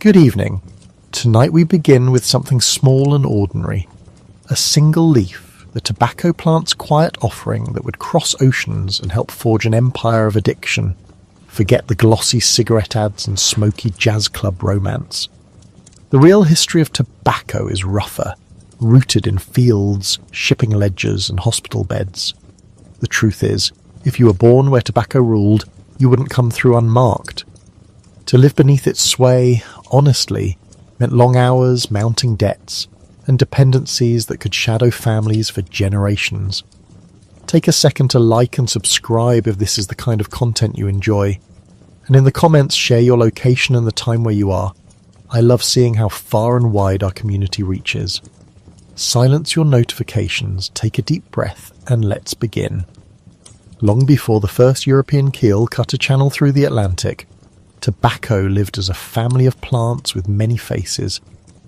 Good evening. Tonight we begin with something small and ordinary. A single leaf, the tobacco plant's quiet offering that would cross oceans and help forge an empire of addiction. Forget the glossy cigarette ads and smoky jazz club romance. The real history of tobacco is rougher, rooted in fields, shipping ledgers and hospital beds. The truth is, if you were born where tobacco ruled, you wouldn't come through unmarked. To live beneath its sway, honestly, meant long hours, mounting debts, and dependencies that could shadow families for generations. Take a second to like and subscribe if this is the kind of content you enjoy. And in the comments, share your location and the time where you are. I love seeing how far and wide our community reaches. Silence your notifications, take a deep breath, and let's begin. Long before the first European keel cut a channel through the Atlantic, tobacco lived as a family of plants with many faces,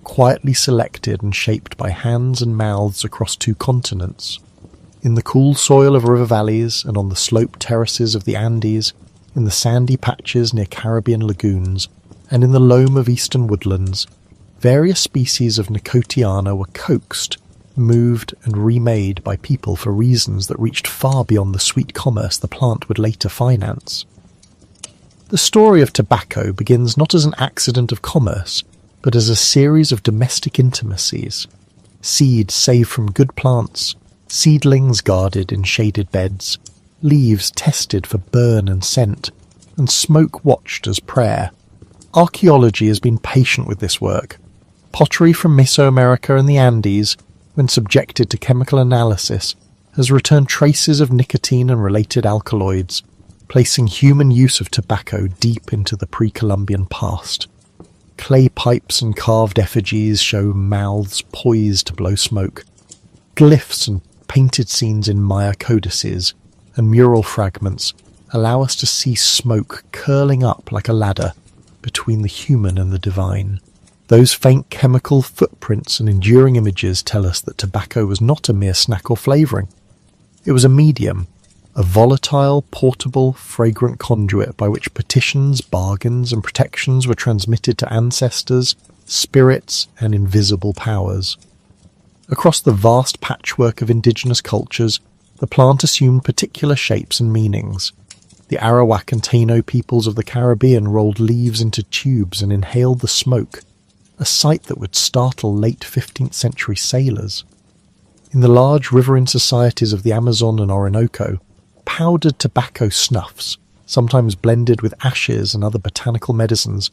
quietly selected and shaped by hands and mouths across 2 continents. In the cool soil of river valleys and on the sloped terraces of the Andes, in the sandy patches near Caribbean lagoons, and in the loam of eastern woodlands, various species of Nicotiana were coaxed, moved and remade by people for reasons that reached far beyond the sweet commerce the plant would later finance. The story of tobacco begins not as an accident of commerce, but as a series of domestic intimacies. Seed saved from good plants, seedlings guarded in shaded beds, leaves tested for burn and scent, and smoke watched as prayer. Archaeology has been patient with this work. Pottery from Mesoamerica and the Andes, when subjected to chemical analysis, has returned traces of nicotine and related alkaloids, placing human use of tobacco deep into the pre-Columbian past. Clay pipes and carved effigies show mouths poised to blow smoke. Glyphs and painted scenes in Maya codices and mural fragments allow us to see smoke curling up like a ladder between the human and the divine. Those faint chemical footprints and enduring images tell us that tobacco was not a mere snack or flavouring. It was a medium, a volatile, portable, fragrant conduit by which petitions, bargains and protections were transmitted to ancestors, spirits and invisible powers. Across the vast patchwork of indigenous cultures, the plant assumed particular shapes and meanings. The Arawak and Taino peoples of the Caribbean rolled leaves into tubes and inhaled the smoke, a sight that would startle late 15th century sailors. In the large riverine societies of the Amazon and Orinoco, powdered tobacco snuffs, sometimes blended with ashes and other botanical medicines,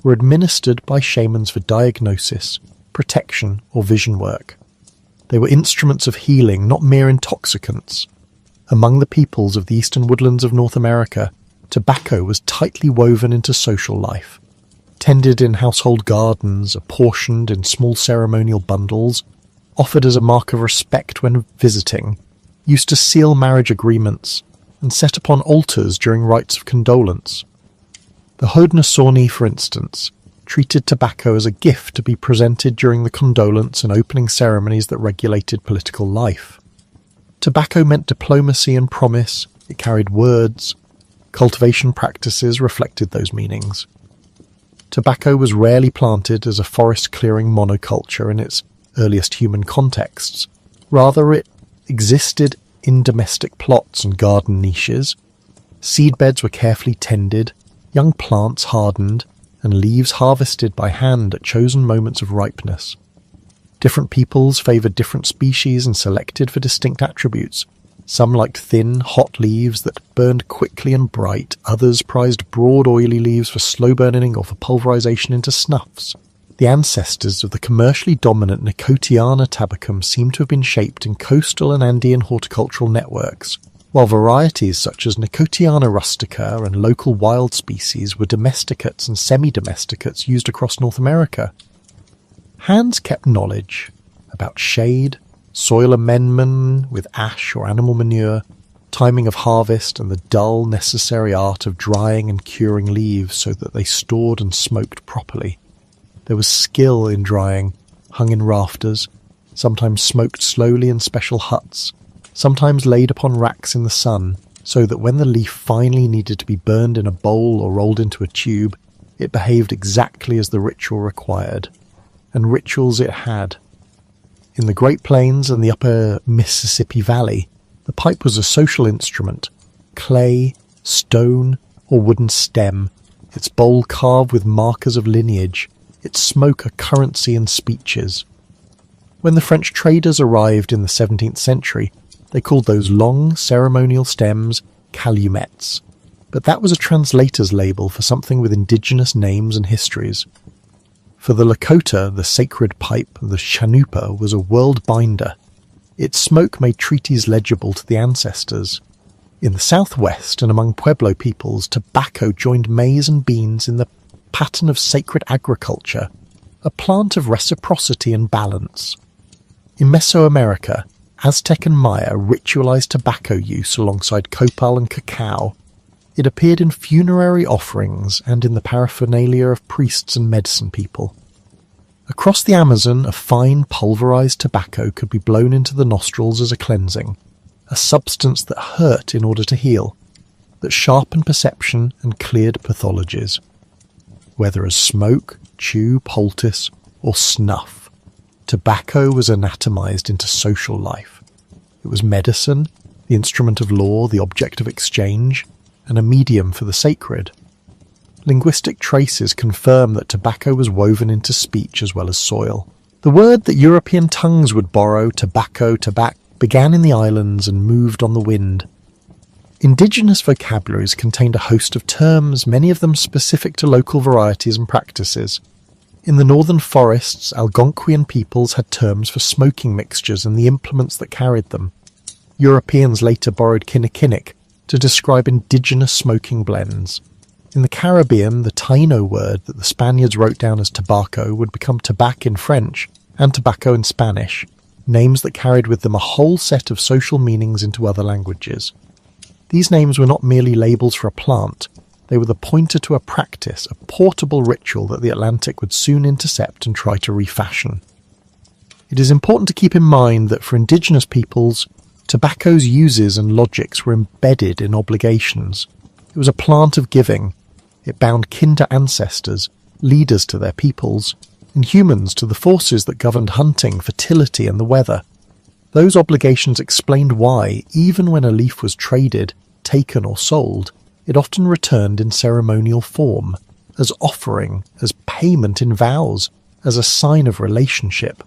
were administered by shamans for diagnosis, protection or vision work. They were instruments of healing, not mere intoxicants. Among the peoples of the eastern woodlands of North America, tobacco was tightly woven into social life. Tended in household gardens, apportioned in small ceremonial bundles, offered as a mark of respect when visiting, used to seal marriage agreements, and set upon altars during rites of condolence. The Haudenosaunee, for instance, treated tobacco as a gift to be presented during the condolence and opening ceremonies that regulated political life. Tobacco meant diplomacy and promise, it carried words. Cultivation practices reflected those meanings. Tobacco was rarely planted as a forest-clearing monoculture in its earliest human contexts. Rather, it existed in domestic plots and garden niches. Seedbeds were carefully tended, young plants hardened, and leaves harvested by hand at chosen moments of ripeness. Different peoples favoured different species and selected for distinct attributes. Some liked thin, hot leaves that burned quickly and bright. Others prized broad, oily leaves for slow burning or for pulverization into snuffs. The ancestors of the commercially dominant Nicotiana tabacum seem to have been shaped in coastal and Andean horticultural networks, while varieties such as Nicotiana rustica and local wild species were domesticates and semi-domesticates used across North America. Hands kept knowledge about shade, soil amendment with ash or animal manure, timing of harvest, and the dull, necessary art of drying and curing leaves so that they stored and smoked properly. There was skill in drying, hung in rafters, sometimes smoked slowly in special huts, sometimes laid upon racks in the sun, so that when the leaf finally needed to be burned in a bowl or rolled into a tube, It behaved exactly as the ritual required, and rituals it had. In the Great Plains and the upper Mississippi Valley, the pipe was a social instrument, clay, stone, or wooden stem, its bowl carved with markers of lineage, its smoke a currency in speeches. When the French traders arrived in the 17th century, they called those long ceremonial stems calumets, but that was a translator's label for something with indigenous names and histories. For the Lakota, the sacred pipe, the chanupa, was a world binder. Its smoke made treaties legible to the ancestors. In the southwest and among Pueblo peoples, tobacco joined maize and beans in the pattern of sacred agriculture, a plant of reciprocity and balance. In Mesoamerica, Aztec and Maya ritualized tobacco use alongside copal and cacao. It appeared in funerary offerings and in the paraphernalia of priests and medicine people. Across the Amazon, a fine pulverized tobacco could be blown into the nostrils as a cleansing, a substance that hurt in order to heal, that sharpened perception and cleared pathologies. Whether as smoke, chew, poultice, or snuff, tobacco was anatomized into social life. It was medicine, the instrument of law, the object of exchange, and a medium for the sacred. Linguistic traces confirm that tobacco was woven into speech as well as soil. The word that European tongues would borrow, tobacco, tabac, began in the islands and moved on the wind. Indigenous vocabularies contained a host of terms, many of them specific to local varieties and practices. In the northern forests, Algonquian peoples had terms for smoking mixtures and the implements that carried them. Europeans later borrowed kinnikinnick to describe indigenous smoking blends. In the Caribbean, the Taino word that the Spaniards wrote down as tobacco would become tabac in French and tobacco in Spanish, names that carried with them a whole set of social meanings into other languages. These names were not merely labels for a plant, they were the pointer to a practice, a portable ritual that the Atlantic would soon intercept and try to refashion. It is important to keep in mind that for indigenous peoples, tobacco's uses and logics were embedded in obligations. It was a plant of giving. It bound kin to ancestors, leaders to their peoples, and humans to the forces that governed hunting, fertility, and the weather. Those obligations explained why, even when a leaf was traded, taken, or sold, it often returned in ceremonial form, as offering, as payment in vows, as a sign of relationship.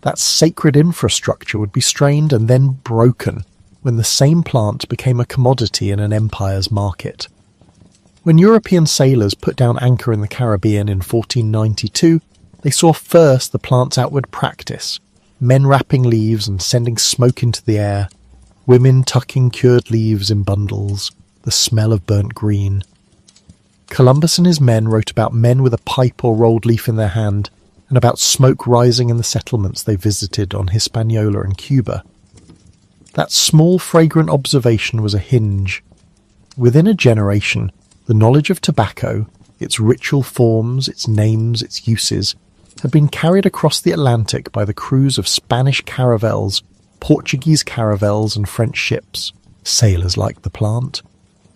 That sacred infrastructure would be strained and then broken when the same plant became a commodity in an empire's market. When European sailors put down anchor in the Caribbean in 1492, they saw first the plant's outward practice, men wrapping leaves and sending smoke into the air, women tucking cured leaves in bundles, the smell of burnt green. Columbus and his men wrote about men with a pipe or rolled leaf in their hand, and about smoke rising in the settlements they visited on Hispaniola and Cuba. That small, fragrant observation was a hinge. Within a generation, the knowledge of tobacco, its ritual forms, its names, its uses, had been carried across the Atlantic by the crews of Spanish caravels, Portuguese caravels, and French ships. Sailors liked the plant.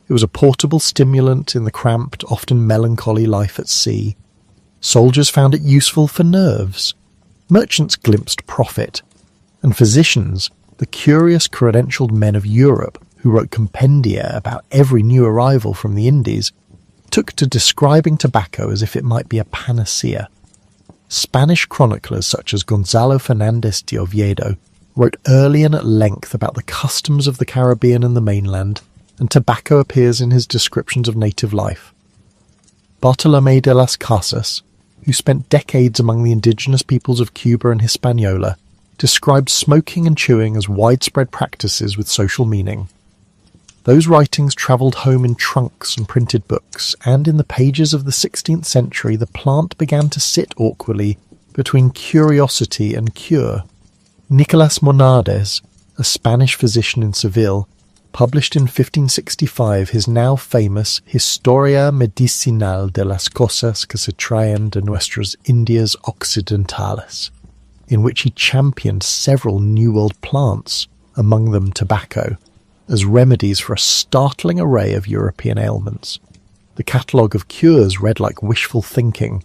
It was a portable stimulant in the cramped, often melancholy life at sea. Soldiers found it useful for nerves. Merchants glimpsed profit. And physicians, the curious credentialed men of Europe who wrote compendia about every new arrival from the Indies, took to describing tobacco as if it might be a panacea. Spanish chroniclers such as Gonzalo Fernández de Oviedo wrote early and at length about the customs of the Caribbean and the mainland, and tobacco appears in his descriptions of native life. Bartolomé de las Casas, who spent decades among the indigenous peoples of Cuba and Hispaniola, described smoking and chewing as widespread practices with social meaning. Those writings travelled home in trunks and printed books, and in the pages of the 16th century the plant began to sit awkwardly between curiosity and cure. Nicolas Monardes, a Spanish physician in Seville, published in 1565 his now famous Historia Medicinal de las Cosas que se traen de nuestras Indias Occidentales, in which he championed several New World plants, among them tobacco, as remedies for a startling array of European ailments. The catalogue of cures read like wishful thinking: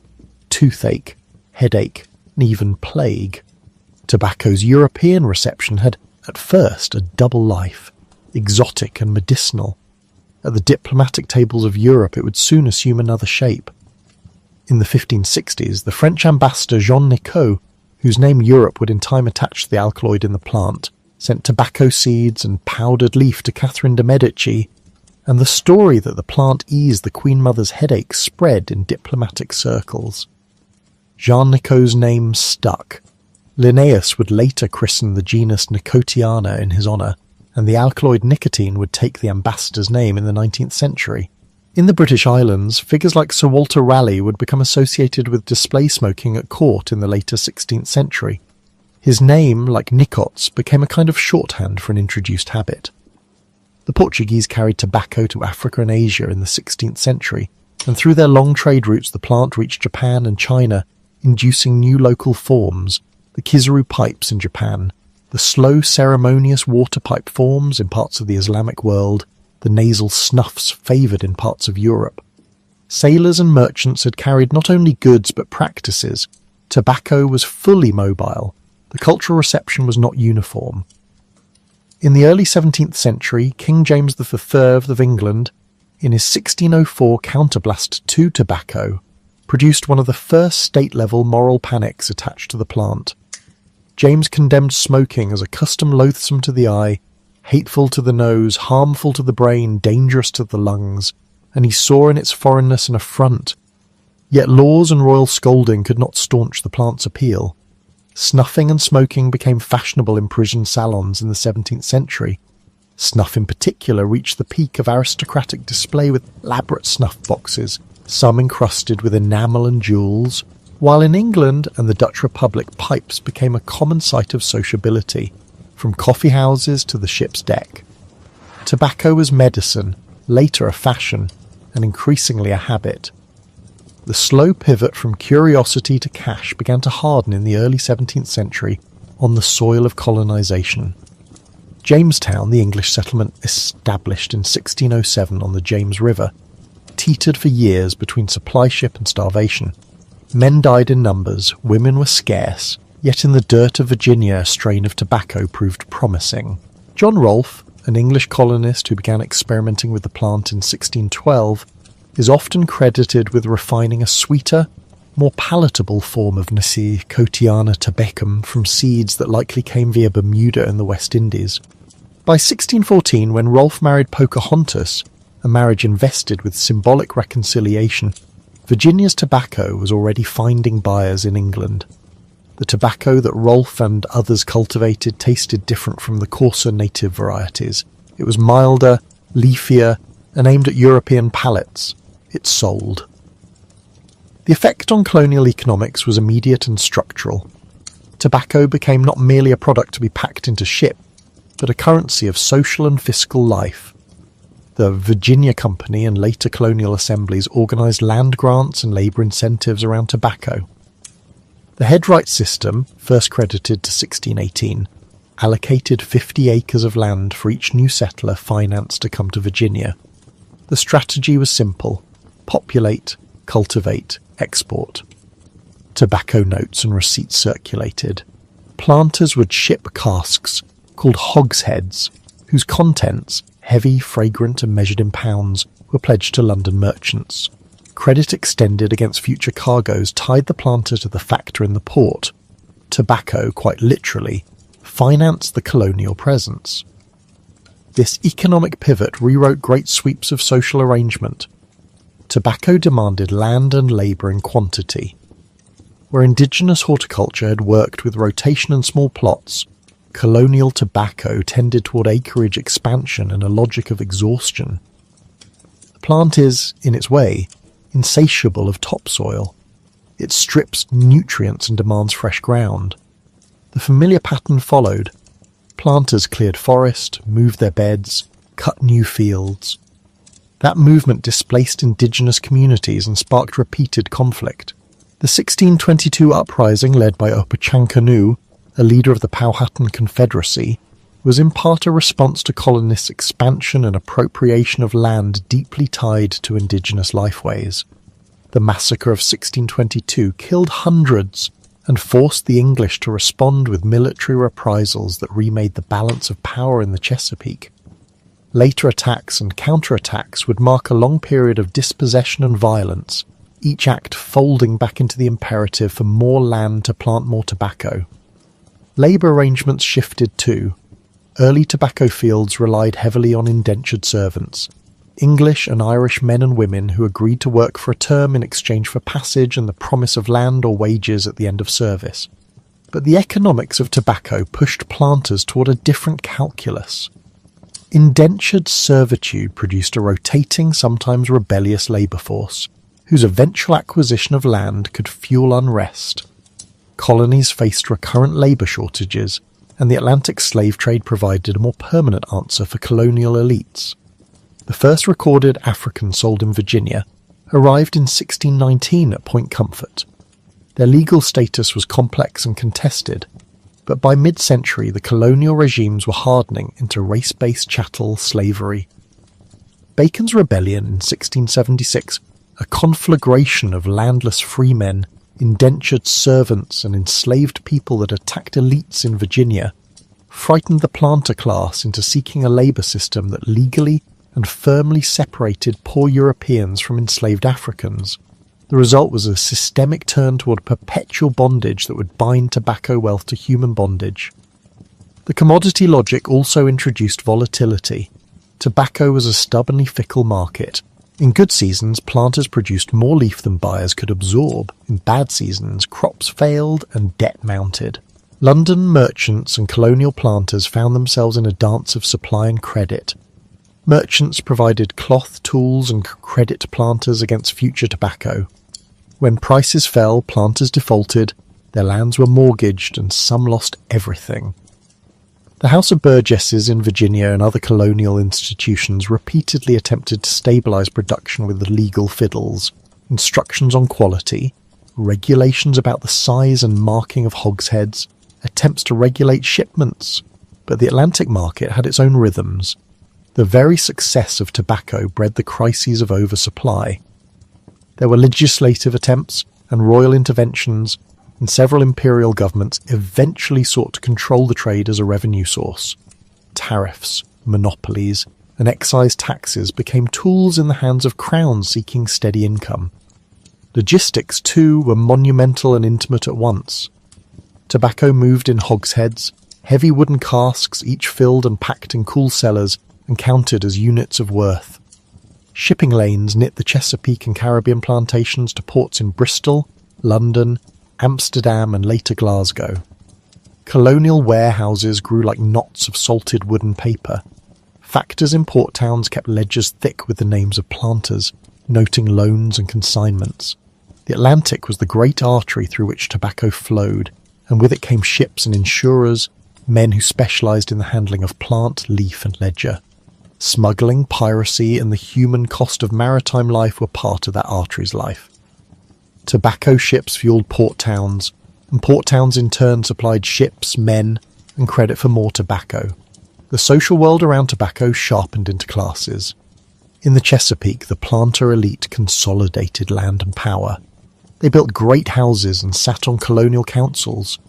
toothache, headache, and even plague. Tobacco's European reception had, at first, a double life: exotic and medicinal. At the diplomatic tables of Europe it would soon assume another shape. In the 1560s, the French ambassador Jean Nicot, whose name Europe would in time attach to the alkaloid in the plant, sent tobacco seeds and powdered leaf to Catherine de' Medici, and the story that the plant eased the Queen Mother's headache spread in diplomatic circles. Jean Nicot's name stuck. Linnaeus would later christen the genus Nicotiana in his honour, and the alkaloid nicotine would take the ambassador's name in the 19th century. In the British Islands, figures like Sir Walter Raleigh would become associated with display smoking at court in the later 16th century. His name, like Nicot's, became a kind of shorthand for an introduced habit. The Portuguese carried tobacco to Africa and Asia in the 16th century, and through their long trade routes the plant reached Japan and China, inducing new local forms: the kizaru pipes in Japan, the slow ceremonious water pipe forms in parts of the Islamic world, the nasal snuffs favoured in parts of Europe. Sailors and merchants had carried not only goods but practices. Tobacco was fully mobile. The cultural reception was not uniform. In the early 17th century, King James III of England, in his 1604 counterblast to tobacco, produced one of the first state-level moral panics attached to the plant. James condemned smoking as a custom loathsome to the eye, hateful to the nose, harmful to the brain, dangerous to the lungs, and he saw in its foreignness an affront. Yet laws and royal scolding could not staunch the plant's appeal. Snuffing and smoking became fashionable in Parisian salons in the 17th century. Snuff in particular reached the peak of aristocratic display with elaborate snuff boxes, some encrusted with enamel and jewels, while in England and the Dutch Republic pipes became a common sight of sociability, from coffee houses to the ship's deck. Tobacco was medicine, later a fashion, and increasingly a habit. The slow pivot from curiosity to cash began to harden in the early 17th century on the soil of colonisation. Jamestown, the English settlement established in 1607 on the James River, teetered for years between supply ship and starvation. Men died in numbers, women were scarce, yet in the dirt of Virginia a strain of tobacco proved promising. John Rolfe, an English colonist who began experimenting with the plant in 1612, is often credited with refining a sweeter, more palatable form of Nicotiana tabacum from seeds that likely came via Bermuda and the West Indies. By 1614, when Rolfe married Pocahontas, a marriage invested with symbolic reconciliation, Virginia's tobacco was already finding buyers in England. The tobacco that Rolfe and others cultivated tasted different from the coarser native varieties. It was milder, leafier, and aimed at European palates. It sold. The effect on colonial economics was immediate and structural. Tobacco became not merely a product to be packed into ship, but a currency of social and fiscal life. The Virginia Company and later colonial assemblies organised land grants and labour incentives around tobacco. The headright system, first credited to 1618, allocated 50 acres of land for each new settler financed to come to Virginia. The strategy was simple: populate, cultivate, export. Tobacco notes and receipts circulated. Planters would ship casks, called hogsheads, whose contents, heavy, fragrant and measured in pounds, were pledged to London merchants. Credit extended against future cargoes tied the planter to the factor in the port. Tobacco, quite literally, financed the colonial presence. This economic pivot rewrote great sweeps of social arrangement. Tobacco demanded land and labour in quantity. Where indigenous horticulture had worked with rotation and small plots, colonial tobacco tended toward acreage expansion and a logic of exhaustion. The plant is, in its way, insatiable of topsoil. It strips nutrients and demands fresh ground. The familiar pattern followed. Planters cleared forest, moved their beds, cut new fields. That movement displaced indigenous communities and sparked repeated conflict. The 1622 uprising led by Opechancanough, a leader of the Powhatan Confederacy, was in part a response to colonists' expansion and appropriation of land deeply tied to indigenous lifeways. The massacre of 1622 killed hundreds and forced the English to respond with military reprisals that remade the balance of power in the Chesapeake. Later attacks and counterattacks would mark a long period of dispossession and violence, each act folding back into the imperative for more land to plant more tobacco. Labour arrangements shifted too. Early tobacco fields relied heavily on indentured servants, English and Irish men and women who agreed to work for a term in exchange for passage and the promise of land or wages at the end of service. But the economics of tobacco pushed planters toward a different calculus. Indentured servitude produced a rotating, sometimes rebellious labour force, whose eventual acquisition of land could fuel unrest. Colonies faced recurrent labour shortages, and the Atlantic slave trade provided a more permanent answer for colonial elites. The first recorded Africans sold in Virginia arrived in 1619 at Point Comfort. Their legal status was complex and contested, but by mid-century the colonial regimes were hardening into race-based chattel slavery. Bacon's rebellion in 1676, a conflagration of landless freemen, indentured servants and enslaved people that attacked elites in Virginia, frightened the planter class into seeking a labour system that legally and firmly separated poor Europeans from enslaved Africans. The result was a systemic turn toward perpetual bondage that would bind tobacco wealth to human bondage. The commodity logic also introduced volatility. Tobacco was a stubbornly fickle market. In good seasons, planters produced more leaf than buyers could absorb. In bad seasons, crops failed and debt mounted. London merchants and colonial planters found themselves in a dance of supply and credit. Merchants provided cloth, tools and credit planters against future tobacco. When prices fell, planters defaulted, their lands were mortgaged and some lost everything. The House of Burgesses in Virginia and other colonial institutions repeatedly attempted to stabilise production with legal fiddles, instructions on quality, regulations about the size and marking of hogsheads, attempts to regulate shipments, but the Atlantic market had its own rhythms. The very success of tobacco bred the crises of oversupply. There were legislative attempts and royal interventions, and several imperial governments eventually sought to control the trade as a revenue source. Tariffs, monopolies, and excise taxes became tools in the hands of crowns seeking steady income. Logistics, too, were monumental and intimate at once. Tobacco moved in hogsheads, heavy wooden casks each filled and packed in cool cellars and counted as units of worth. Shipping lanes knit the Chesapeake and Caribbean plantations to ports in Bristol, London, Amsterdam and later Glasgow. Colonial warehouses grew like knots of salted wooden paper. Factors in port towns kept ledgers thick with the names of planters, noting loans and consignments. The Atlantic was the great artery through which tobacco flowed, and with it came ships and insurers, men who specialised in the handling of plant, leaf and ledger. Smuggling, piracy and the human cost of maritime life were part of that artery's life. Tobacco ships fueled port towns, and port towns in turn supplied ships, men, and credit for more tobacco. The social world around tobacco sharpened into classes. In the Chesapeake, the planter elite consolidated land and power. They built great houses and sat on colonial councils.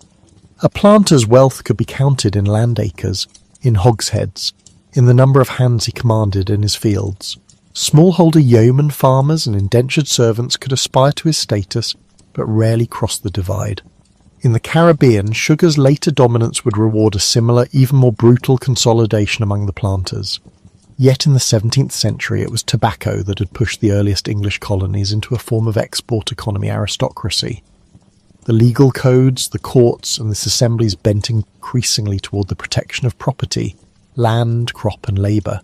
A planter's wealth could be counted in land acres, in hogsheads, in the number of hands he commanded in his fields. Smallholder yeoman farmers and indentured servants could aspire to his status, but rarely cross the divide. In the Caribbean, sugar's later dominance would reward a similar, even more brutal consolidation among the planters. Yet in the 17th century it was tobacco that had pushed the earliest English colonies into a form of export economy aristocracy. The legal codes, the courts, and this assemblies bent increasingly toward the protection of property, land, crop and labour.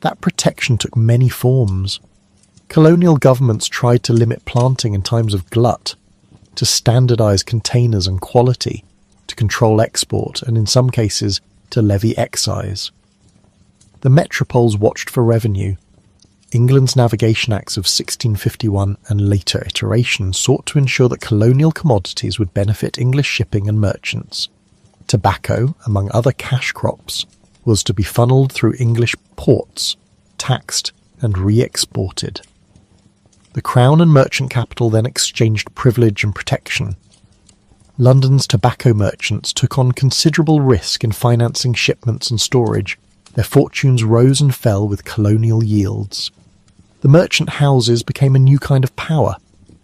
That protection took many forms. Colonial governments tried to limit planting in times of glut, to standardise containers and quality, to control export, and in some cases to levy excise. The metropoles watched for revenue. England's Navigation Acts of 1651 and later iterations sought to ensure that colonial commodities would benefit English shipping and merchants. Tobacco, among other cash crops, was to be funneled through English ports, taxed and re-exported. The Crown and merchant capital then exchanged privilege and protection. London's tobacco merchants took on considerable risk in financing shipments and storage. Their fortunes rose and fell with colonial yields. The merchant houses became a new kind of power,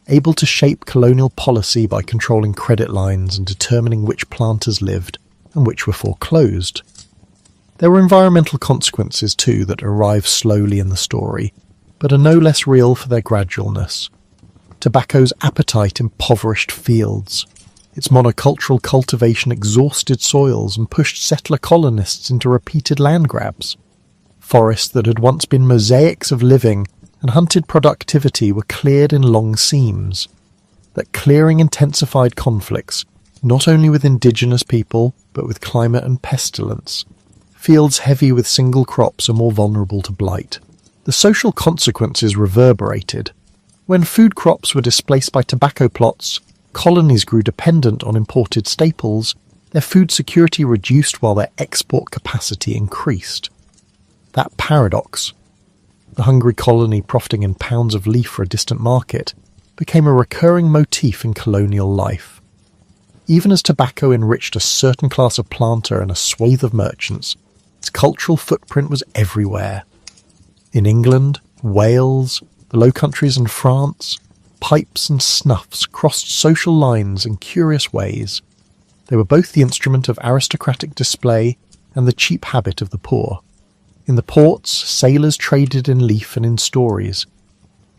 able to shape colonial policy by controlling credit lines and determining which planters lived and which were foreclosed. There were environmental consequences too that arrive slowly in the story, but are no less real for their gradualness. Tobacco's appetite impoverished fields. Its monocultural cultivation exhausted soils and pushed settler colonists into repeated land grabs. Forests that had once been mosaics of living and hunted productivity were cleared in long seams. That clearing intensified conflicts, not only with indigenous people, but with climate and pestilence. Fields heavy with single crops are more vulnerable to blight. The social consequences reverberated. When food crops were displaced by tobacco plots, colonies grew dependent on imported staples, their food security reduced while their export capacity increased. That paradox, the hungry colony profiting in pounds of leaf for a distant market, became a recurring motif in colonial life. Even as tobacco enriched a certain class of planter and a swathe of merchants, its cultural footprint was everywhere. In England, Wales, the Low Countries and France, pipes and snuffs crossed social lines in curious ways. They were both the instrument of aristocratic display and the cheap habit of the poor. In the ports, sailors traded in leaf and in stories.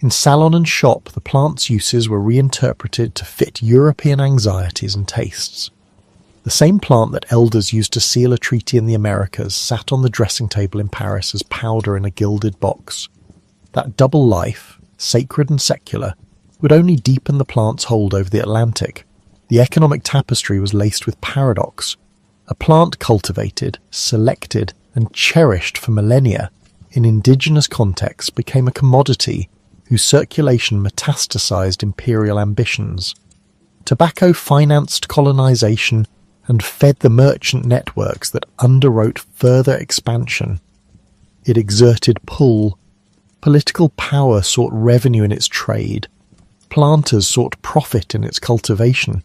In salon and shop, the plant's uses were reinterpreted to fit European anxieties and tastes. The same plant that elders used to seal a treaty in the Americas sat on the dressing table in Paris as powder in a gilded box. That double life, sacred and secular, would only deepen the plant's hold over the Atlantic. The economic tapestry was laced with paradox. A plant cultivated, selected, and cherished for millennia in indigenous contexts became a commodity whose circulation metastasized imperial ambitions. Tobacco financed colonization and fed the merchant networks that underwrote further expansion. It exerted pull. Political power sought revenue in its trade. Planters sought profit in its cultivation.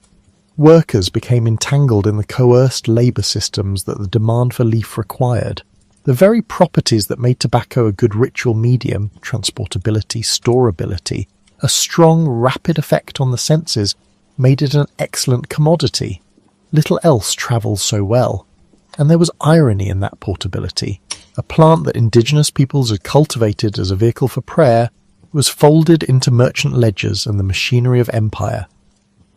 Workers became entangled in the coerced labour systems that the demand for leaf required. The very properties that made tobacco a good ritual medium, transportability, storability, a strong, rapid effect on the senses, made it an excellent commodity. Little else travels so well. And there was irony in that portability. A plant that indigenous peoples had cultivated as a vehicle for prayer was folded into merchant ledgers and the machinery of empire.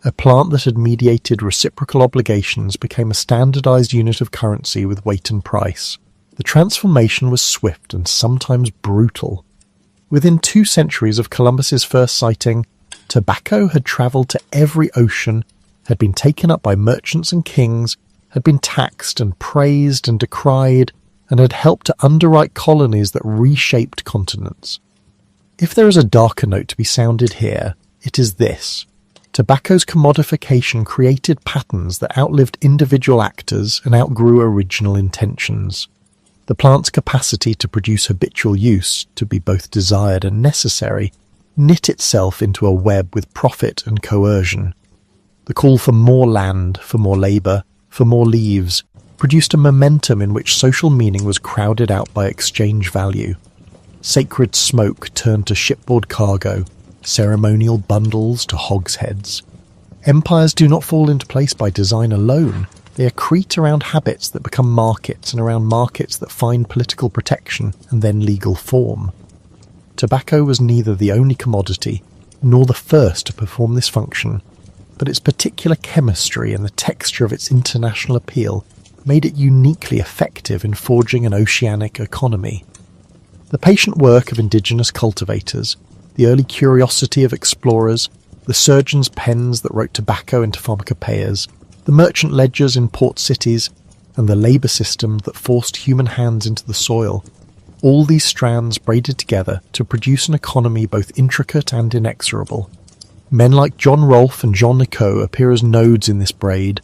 A plant that had mediated reciprocal obligations became a standardized unit of currency with weight and price. The transformation was swift and sometimes brutal. Within 2 centuries of Columbus's first sighting, tobacco had travelled to every ocean, had been taken up by merchants and kings, had been taxed and praised and decried, and had helped to underwrite colonies that reshaped continents. If there is a darker note to be sounded here, it is this. Tobacco's commodification created patterns that outlived individual actors and outgrew original intentions. The plant's capacity to produce habitual use, to be both desired and necessary, knit itself into a web with profit and coercion. The call for more land, for more labour, for more leaves, produced a momentum in which social meaning was crowded out by exchange value. Sacred smoke turned to shipboard cargo, ceremonial bundles to hogsheads. Empires do not fall into place by design alone. They accrete around habits that become markets and around markets that find political protection and then legal form. Tobacco was neither the only commodity nor the first to perform this function, but its particular chemistry and the texture of its international appeal made it uniquely effective in forging an oceanic economy. The patient work of indigenous cultivators, the early curiosity of explorers, the surgeons' pens that wrote tobacco into pharmacopoeias, the merchant ledgers in port cities, and the labour system that forced human hands into the soil, all these strands braided together to produce an economy both intricate and inexorable. Men like John Rolfe and Jean Nicot appear as nodes in this braid,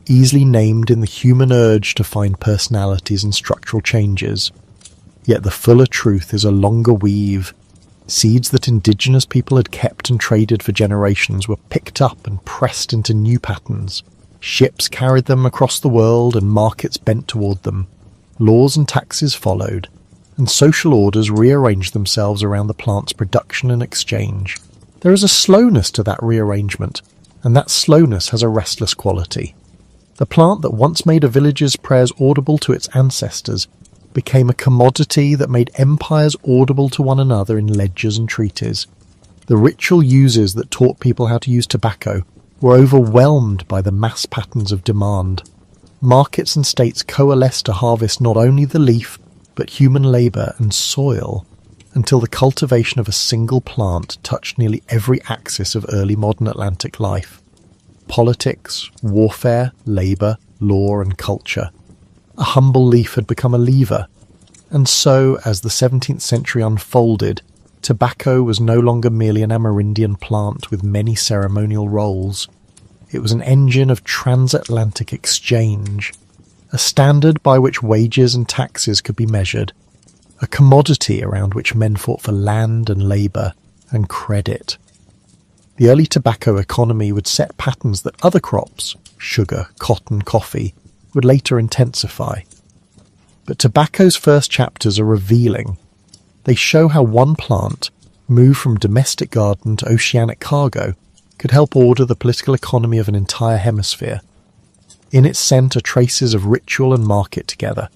easily named in the human urge to find personalities and structural changes. Yet the fuller truth is a longer weave. Seeds that indigenous people had kept and traded for generations were picked up and pressed into new patterns. Ships carried them across the world and markets bent toward them. Laws and taxes followed, and social orders rearranged themselves around the plant's production and exchange. There is a slowness to that rearrangement, and that slowness has a restless quality. The plant that once made a village's prayers audible to its ancestors became a commodity that made empires audible to one another in ledgers and treaties. The ritual uses that taught people how to use tobacco were overwhelmed by the mass patterns of demand. Markets and states coalesced to harvest not only the leaf, but human labour and soil, until the cultivation of a single plant touched nearly every axis of early modern Atlantic life. Politics, warfare, labour, law and culture. A humble leaf had become a lever, and so, as the 17th century unfolded, tobacco was no longer merely an Amerindian plant with many ceremonial roles. It was an engine of transatlantic exchange, a standard by which wages and taxes could be measured, a commodity around which men fought for land and labour and credit. The early tobacco economy would set patterns that other crops, sugar, cotton, coffee, would later intensify. But tobacco's first chapters are revealing. They show how one plant, moved from domestic garden to oceanic cargo, could help order the political economy of an entire hemisphere. In its scent are traces of ritual and market together,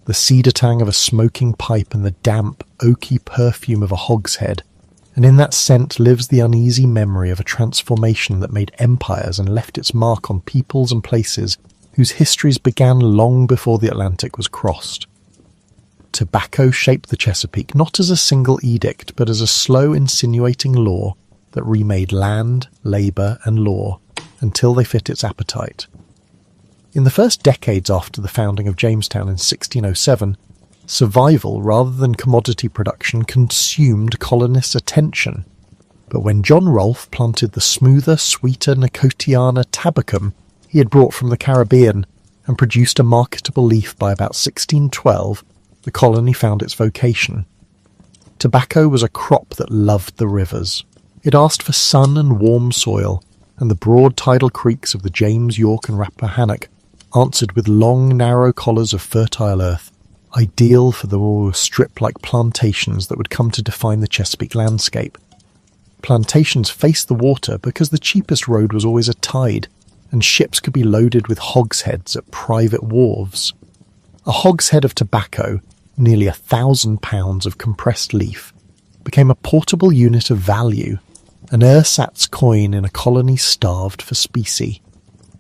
the cedar tang of a smoking pipe and the damp, oaky perfume of a hogshead, and in that scent lives the uneasy memory of a transformation that made empires and left its mark on peoples and places whose histories began long before the Atlantic was crossed. Tobacco shaped the Chesapeake not as a single edict, but as a slow, insinuating law that remade land, labour and law until they fit its appetite. In the first decades after the founding of Jamestown in 1607, survival rather than commodity production consumed colonists' attention. But when John Rolfe planted the smoother, sweeter Nicotiana tabacum he had brought from the Caribbean and produced a marketable leaf by about 1612, the colony found its vocation. Tobacco was a crop that loved the rivers. It asked for sun and warm soil, and the broad tidal creeks of the James, York and Rappahannock answered with long, narrow collars of fertile earth, ideal for the strip-like plantations that would come to define the Chesapeake landscape. Plantations faced the water because the cheapest road was always a tide, and ships could be loaded with hogsheads at private wharves. A hogshead of tobacco, nearly 1,000 pounds of compressed leaf, became a portable unit of value, an ersatz coin in a colony starved for specie.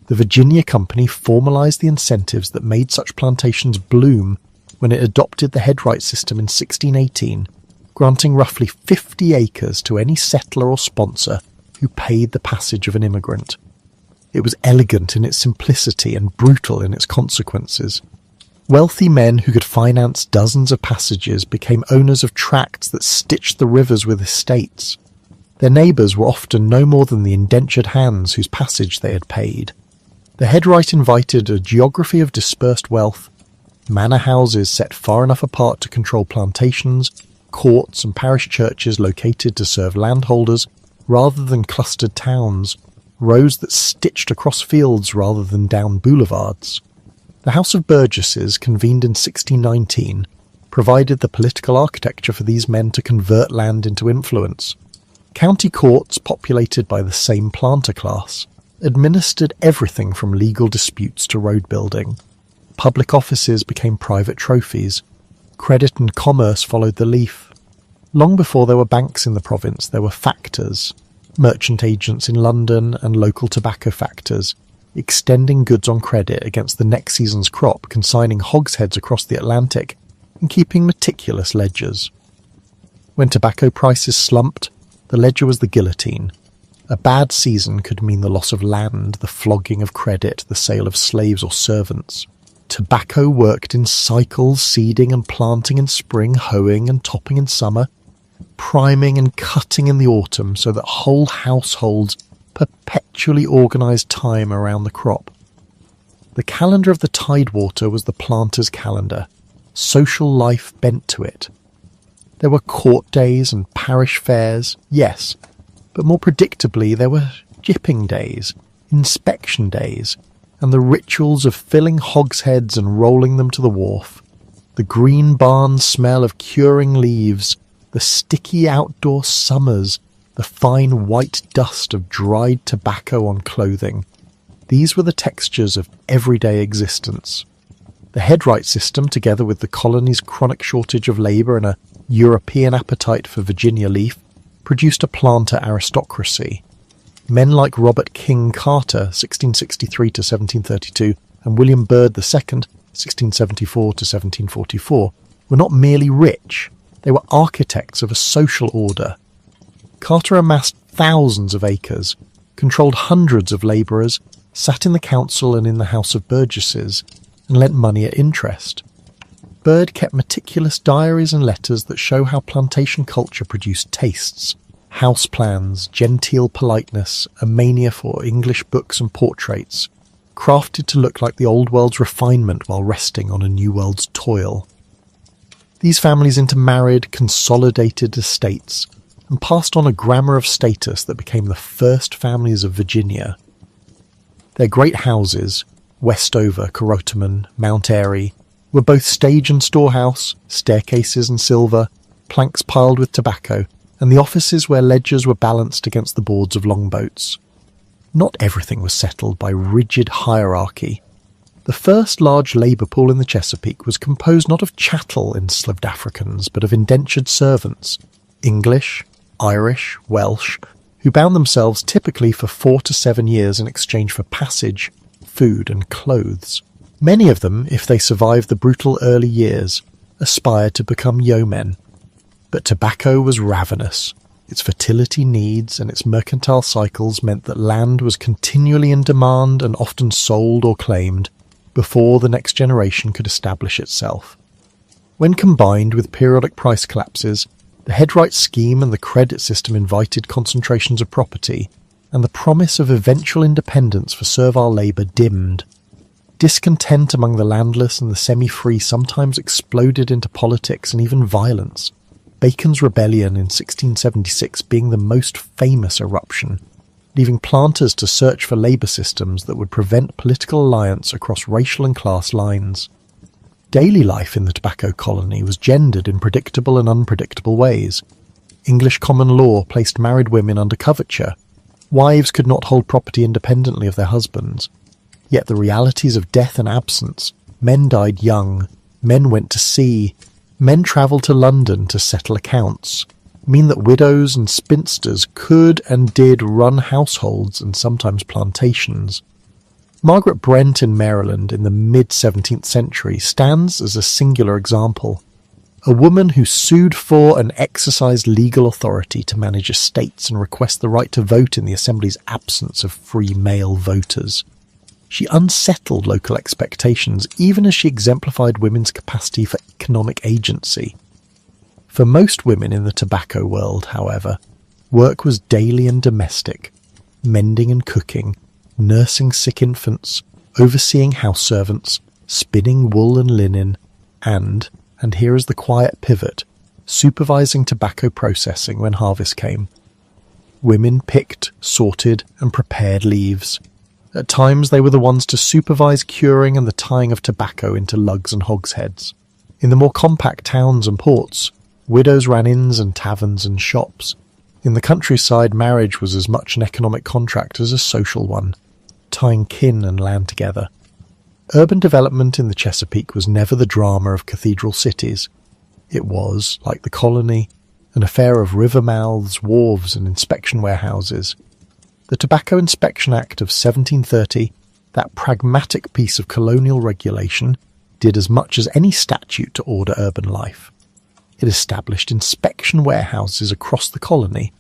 The Virginia Company formalised the incentives that made such plantations bloom when it adopted the headright system in 1618, granting roughly 50 acres to any settler or sponsor who paid the passage of an immigrant. It was elegant in its simplicity and brutal in its consequences. Wealthy men who could finance dozens of passages became owners of tracts that stitched the rivers with estates. Their neighbours were often no more than the indentured hands whose passage they had paid. The headright invited a geography of dispersed wealth, manor houses set far enough apart to control plantations, courts and parish churches located to serve landholders rather than clustered towns, roads that stitched across fields rather than down boulevards. The House of Burgesses, convened in 1619, provided the political architecture for these men to convert land into influence. County courts, populated by the same planter class, administered everything from legal disputes to road building. Public offices became private trophies. Credit and commerce followed the leaf. Long before there were banks in the province, there were factors, merchant agents in London and local tobacco factors, extending goods on credit against the next season's crop, consigning hogsheads across the Atlantic, and keeping meticulous ledgers. When tobacco prices slumped, the ledger was the guillotine. A bad season could mean the loss of land, the flogging of credit, the sale of slaves or servants. Tobacco worked in cycles, seeding and planting in spring, hoeing and topping in summer, priming and cutting in the autumn, so that whole households perpetually organised time around the crop. The calendar of the tidewater was the planter's calendar, social life bent to it. There were court days and parish fairs, yes, but more predictably there were jipping days, inspection days, and the rituals of filling hogsheads and rolling them to the wharf, the green barn smell of curing leaves, the sticky outdoor summers, the fine white dust of dried tobacco on clothing. These were the textures of everyday existence. The headright system, together with the colony's chronic shortage of labour and a European appetite for Virginia leaf, produced a planter aristocracy. Men like Robert King Carter, 1663 to 1732, and William Byrd II, 1674 to 1744, were not merely rich, they were architects of a social order. Carter amassed thousands of acres, controlled hundreds of labourers, sat in the council and in the House of Burgesses, and lent money at interest. Byrd kept meticulous diaries and letters that show how plantation culture produced tastes, house plans, genteel politeness, a mania for English books and portraits, crafted to look like the old world's refinement while resting on a new world's toil. These families intermarried, consolidated estates, and passed on a grammar of status that became the first families of Virginia. Their great houses, Westover, Corotaman, Mount Airy, were both stage and storehouse, staircases and silver, planks piled with tobacco, and the offices where ledgers were balanced against the boards of longboats. Not everything was settled by rigid hierarchy. The first large labour pool in the Chesapeake was composed not of chattel enslaved Africans, but of indentured servants, English, Irish, Welsh, who bound themselves typically for 4 to 7 years in exchange for passage, food and clothes. Many of them, if they survived the brutal early years, aspired to become yeomen. But tobacco was ravenous. Its fertility needs and its mercantile cycles meant that land was continually in demand and often sold or claimed before the next generation could establish itself. When combined with periodic price collapses, the headright scheme and the credit system invited concentrations of property, and the promise of eventual independence for servile labour dimmed. Discontent among the landless and the semi-free sometimes exploded into politics and even violence, Bacon's rebellion in 1676 being the most famous eruption, leaving planters to search for labour systems that would prevent political alliance across racial and class lines. Daily life in the tobacco colony was gendered in predictable and unpredictable ways. English common law placed married women under coverture. Wives could not hold property independently of their husbands. Yet the realities of death and absence, men died young, men went to sea, men travelled to London to settle accounts, mean that widows and spinsters could and did run households and sometimes plantations. Margaret Brent in Maryland in the mid-17th century stands as a singular example. A woman who sued for and exercised legal authority to manage estates and request the right to vote in the Assembly's absence of free male voters. She unsettled local expectations even as she exemplified women's capacity for economic agency. For most women in the tobacco world, however, work was daily and domestic, mending and cooking, nursing sick infants, overseeing house servants, spinning wool and linen, and here is the quiet pivot, supervising tobacco processing when harvest came. Women picked, sorted, and prepared leaves. At times they were the ones to supervise curing and the tying of tobacco into lugs and hogsheads. In the more compact towns and ports, widows ran inns and taverns and shops. In the countryside, marriage was as much an economic contract as a social one, tying kin and land together. Urban development in the Chesapeake was never the drama of cathedral cities. It was, like the colony, an affair of river mouths, wharves, and inspection warehouses. The Tobacco Inspection Act of 1730, that pragmatic piece of colonial regulation, did as much as any statute to order urban life. It established inspection warehouses across the colony,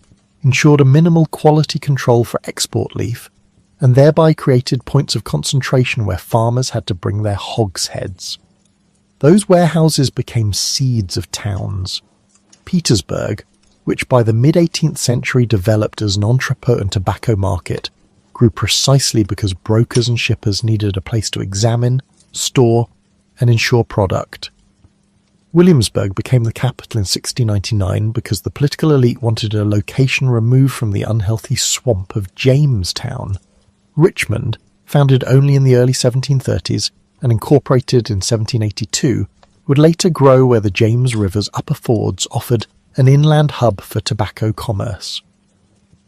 ensured a minimal quality control for export leaf, and thereby created points of concentration where farmers had to bring their hogsheads. Those warehouses became seeds of towns. Petersburg, which by the mid-18th century developed as an entrepot and tobacco market, grew precisely because brokers and shippers needed a place to examine, store, and insure product. Williamsburg became the capital in 1699 because the political elite wanted a location removed from the unhealthy swamp of Jamestown. Richmond, founded only in the early 1730s and incorporated in 1782, would later grow where the James River's upper fords offered an inland hub for tobacco commerce.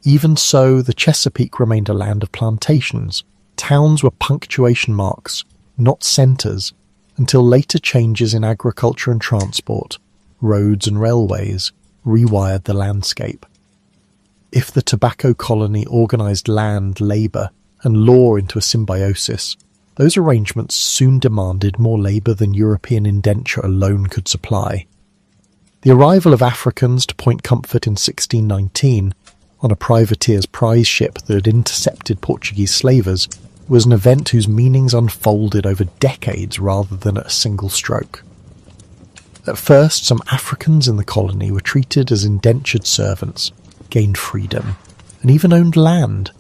Even so, the Chesapeake remained a land of plantations. Towns were punctuation marks, not centres, until later changes in agriculture and transport, roads and railways, rewired the landscape. If the tobacco colony organised land, labour, and law into a symbiosis, those arrangements soon demanded more labour than European indenture alone could supply. The arrival of Africans to Point Comfort in 1619, on a privateer's prize ship that had intercepted Portuguese slavers, was an event whose meanings unfolded over decades rather than at a single stroke. At first, some Africans in the colony were treated as indentured servants, gained freedom, and even owned land.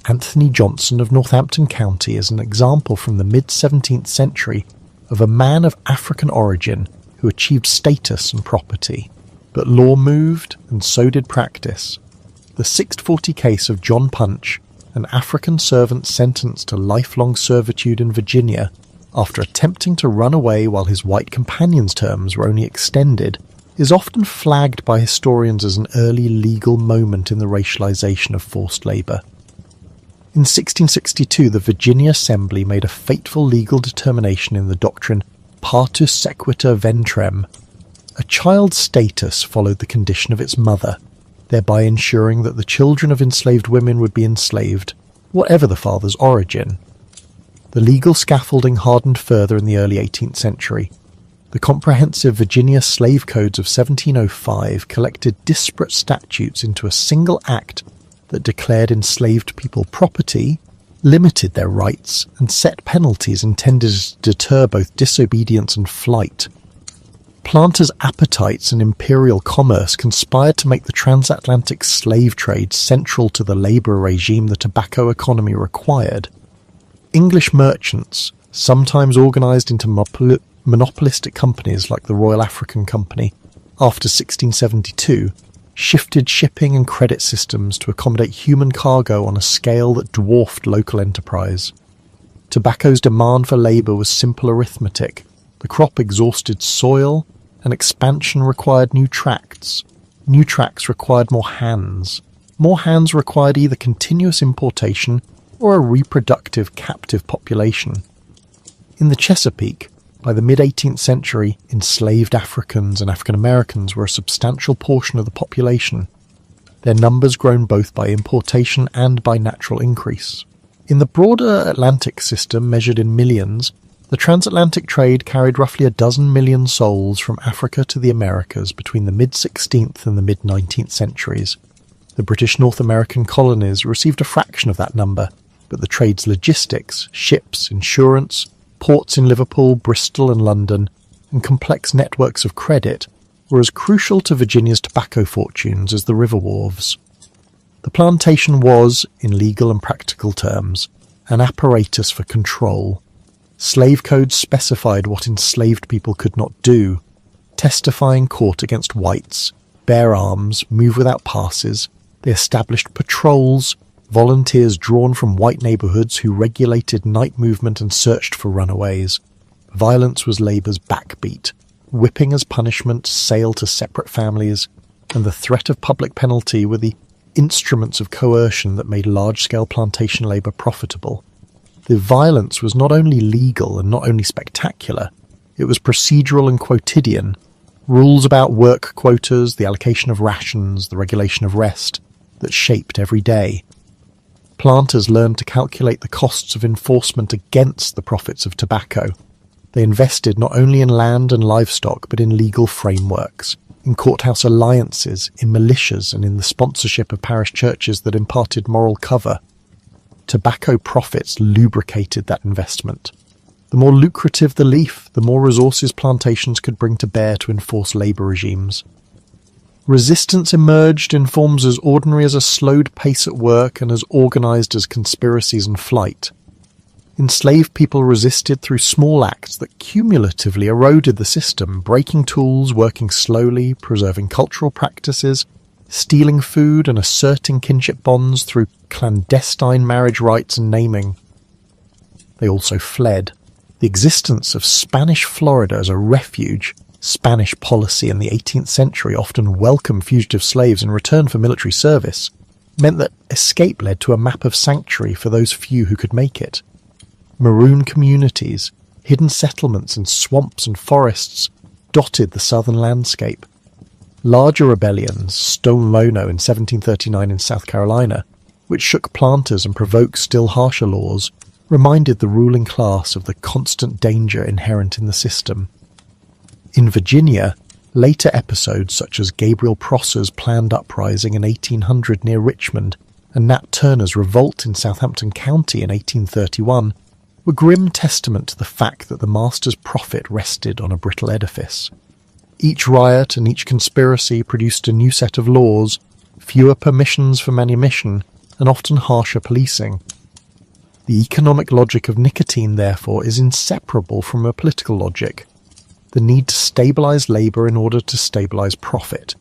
Anthony Johnson of Northampton County is an example from the mid-17th century of a man of African origin who achieved status and property. But law moved, and so did practice. The 640 case of John Punch, an African servant sentenced to lifelong servitude in Virginia after attempting to run away while his white companion's terms were only extended, is often flagged by historians as an early legal moment in the racialization of forced labour. In 1662, the Virginia Assembly made a fateful legal determination in the doctrine partus sequitur ventrem. A child's status followed the condition of its mother, thereby ensuring that the children of enslaved women would be enslaved, whatever the father's origin. The legal scaffolding hardened further in the early 18th century. The comprehensive Virginia Slave Codes of 1705 collected disparate statutes into a single act that declared enslaved people property, limited their rights, and set penalties intended to deter both disobedience and flight. Planters' appetites and imperial commerce conspired to make the transatlantic slave trade central to the labour regime the tobacco economy required. English merchants, sometimes organised into monopolistic companies like the Royal African Company, after 1672, shifted shipping and credit systems to accommodate human cargo on a scale that dwarfed local enterprise. Tobacco's demand for labour was simple arithmetic. The crop exhausted soil, and expansion required new tracts. New tracts required more hands. More hands required either continuous importation or a reproductive captive population. In the Chesapeake, by the mid-18th century, enslaved Africans and African Americans were a substantial portion of the population, their numbers grown both by importation and by natural increase. In the broader Atlantic system, measured in millions, the transatlantic trade carried roughly 12 million souls from Africa to the Americas between the mid-16th and the mid-19th centuries. The British North American colonies received a fraction of that number, but the trade's logistics, ships, insurance, ports in Liverpool, Bristol and London, and complex networks of credit were as crucial to Virginia's tobacco fortunes as the river wharves. The plantation was, in legal and practical terms, an apparatus for control. Slave codes specified what enslaved people could not do: testify in court against whites, bear arms, move without passes. They established patrols, volunteers drawn from white neighbourhoods who regulated night movement and searched for runaways. Violence was labour's backbeat. Whipping as punishment, sale to separate families, and the threat of public penalty were the instruments of coercion that made large-scale plantation labour profitable. The violence was not only legal and not only spectacular, it was procedural and quotidian. Rules about work quotas, the allocation of rations, the regulation of rest, that shaped every day. Planters learned to calculate the costs of enforcement against the profits of tobacco. They invested not only in land and livestock, but in legal frameworks, in courthouse alliances, in militias, and in the sponsorship of parish churches that imparted moral cover. Tobacco profits lubricated that investment. The more lucrative the leaf, the more resources plantations could bring to bear to enforce labour regimes. Resistance emerged in forms as ordinary as a slowed pace at work and as organised as conspiracies and flight. Enslaved people resisted through small acts that cumulatively eroded the system, breaking tools, working slowly, preserving cultural practices, stealing food and asserting kinship bonds through clandestine marriage rites and naming. They also fled. The existence of Spanish Florida as a refuge, Spanish policy in the 18th century often welcomed fugitive slaves in return for military service, meant that escape led to a map of sanctuary for those few who could make it. Maroon communities, hidden settlements in swamps and forests dotted the southern landscape. Larger rebellions, Stone Lono in 1739 in South Carolina, which shook planters and provoked still harsher laws, reminded the ruling class of the constant danger inherent in the system. In Virginia, later episodes such as Gabriel Prosser's planned uprising in 1800 near Richmond and Nat Turner's revolt in Southampton County in 1831 were grim testament to the fact that the master's profit rested on a brittle edifice. Each riot and each conspiracy produced a new set of laws, fewer permissions for manumission, and often harsher policing. The economic logic of nicotine, therefore, is inseparable from a political logic, the need to stabilise labour in order to stabilise profit.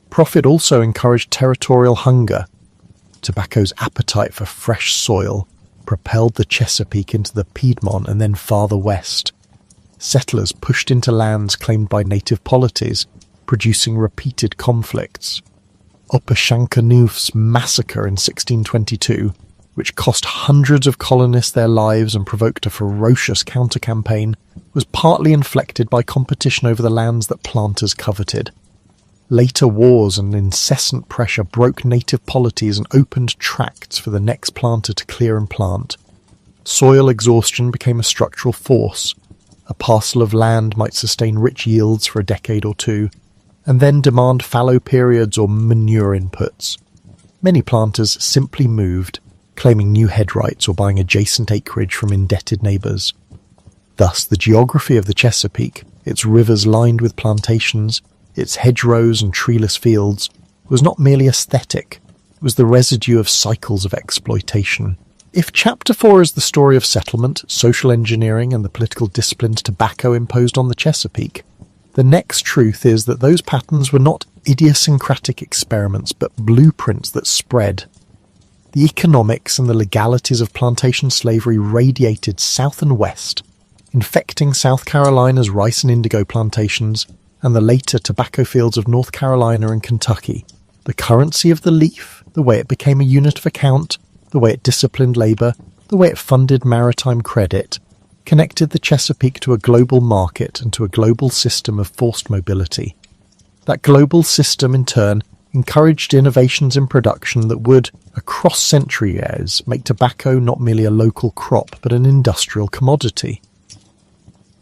Profit also encouraged territorial hunger. Tobacco's appetite for fresh soil propelled the Chesapeake into the Piedmont and then farther west. Settlers pushed into lands claimed by native polities, producing repeated conflicts. Opechancanought's massacre in 1622, which cost hundreds of colonists their lives and provoked a ferocious counter-campaign, was partly inflected by competition over the lands that planters coveted. Later wars and incessant pressure broke native polities and opened tracts for the next planter to clear and plant. Soil exhaustion became a structural force. A parcel of land might sustain rich yields for a decade or two, and then demand fallow periods or manure inputs. Many planters simply moved, claiming new head rights or buying adjacent acreage from indebted neighbours. Thus, the geography of the Chesapeake, its rivers lined with plantations, its hedgerows and treeless fields, was not merely aesthetic, it was the residue of cycles of exploitation. If Chapter 4 is the story of settlement, social engineering and the political disciplines tobacco imposed on the Chesapeake, the next truth is that those patterns were not idiosyncratic experiments but blueprints that spread. The economics and the legalities of plantation slavery radiated south and west, infecting South Carolina's rice and indigo plantations and the later tobacco fields of North Carolina and Kentucky. The currency of the leaf, the way it became a unit of account, the way it disciplined labour, the way it funded maritime credit, connected the Chesapeake to a global market and to a global system of forced mobility. That global system, in turn, encouraged innovations in production that would, across centuries, make tobacco not merely a local crop but an industrial commodity.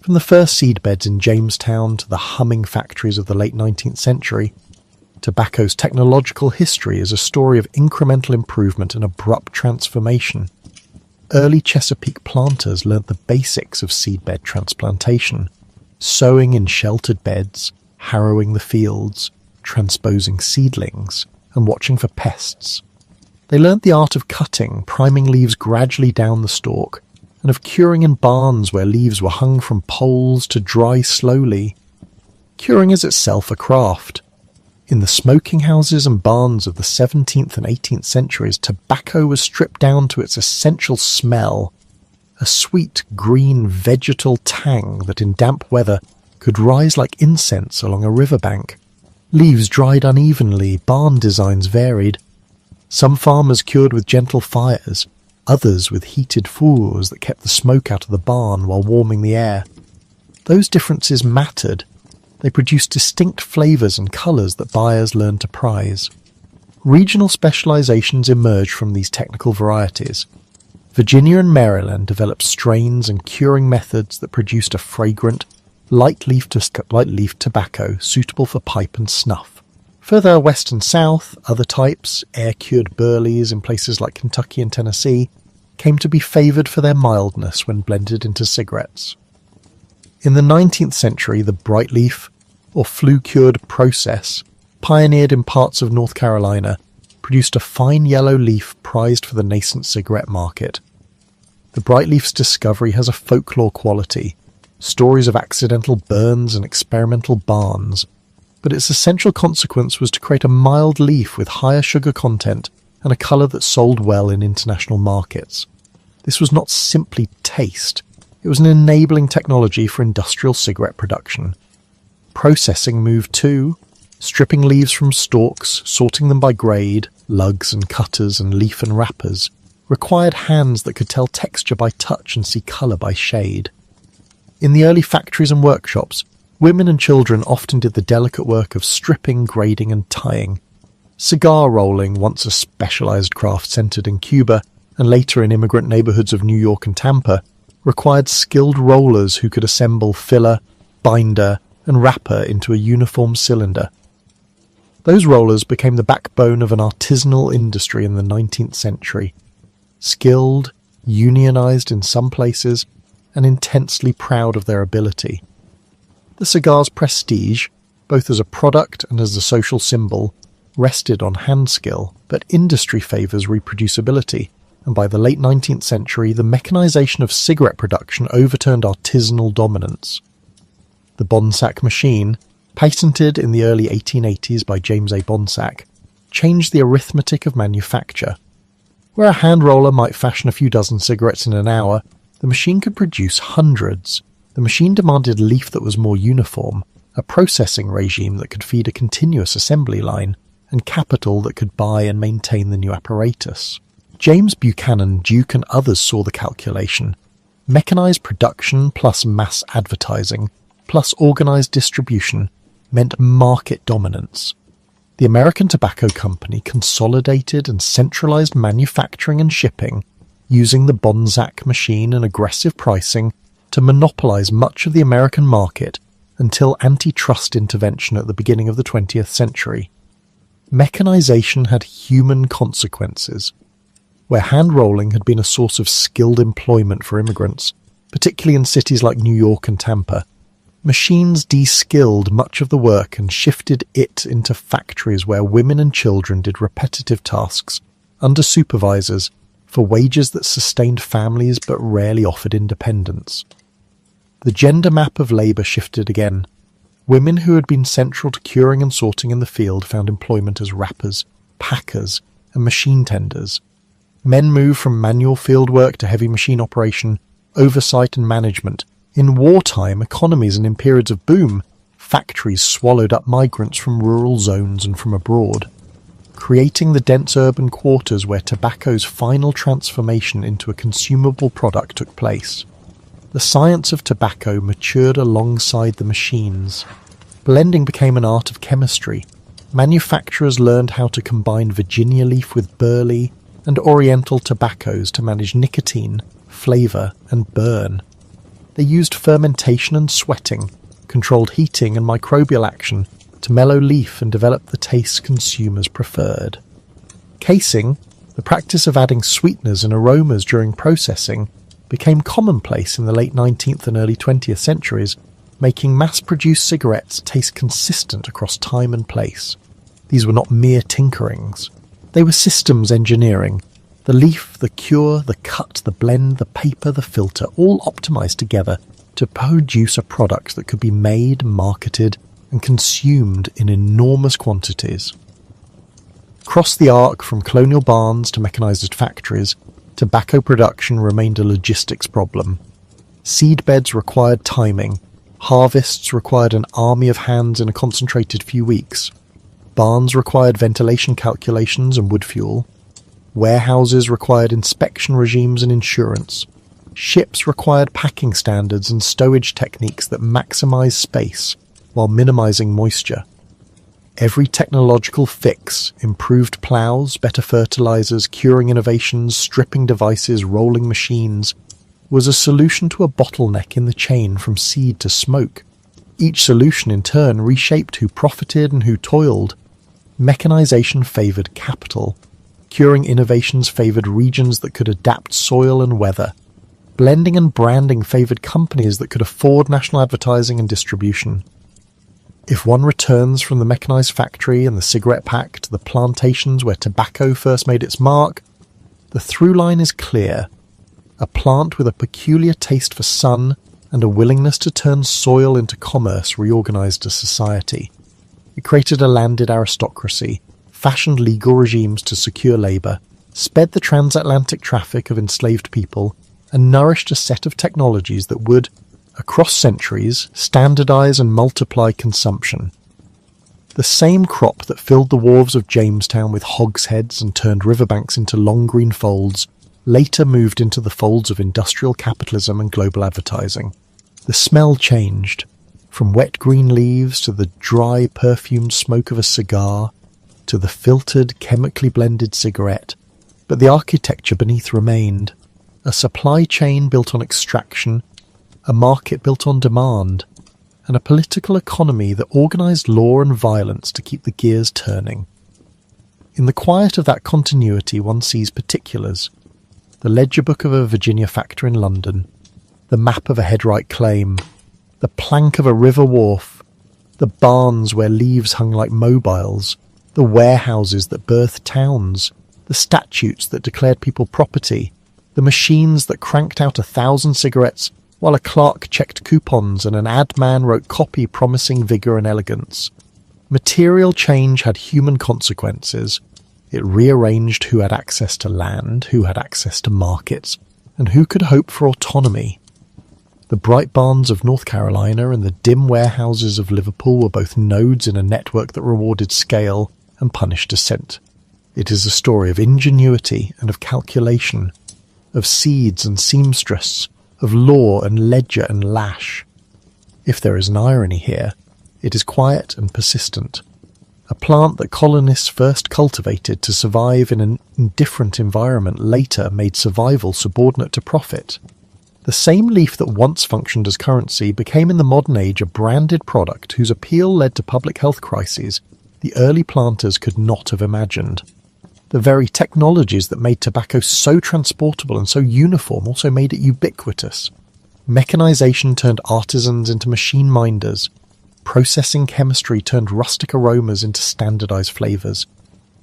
From the first seedbeds in Jamestown to the humming factories of the late 19th century, tobacco's technological history is a story of incremental improvement and abrupt transformation. Early Chesapeake planters learnt the basics of seedbed transplantation, sowing in sheltered beds, harrowing the fields, transposing seedlings, and watching for pests. They learnt the art of cutting, priming leaves gradually down the stalk, and of curing in barns where leaves were hung from poles to dry slowly. Curing is itself a craft. In the smoking houses and barns of the 17th and 18th centuries, tobacco was stripped down to its essential smell, a sweet green vegetal tang that in damp weather could rise like incense along a riverbank. Leaves dried unevenly, barn designs varied. Some farmers cured with gentle fires, others with heated fours that kept the smoke out of the barn while warming the air. Those differences mattered. They produced distinct flavours and colours that buyers learned to prize. Regional specialisations emerged from these technical varieties. Virginia and Maryland developed strains and curing methods that produced a fragrant, light-leaf tobacco suitable for pipe and snuff. Further west and south, other types, air-cured burleys in places like Kentucky and Tennessee, came to be favoured for their mildness when blended into cigarettes. In the 19th century, the bright leaf, or flue-cured process, pioneered in parts of North Carolina, produced a fine yellow leaf prized for the nascent cigarette market. The bright leaf's discovery has a folklore quality, stories of accidental burns and experimental barns, but its essential consequence was to create a mild leaf with higher sugar content and a colour that sold well in international markets. This was not simply taste, it was an enabling technology for industrial cigarette production. Processing moved too, stripping leaves from stalks, sorting them by grade, lugs and cutters and leaf and wrappers, required hands that could tell texture by touch and see colour by shade. In the early factories and workshops, women and children often did the delicate work of stripping, grading and tying. Cigar rolling, once a specialised craft centred in Cuba and later in immigrant neighbourhoods of New York and Tampa, required skilled rollers who could assemble filler, binder and wrapper into a uniform cylinder. Those rollers became the backbone of an artisanal industry in the 19th century. Skilled, unionised in some places, and intensely proud of their ability. The cigar's prestige, both as a product and as a social symbol, rested on hand skill, but industry favours reproducibility, and by the late 19th century the mechanisation of cigarette production overturned artisanal dominance. The Bonsack machine, patented in the early 1880s by James A. Bonsack, changed the arithmetic of manufacture. Where a hand roller might fashion a few dozen cigarettes in an hour, the machine could produce hundreds. The machine demanded leaf that was more uniform, a processing regime that could feed a continuous assembly line, and capital that could buy and maintain the new apparatus. James Buchanan, Duke and others saw the calculation. Mechanised production plus mass advertising plus organised distribution meant market dominance. The American Tobacco Company consolidated and centralised manufacturing and shipping, using the Bonsack machine and aggressive pricing to monopolise much of the American market until antitrust intervention at the beginning of the 20th century. Mechanisation had human consequences. Where hand rolling had been a source of skilled employment for immigrants, particularly in cities like New York and Tampa, machines de-skilled much of the work and shifted it into factories where women and children did repetitive tasks, under supervisors, for wages that sustained families but rarely offered independence. The gender map of labour shifted again. Women who had been central to curing and sorting in the field found employment as wrappers, packers, and machine tenders. Men moved from manual field work to heavy machine operation, oversight and management. In wartime economies and in periods of boom, factories swallowed up migrants from rural zones and from abroad, creating the dense urban quarters where tobacco's final transformation into a consumable product took place. The science of tobacco matured alongside the machines. Blending became an art of chemistry. Manufacturers learned how to combine Virginia leaf with burley and oriental tobaccos to manage nicotine, flavour and burn. They used fermentation and sweating, controlled heating and microbial action to mellow leaf and develop the taste consumers preferred. Casing, the practice of adding sweeteners and aromas during processing, became commonplace in the late 19th and early 20th centuries, making mass-produced cigarettes taste consistent across time and place. These were not mere tinkerings. They were systems engineering. The leaf, the cure, the cut, the blend, the paper, the filter, all optimised together to produce a product that could be made, marketed, and consumed in enormous quantities. Across the arc from colonial barns to mechanised factories, tobacco production remained a logistics problem. Seedbeds required timing. Harvests required an army of hands in a concentrated few weeks. Barns required ventilation calculations and wood fuel. Warehouses required inspection regimes and insurance. Ships required packing standards and stowage techniques that maximise space while minimising moisture. Every technological fix, improved ploughs, better fertilisers, curing innovations, stripping devices, rolling machines, was a solution to a bottleneck in the chain from seed to smoke. Each solution in turn reshaped who profited and who toiled. Mechanisation favoured capital. Curing innovations favoured regions that could adapt soil and weather. Blending and branding favoured companies that could afford national advertising and distribution. If one returns from the mechanized factory and the cigarette pack to the plantations where tobacco first made its mark, the through line is clear. A plant with a peculiar taste for sun and a willingness to turn soil into commerce reorganized a society. It created a landed aristocracy, fashioned legal regimes to secure labour, sped the transatlantic traffic of enslaved people, and nourished a set of technologies that would, across centuries, standardise and multiply consumption. The same crop that filled the wharves of Jamestown with hogsheads and turned riverbanks into long green folds later moved into the folds of industrial capitalism and global advertising. The smell changed, from wet green leaves to the dry perfumed smoke of a cigar to the filtered, chemically blended cigarette, but the architecture beneath remained. A supply chain built on extraction, a market built on demand, and a political economy that organised law and violence to keep the gears turning. In the quiet of that continuity one sees particulars: the ledger book of a Virginia factor in London, the map of a headright claim, the plank of a river wharf, the barns where leaves hung like mobiles, the warehouses that birthed towns, the statutes that declared people property, the machines that cranked out 1,000 cigarettes while a clerk checked coupons and an ad man wrote copy promising vigour and elegance. Material change had human consequences. It rearranged who had access to land, who had access to markets, and who could hope for autonomy. The bright barns of North Carolina and the dim warehouses of Liverpool were both nodes in a network that rewarded scale and punished dissent. It is a story of ingenuity and of calculation, of seeds and seamstress, of law and ledger and lash. If there is an irony here, it is quiet and persistent. A plant that colonists first cultivated to survive in an indifferent environment later made survival subordinate to profit. The same leaf that once functioned as currency became in the modern age a branded product whose appeal led to public health crises the early planters could not have imagined. The very technologies that made tobacco so transportable and so uniform also made it ubiquitous. Mechanization turned artisans into machine minders. Processing chemistry turned rustic aromas into standardized flavors.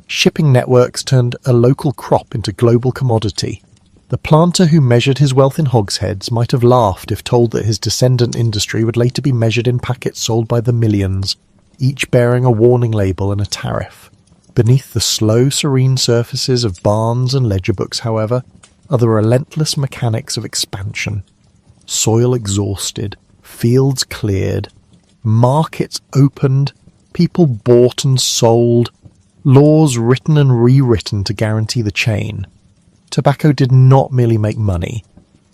Shipping networks turned a local crop into global commodity. The planter who measured his wealth in hogsheads might have laughed if told that his descendant industry would later be measured in packets sold by the millions, each bearing a warning label and a tariff. Beneath the slow, serene surfaces of barns and ledger books, however, are the relentless mechanics of expansion. Soil exhausted, fields cleared, markets opened, people bought and sold, laws written and rewritten to guarantee the chain. Tobacco did not merely make money.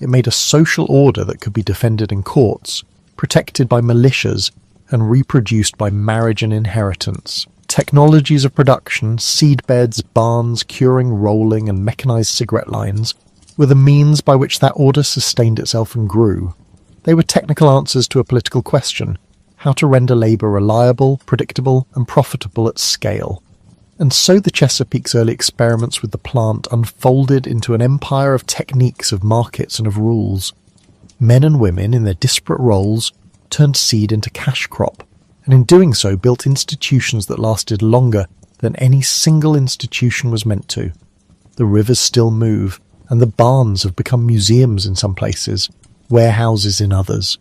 It made a social order that could be defended in courts, protected by militias, and reproduced by marriage and inheritance. Technologies of production, seedbeds, barns, curing, rolling, and mechanized cigarette lines were the means by which that order sustained itself and grew. They were technical answers to a political question: how to render labour reliable, predictable, and profitable at scale. And so the Chesapeake's early experiments with the plant unfolded into an empire of techniques, of markets, and of rules. Men and women, in their disparate roles, turned seed into cash crop, and in doing so built institutions that lasted longer than any single institution was meant to. The rivers still move, and the barns have become museums in some places, warehouses in others.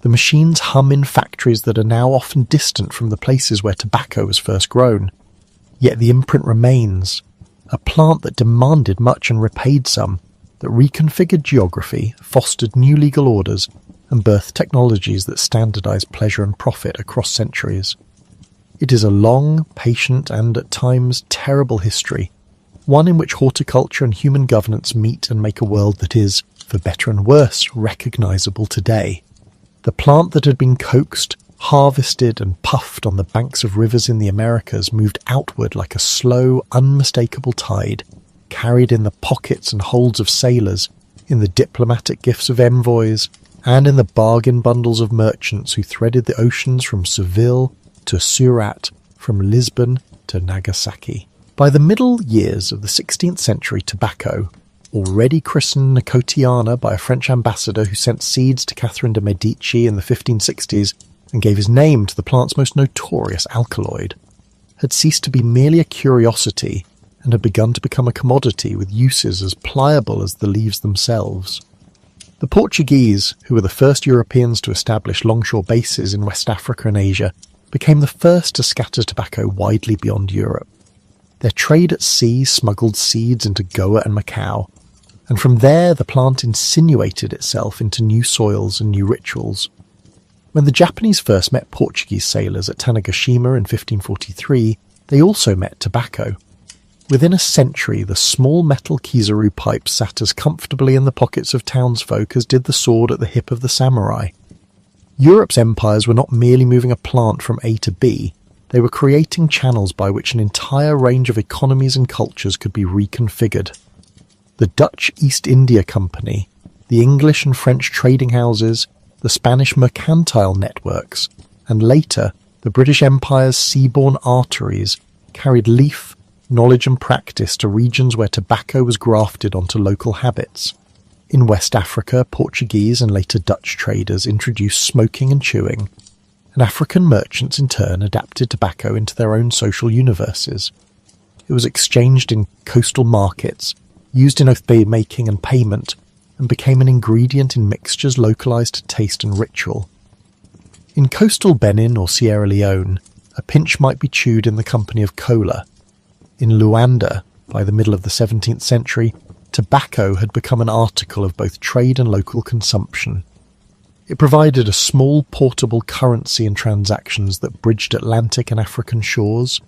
The machines hum in factories that are now often distant from the places where tobacco was first grown. Yet the imprint remains, a plant that demanded much and repaid some, that reconfigured geography, fostered new legal orders, and birthed technologies that standardized pleasure and profit across centuries. It is a long, patient, and at times terrible history, one in which horticulture and human governance meet and make a world that is, for better and worse, recognizable today. The plant that had been coaxed, harvested and puffed on the banks of rivers in the Americas moved outward like a slow, unmistakable tide, carried in the pockets and holds of sailors, in the diplomatic gifts of envoys, and in the bargain bundles of merchants who threaded the oceans from Seville to Surat, from Lisbon to Nagasaki. By the middle years of the 16th century, tobacco, already christened Nicotiana by a French ambassador who sent seeds to Catherine de' Medici in the 1560s, and gave his name to the plant's most notorious alkaloid, had ceased to be merely a curiosity and had begun to become a commodity with uses as pliable as the leaves themselves. The Portuguese, who were the first Europeans to establish longshore bases in West Africa and Asia, became the first to scatter tobacco widely beyond Europe. Their trade at sea smuggled seeds into Goa and Macau, and from there the plant insinuated itself into new soils and new rituals. When the Japanese first met Portuguese sailors at Tanegashima in 1543, they also met tobacco. Within a century, the small metal kizaru pipe sat as comfortably in the pockets of townsfolk as did the sword at the hip of the samurai. Europe's empires were not merely moving a plant from A to B, they were creating channels by which an entire range of economies and cultures could be reconfigured. The Dutch East India Company, the English and French trading houses, the Spanish mercantile networks, and later the British Empire's seaborne arteries carried leaf, knowledge and practice to regions where tobacco was grafted onto local habits. In West Africa, Portuguese and later Dutch traders introduced smoking and chewing, and African merchants in turn adapted tobacco into their own social universes. It was exchanged in coastal markets, used in oath-making and payment, and became an ingredient in mixtures localized to taste and ritual. In coastal Benin or Sierra Leone, a pinch might be chewed in the company of cola. In Luanda, by the middle of the 17th century, tobacco had become an article of both trade and local consumption. It provided a small portable currency in transactions that bridged Atlantic and African shores,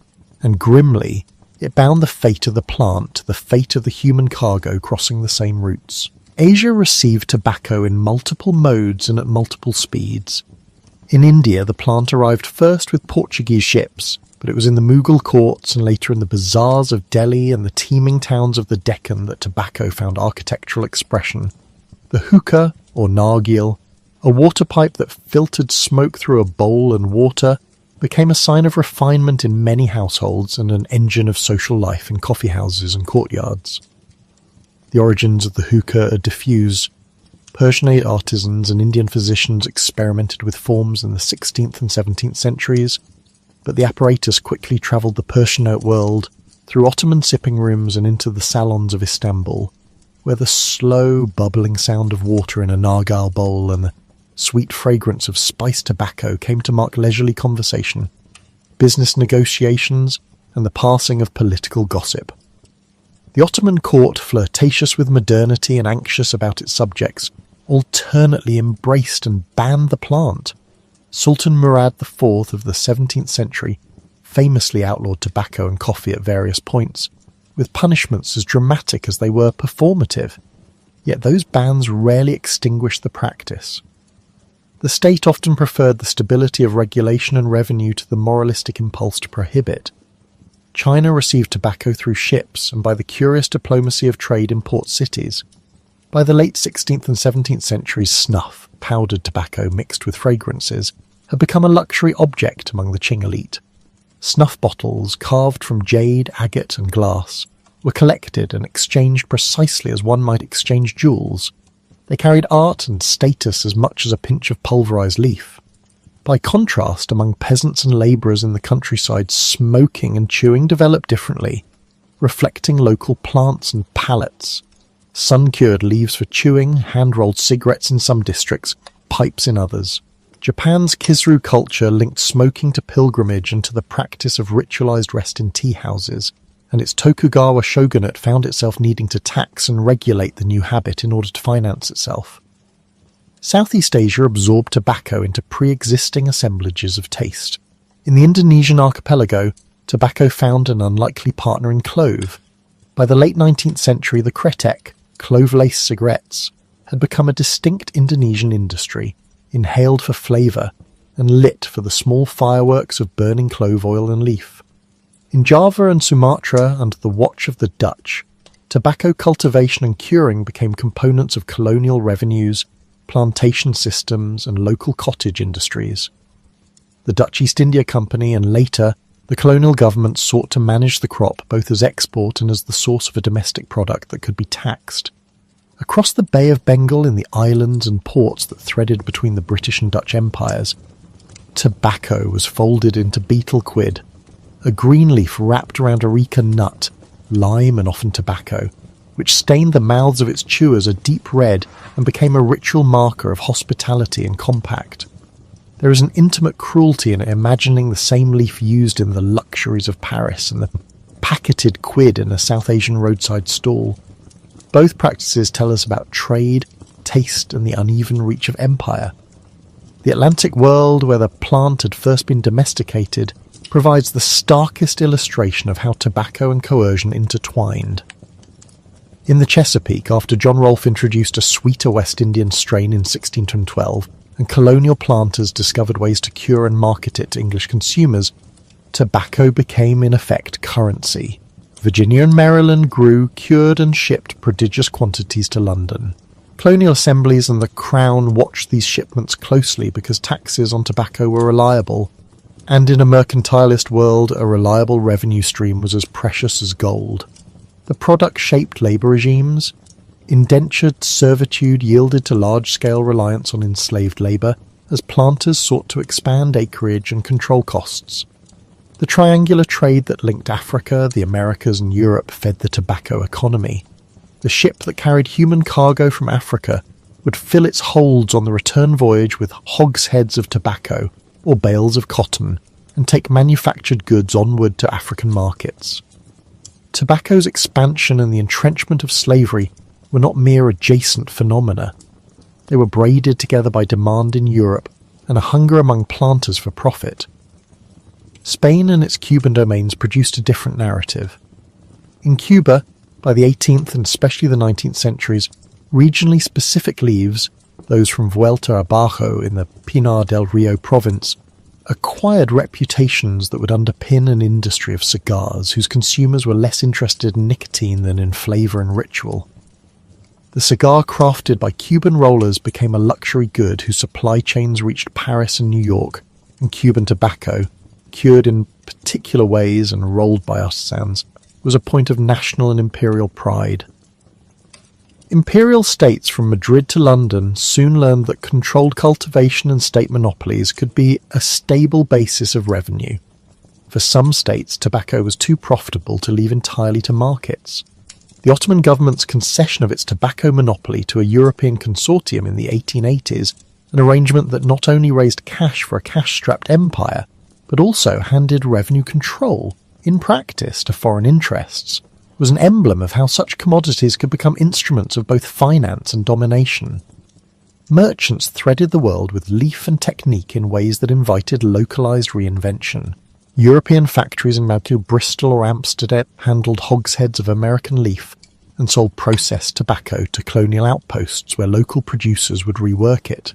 and grimly, it bound the fate of the plant to the fate of the human cargo crossing the same routes. Asia received tobacco in multiple modes and at multiple speeds. In India, the plant arrived first with Portuguese ships, but it was in the Mughal courts and later in the bazaars of Delhi and the teeming towns of the Deccan that tobacco found architectural expression. The hookah, or nargil, a water pipe that filtered smoke through a bowl and water, became a sign of refinement in many households and an engine of social life in coffee houses and courtyards. The origins of the hookah are diffuse. Persianate artisans and Indian physicians experimented with forms in the 16th and 17th centuries, but the apparatus quickly travelled the Persianate world, through Ottoman sipping rooms and into the salons of Istanbul, where the slow, bubbling sound of water in a nargile bowl and the sweet fragrance of spiced tobacco came to mark leisurely conversation, business negotiations, and the passing of political gossip. The Ottoman court, flirtatious with modernity and anxious about its subjects, alternately embraced and banned the plant. Sultan Murad IV of the 17th century famously outlawed tobacco and coffee at various points, with punishments as dramatic as they were performative. Yet those bans rarely extinguished the practice. The state often preferred the stability of regulation and revenue to the moralistic impulse to prohibit. China received tobacco through ships and by the curious diplomacy of trade in port cities. By the late 16th and 17th centuries, snuff, powdered tobacco mixed with fragrances, had become a luxury object among the Qing elite. Snuff bottles, carved from jade, agate and glass, were collected and exchanged precisely as one might exchange jewels. They carried art and status as much as a pinch of pulverized leaf. By contrast, among peasants and labourers in the countryside, smoking and chewing developed differently, reflecting local plants and palates. Sun-cured leaves for chewing, hand-rolled cigarettes in some districts, pipes in others. Japan's Kizaru culture linked smoking to pilgrimage and to the practice of ritualized rest in tea houses, and its Tokugawa shogunate found itself needing to tax and regulate the new habit in order to finance itself. Southeast Asia absorbed tobacco into pre-existing assemblages of taste. In the Indonesian archipelago, tobacco found an unlikely partner in clove. By the late 19th century, the kretek, clove-laced cigarettes, had become a distinct Indonesian industry, inhaled for flavour and lit for the small fireworks of burning clove oil and leaf. In Java and Sumatra, under the watch of the Dutch, tobacco cultivation and curing became components of colonial revenues, plantation systems and local cottage industries. The Dutch East India Company and later the colonial government sought to manage the crop both as export and as the source of a domestic product that could be taxed. Across the Bay of Bengal in the islands and ports that threaded between the British and Dutch empires, Tobacco was folded into betel quid, a green leaf wrapped around areca nut, lime and often tobacco, which stained the mouths of its chewers a deep red and became a ritual marker of hospitality and compact. There is an intimate cruelty in imagining the same leaf used in the luxuries of Paris and the packeted quid in a South Asian roadside stall. Both practices tell us about trade, taste, and the uneven reach of empire. The Atlantic world, where the plant had first been domesticated, provides the starkest illustration of how tobacco and coercion intertwined. In the Chesapeake, after John Rolfe introduced a sweeter West Indian strain in 1612, and colonial planters discovered ways to cure and market it to English consumers, tobacco became in effect currency. Virginia and Maryland grew, cured and shipped prodigious quantities to London. Colonial assemblies and the Crown watched these shipments closely because taxes on tobacco were reliable, and in a mercantilist world a reliable revenue stream was as precious as gold. The product shaped labour regimes. Indentured servitude yielded to large-scale reliance on enslaved labour as planters sought to expand acreage and control costs. The triangular trade that linked Africa, the Americas and Europe fed the tobacco economy. The ship that carried human cargo from Africa would fill its holds on the return voyage with hogsheads of tobacco or bales of cotton and take manufactured goods onward to African markets. Tobacco's expansion and the entrenchment of slavery were not mere adjacent phenomena. They were braided together by demand in Europe and a hunger among planters for profit. Spain and its Cuban domains produced a different narrative. In Cuba, by the 18th and especially the 19th centuries, regionally specific leaves, those from Vuelta Abajo in the Pinar del Rio province, acquired reputations that would underpin an industry of cigars whose consumers were less interested in nicotine than in flavour and ritual. The cigar crafted by Cuban rollers became a luxury good whose supply chains reached Paris and New York, and Cuban tobacco, cured in particular ways and rolled by artisans, was a point of national and imperial pride. Imperial states from Madrid to London soon learned that controlled cultivation and state monopolies could be a stable basis of revenue. For some states, tobacco was too profitable to leave entirely to markets. The Ottoman government's concession of its tobacco monopoly to a European consortium in the 1880s, an arrangement that not only raised cash for a cash-strapped empire, but also handed revenue control, in practice, to foreign interests, was an emblem of how such commodities could become instruments of both finance and domination. Merchants threaded the world with leaf and technique in ways that invited localized reinvention. European factories in Madrid, Bristol or Amsterdam handled hogsheads of American leaf and sold processed tobacco to colonial outposts where local producers would rework it.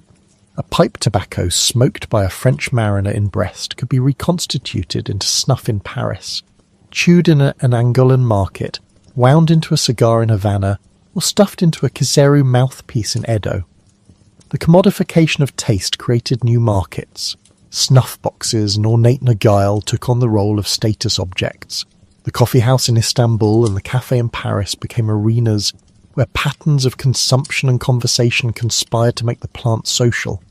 A pipe tobacco smoked by a French mariner in Brest could be reconstituted into snuff in Paris, chewed in an Angolan market, wound into a cigar in Havana, or stuffed into a Kizeru mouthpiece in Edo. The commodification of taste created new markets. Snuff boxes and ornate nagail took on the role of status objects. The coffee house in Istanbul and the cafe in Paris became arenas where patterns of consumption and conversation conspired to make the plant social.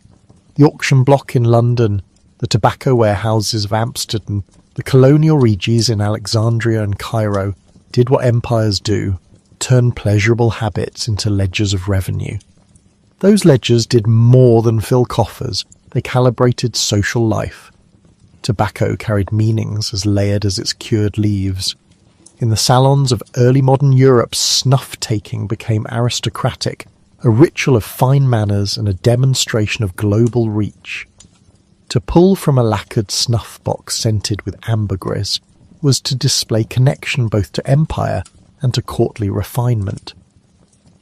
The auction block in London, the tobacco warehouses of Amsterdam, the colonial regies in Alexandria and Cairo did what empires do, turn pleasurable habits into ledgers of revenue. Those ledgers did more than fill coffers. They calibrated social life. Tobacco carried meanings as layered as its cured leaves. In the salons of early modern Europe, snuff-taking became aristocratic, a ritual of fine manners and a demonstration of global reach. To pull from a lacquered snuff box scented with ambergris was to display connection both to empire and to courtly refinement.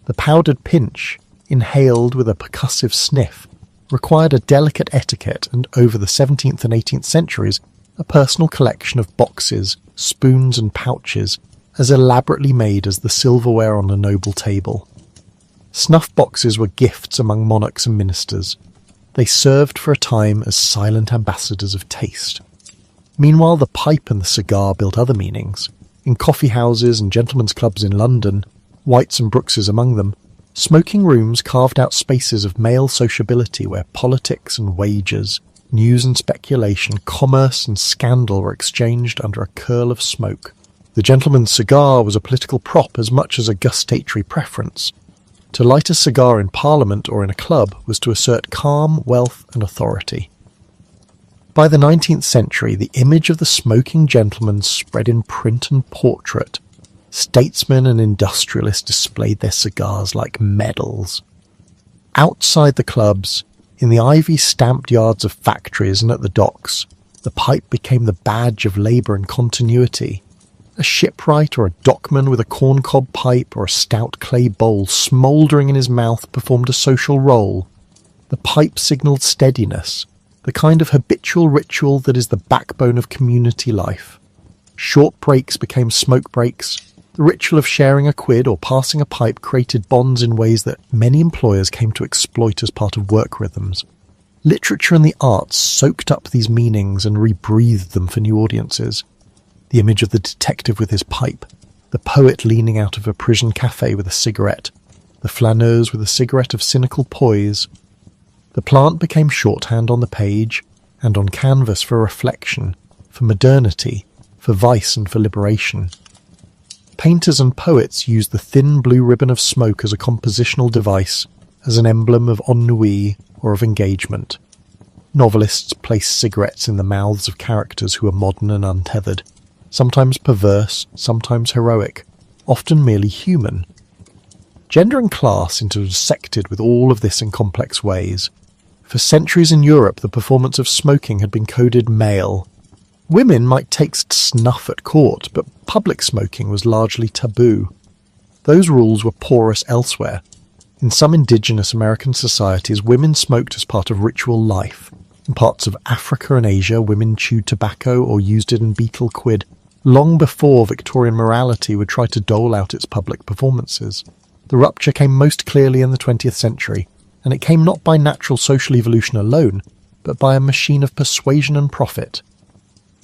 The powdered pinch, inhaled with a percussive sniff, required a delicate etiquette and, over the 17th and 18th centuries, a personal collection of boxes, spoons and pouches, as elaborately made as the silverware on a noble table. Snuff boxes were gifts among monarchs and ministers. They served for a time as silent ambassadors of taste. Meanwhile, the pipe and the cigar built other meanings. In coffee houses and gentlemen's clubs in London, White's and Brooks's among them, smoking rooms carved out spaces of male sociability where politics and wages, News and speculation, commerce and scandal were exchanged under a curl of smoke. The gentleman's cigar was a political prop as much as a gustatory preference. To light a cigar in Parliament or in a club was to assert calm, wealth and authority. By the 19th century, the image of the smoking gentleman spread in print and portrait. Statesmen and industrialists displayed their cigars like medals. Outside the clubs, in the ivy-stamped yards of factories and at the docks, the pipe became the badge of labour and continuity. A shipwright or a dockman with a corncob pipe or a stout clay bowl smouldering in his mouth performed a social role. The pipe signalled steadiness, the kind of habitual ritual that is the backbone of community life. Short breaks became smoke breaks. The ritual of sharing a quid or passing a pipe created bonds in ways that many employers came to exploit as part of work rhythms. Literature and the arts soaked up these meanings and rebreathed them for new audiences. The image of the detective with his pipe, the poet leaning out of a Parisian cafe with a cigarette, the flaneuse with a cigarette of cynical poise. The plant became shorthand on the page and on canvas for reflection, for modernity, for vice and for liberation. Painters and poets used the thin blue ribbon of smoke as a compositional device, as an emblem of ennui or of engagement. Novelists placed cigarettes in the mouths of characters who were modern and untethered, sometimes perverse, sometimes heroic, often merely human. Gender and class intersected with all of this in complex ways. For centuries in Europe, the performance of smoking had been coded male. Women might taste snuff at court, but public smoking was largely taboo. Those rules were porous elsewhere. In some indigenous American societies, women smoked as part of ritual life. In parts of Africa and Asia, women chewed tobacco or used it in betel quid, long before Victorian morality would try to dole out its public performances. The rupture came most clearly in the 20th century, and it came not by natural social evolution alone, but by a machine of persuasion and profit.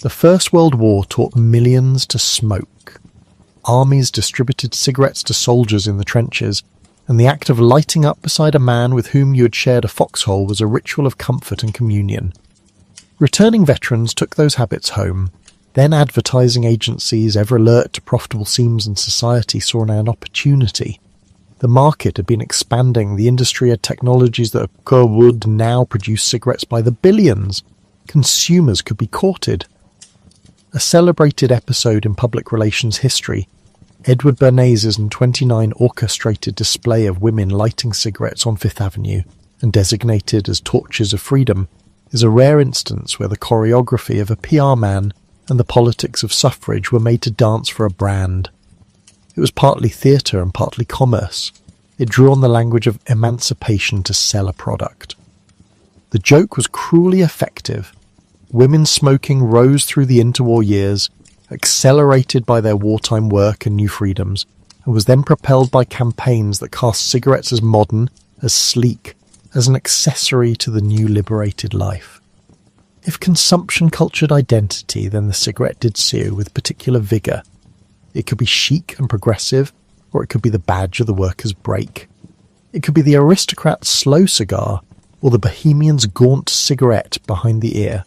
The First World War taught millions to smoke. Armies distributed cigarettes to soldiers in the trenches, and the act of lighting up beside a man with whom you had shared a foxhole was a ritual of comfort and communion. Returning veterans took those habits home. Then advertising agencies, ever alert to profitable seams in society, saw an opportunity. The market had been expanding. The industry had technologies that would now produce cigarettes by the billions. Consumers could be courted. A celebrated episode in public relations history, Edward Bernays' 29 orchestrated display of women lighting cigarettes on Fifth Avenue and designated as torches of freedom, is a rare instance where the choreography of a PR man and the politics of suffrage were made to dance for a brand. It was partly theatre and partly commerce. It drew on the language of emancipation to sell a product. The joke was cruelly effective. Women smoking rose through the interwar years, accelerated by their wartime work and new freedoms, and was then propelled by campaigns that cast cigarettes as modern, as sleek, as an accessory to the new liberated life. If consumption cultured identity, then the cigarette did so with particular vigour. It could be chic and progressive, or it could be the badge of the workers' break. It could be the aristocrat's slow cigar, or the bohemian's gaunt cigarette behind the ear.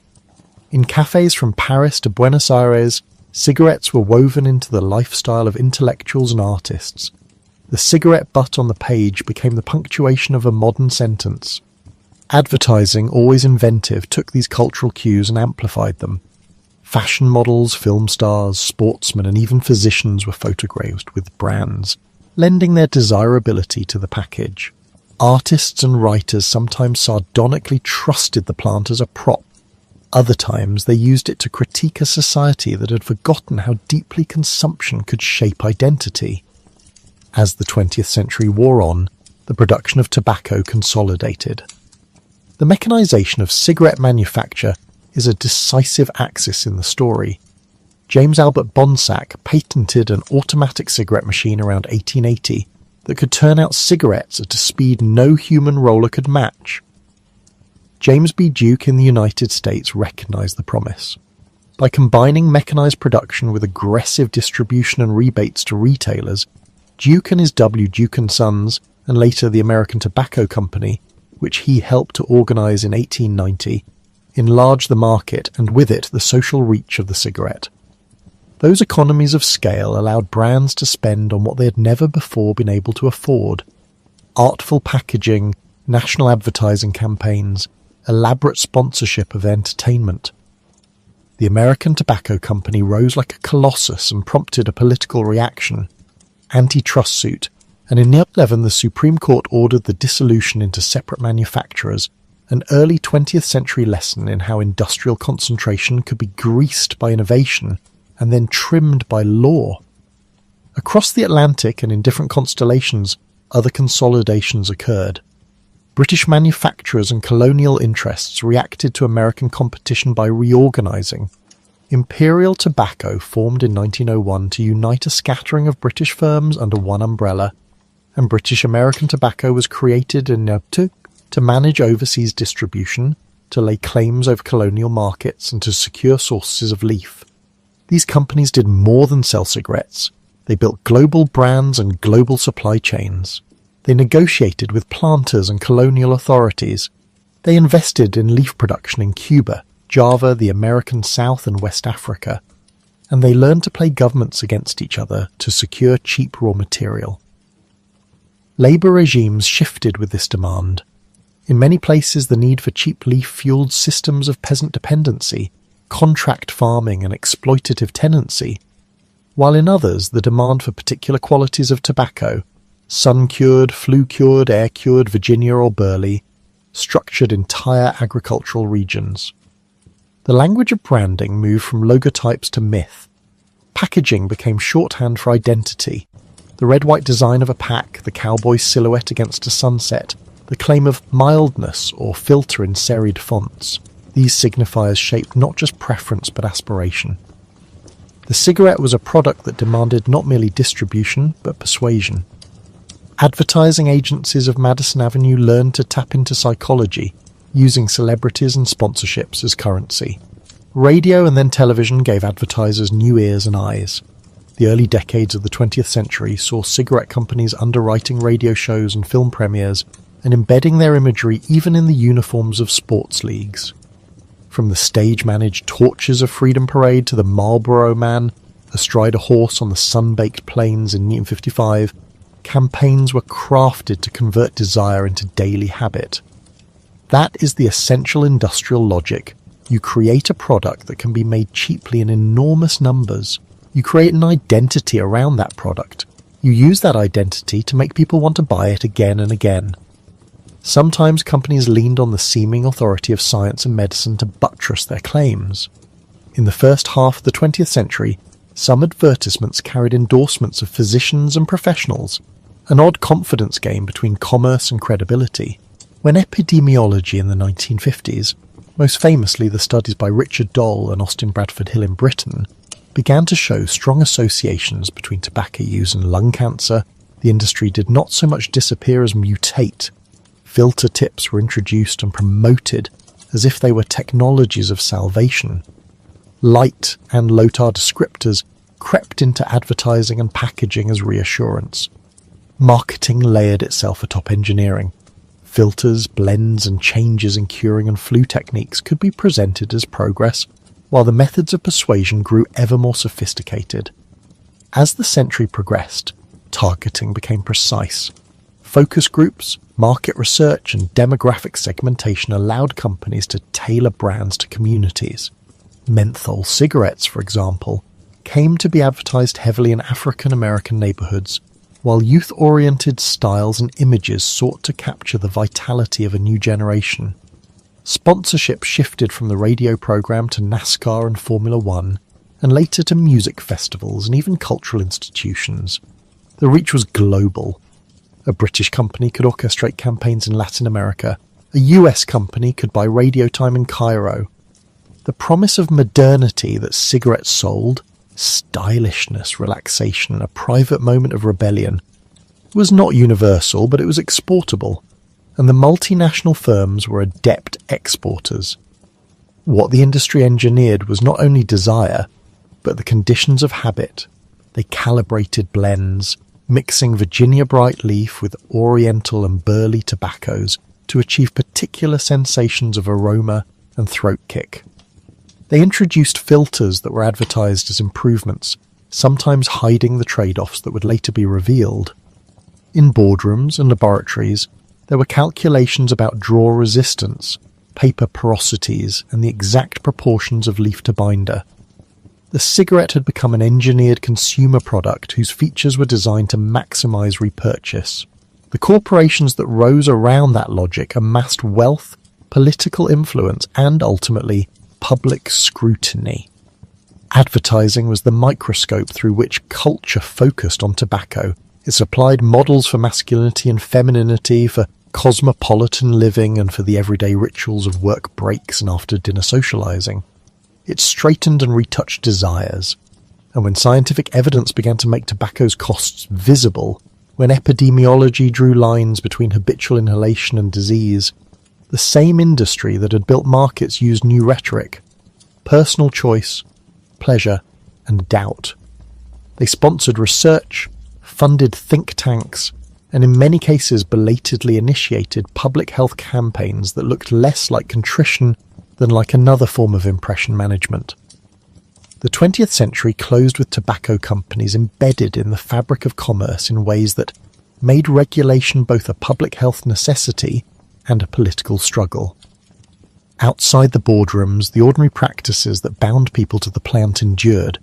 In cafes from Paris to Buenos Aires, cigarettes were woven into the lifestyle of intellectuals and artists. The cigarette butt on the page became the punctuation of a modern sentence. Advertising, always inventive, took these cultural cues and amplified them. Fashion models, film stars, sportsmen, and even physicians were photographed with brands, lending their desirability to the package. Artists and writers sometimes sardonically trusted the plant as a prop. Other times they used it to critique a society that had forgotten how deeply consumption could shape identity. As the 20th century wore on, the production of tobacco consolidated. The mechanization of cigarette manufacture is a decisive axis in the story. James Albert Bonsack patented an automatic cigarette machine around 1880 that could turn out cigarettes at a speed no human roller could match. James B. Duke in the United States recognized the promise. By combining mechanized production with aggressive distribution and rebates to retailers, Duke and his W. Duke & Sons, and later the American Tobacco Company, which he helped to organize in 1890, enlarge the market, and with it the social reach of the cigarette. Those economies of scale allowed brands to spend on what they had never before been able to afford: artful packaging, national advertising campaigns, elaborate sponsorship of entertainment. The American Tobacco Company rose like a colossus and prompted a political reaction, antitrust suit, and in 1911 the Supreme Court ordered the dissolution into separate manufacturers, an early 20th century lesson in how industrial concentration could be greased by innovation and then trimmed by law. Across the Atlantic and in different constellations, other consolidations occurred. British manufacturers and colonial interests reacted to American competition by reorganising. Imperial Tobacco formed in 1901 to unite a scattering of British firms under one umbrella, and British American Tobacco was created in 1902 to manage overseas distribution, to lay claims over colonial markets, and to secure sources of leaf. These companies did more than sell cigarettes. They built global brands and global supply chains. They negotiated with planters and colonial authorities. They invested in leaf production in Cuba, Java, the American South and West Africa. And they learned to play governments against each other to secure cheap raw material. Labour regimes shifted with this demand. In many places, the need for cheap leaf fueled systems of peasant dependency, contract farming and exploitative tenancy, while in others the demand for particular qualities of tobacco, sun-cured, flue-cured, air-cured Virginia or Burley, structured entire agricultural regions. The language of branding moved from logotypes to myth. Packaging became shorthand for identity. The red-white design of a pack, the cowboy silhouette against a sunset, the claim of mildness or filter in serried fonts. These signifiers shaped not just preference but aspiration. The cigarette was a product that demanded not merely distribution but persuasion. Advertising agencies of Madison Avenue learned to tap into psychology, using celebrities and sponsorships as currency. Radio and then television gave advertisers new ears and eyes. The early decades of the 20th century saw cigarette companies underwriting radio shows and film premieres and embedding their imagery even in the uniforms of sports leagues. From the stage-managed Torches of Freedom Parade to the Marlboro Man astride a horse on the sun-baked plains in 1955, campaigns were crafted to convert desire into daily habit. That is the essential industrial logic. You create a product that can be made cheaply in enormous numbers. You create an identity around that product. You use that identity to make people want to buy it again and again. Sometimes companies leaned on the seeming authority of science and medicine to buttress their claims. In the first half of the 20th century, some advertisements carried endorsements of physicians and professionals, an odd confidence game between commerce and credibility. When epidemiology in the 1950s, most famously the studies by Richard Doll and Austin Bradford Hill in Britain, began to show strong associations between tobacco use and lung cancer, the industry did not so much disappear as mutate. Filter tips were introduced and promoted as if they were technologies of salvation. Light and low-tar descriptors crept into advertising and packaging as reassurance. Marketing layered itself atop engineering. Filters, blends and changes in curing and flue techniques could be presented as progress, while the methods of persuasion grew ever more sophisticated. As the century progressed, targeting became precise. Focus groups, market research and demographic segmentation allowed companies to tailor brands to communities. Menthol cigarettes, for example, came to be advertised heavily in African American neighborhoods, while youth-oriented styles and images sought to capture the vitality of a new generation. Sponsorship shifted from the radio program to NASCAR and Formula One, and later to music festivals and even cultural institutions. The reach was global. A British company could orchestrate campaigns in Latin America. A US company could buy radio time in Cairo. The promise of modernity that cigarettes sold, stylishness, relaxation, a private moment of rebellion, was not universal, but it was exportable, and the multinational firms were adept exporters. What the industry engineered was not only desire, but the conditions of habit. They calibrated blends, mixing Virginia bright leaf with Oriental and Burley tobaccos to achieve particular sensations of aroma, and throat kick. They introduced filters that were advertised as improvements, sometimes hiding the trade-offs that would later be revealed. In boardrooms and laboratories, there were calculations about draw resistance, paper porosities, and the exact proportions of leaf to binder. The cigarette had become an engineered consumer product whose features were designed to maximize repurchase. The corporations that rose around that logic amassed wealth, political influence, and ultimately public scrutiny. Advertising was the microscope through which culture focused on tobacco. It supplied models for masculinity and femininity, for cosmopolitan living, and for the everyday rituals of work breaks and after-dinner socializing. It straightened and retouched desires. And when scientific evidence began to make tobacco's costs visible, when epidemiology drew lines between habitual inhalation and disease, the same industry that had built markets used new rhetoric: personal choice, pleasure, and doubt. They sponsored research, funded think tanks, and in many cases belatedly initiated public health campaigns that looked less like contrition than like another form of impression management. The 20th century closed with tobacco companies embedded in the fabric of commerce in ways that made regulation both a public health necessity and a political struggle. Outside the boardrooms, the ordinary practices that bound people to the plant endured.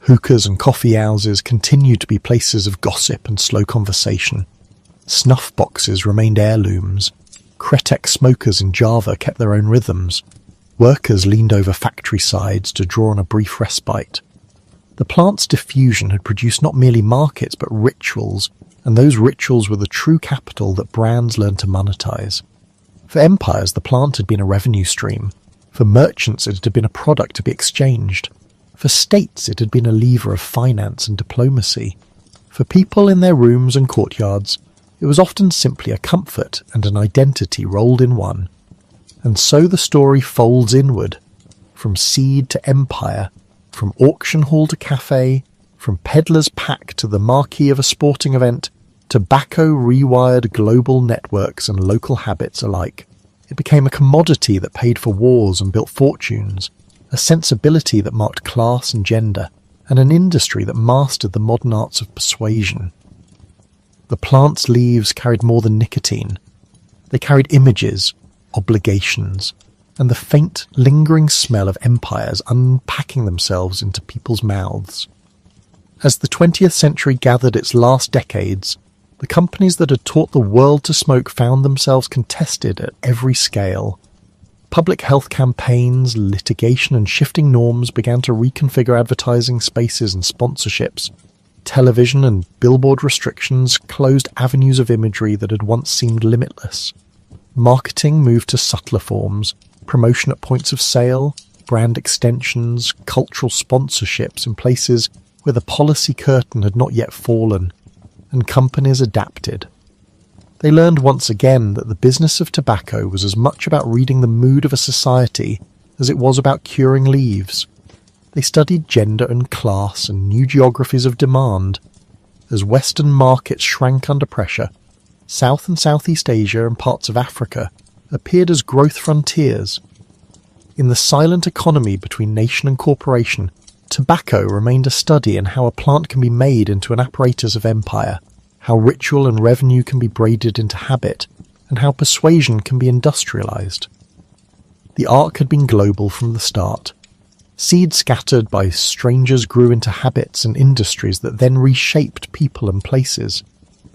Hookahs and coffee houses continued to be places of gossip and slow conversation. Snuff boxes remained heirlooms. Kretek smokers in Java kept their own rhythms. Workers leaned over factory sides to draw on a brief respite. The plant's diffusion had produced not merely markets but rituals, and those rituals were the true capital that brands learned to monetize. For empires, the plant had been a revenue stream. For merchants, it had been a product to be exchanged. For states, it had been a lever of finance and diplomacy. For people in their rooms and courtyards, it was often simply a comfort and an identity rolled in one. And so the story folds inward, from seed to empire, from auction hall to cafe, from peddler's pack to the marquee of a sporting event. Tobacco rewired global networks and local habits alike. It became a commodity that paid for wars and built fortunes, a sensibility that marked class and gender, and an industry that mastered the modern arts of persuasion. The plant's leaves carried more than nicotine. They carried images, obligations, and the faint, lingering smell of empires unpacking themselves into people's mouths. As the 20th century gathered its last decades, the companies that had taught the world to smoke found themselves contested at every scale. Public health campaigns, litigation, and shifting norms began to reconfigure advertising spaces and sponsorships. Television and billboard restrictions closed avenues of imagery that had once seemed limitless. Marketing moved to subtler forms: promotion at points of sale, brand extensions, cultural sponsorships in places where the policy curtain had not yet fallen, and companies adapted. They learned once again that the business of tobacco was as much about reading the mood of a society as it was about curing leaves. They studied gender and class and new geographies of demand. As Western markets shrank under pressure, South and Southeast Asia and parts of Africa appeared as growth frontiers. In the silent economy between nation and corporation, tobacco remained a study in how a plant can be made into an apparatus of empire, how ritual and revenue can be braided into habit, and how persuasion can be industrialized. The arc had been global from the start. Seeds scattered by strangers grew into habits and industries that then reshaped people and places.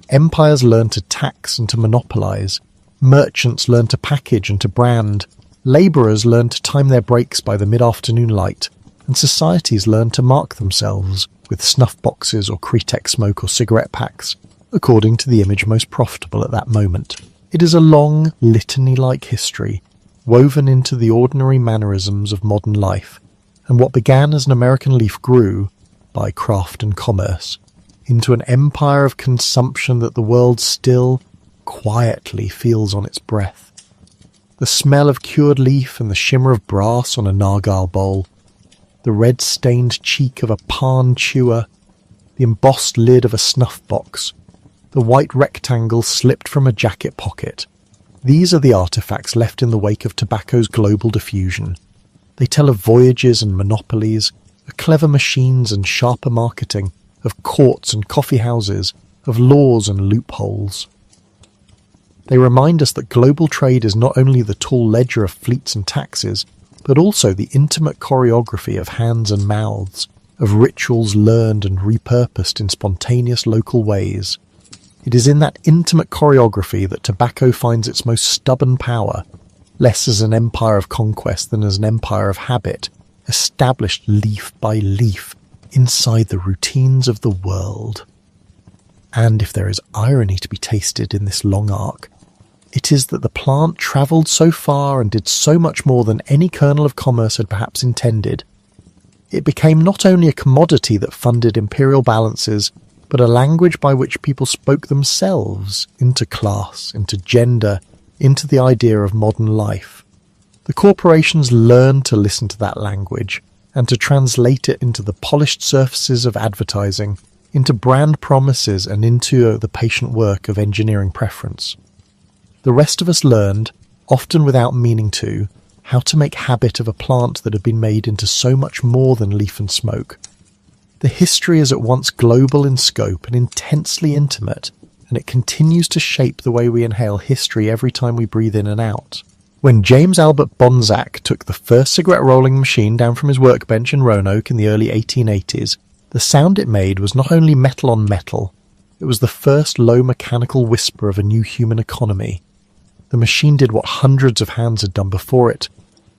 Empires learned to tax and to monopolize. Merchants learned to package and to brand. Labourers learned to time their breaks by the mid-afternoon light. And societies learned to mark themselves with snuff boxes or Kretek smoke or cigarette packs, according to the image most profitable at that moment. It is a long, litany-like history, woven into the ordinary mannerisms of modern life, and what began as an American leaf grew, by craft and commerce, into an empire of consumption that the world still, quietly feels on its breath. The smell of cured leaf and the shimmer of brass on a nargal bowl, the red-stained cheek of a pan chewer, the embossed lid of a snuff box, the white rectangle slipped from a jacket pocket, These are the artifacts left in the wake of tobacco's global diffusion. They tell of voyages and monopolies, of clever machines and sharper marketing, of courts and coffee houses, of laws and loopholes. They remind us that global trade is not only the tall ledger of fleets and taxes, but also the intimate choreography of hands and mouths, of rituals learned and repurposed in spontaneous local ways. It is in that intimate choreography that tobacco finds its most stubborn power, less as an empire of conquest than as an empire of habit, established leaf by leaf inside the routines of the world. And if there is irony to be tasted in this long arc, it is that the plant travelled so far and did so much more than any kernel of commerce had perhaps intended. It became not only a commodity that funded imperial balances, but a language by which people spoke themselves into class, into gender, into the idea of modern life. The corporations learned to listen to that language and to translate it into the polished surfaces of advertising, into brand promises and into the patient work of engineering preference. The rest of us learned, often without meaning to, how to make habit of a plant that had been made into so much more than leaf and smoke. The history is at once global in scope and intensely intimate, and it continues to shape the way we inhale history every time we breathe in and out. When James Albert Bonsack took the first cigarette rolling machine down from his workbench in Roanoke in the early 1880s, the sound it made was not only metal on metal, it was the first low mechanical whisper of a new human economy. The machine did what hundreds of hands had done before it,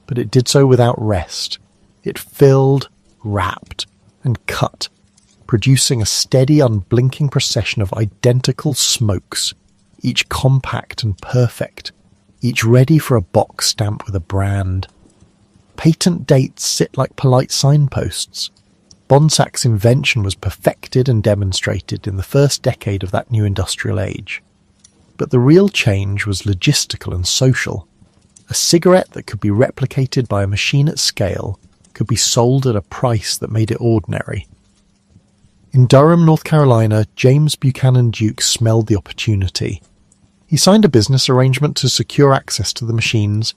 but it did so without rest. It filled, wrapped, and cut, producing a steady, unblinking procession of identical smokes, each compact and perfect, each ready for a box stamp with a brand. Patent dates sit like polite signposts. Bonsack's invention was perfected and demonstrated in the first decade of that new industrial age. But the real change was logistical and social. A cigarette that could be replicated by a machine at scale could be sold at a price that made it ordinary. In Durham, North Carolina, James Buchanan Duke smelled the opportunity. He signed a business arrangement to secure access to the machines,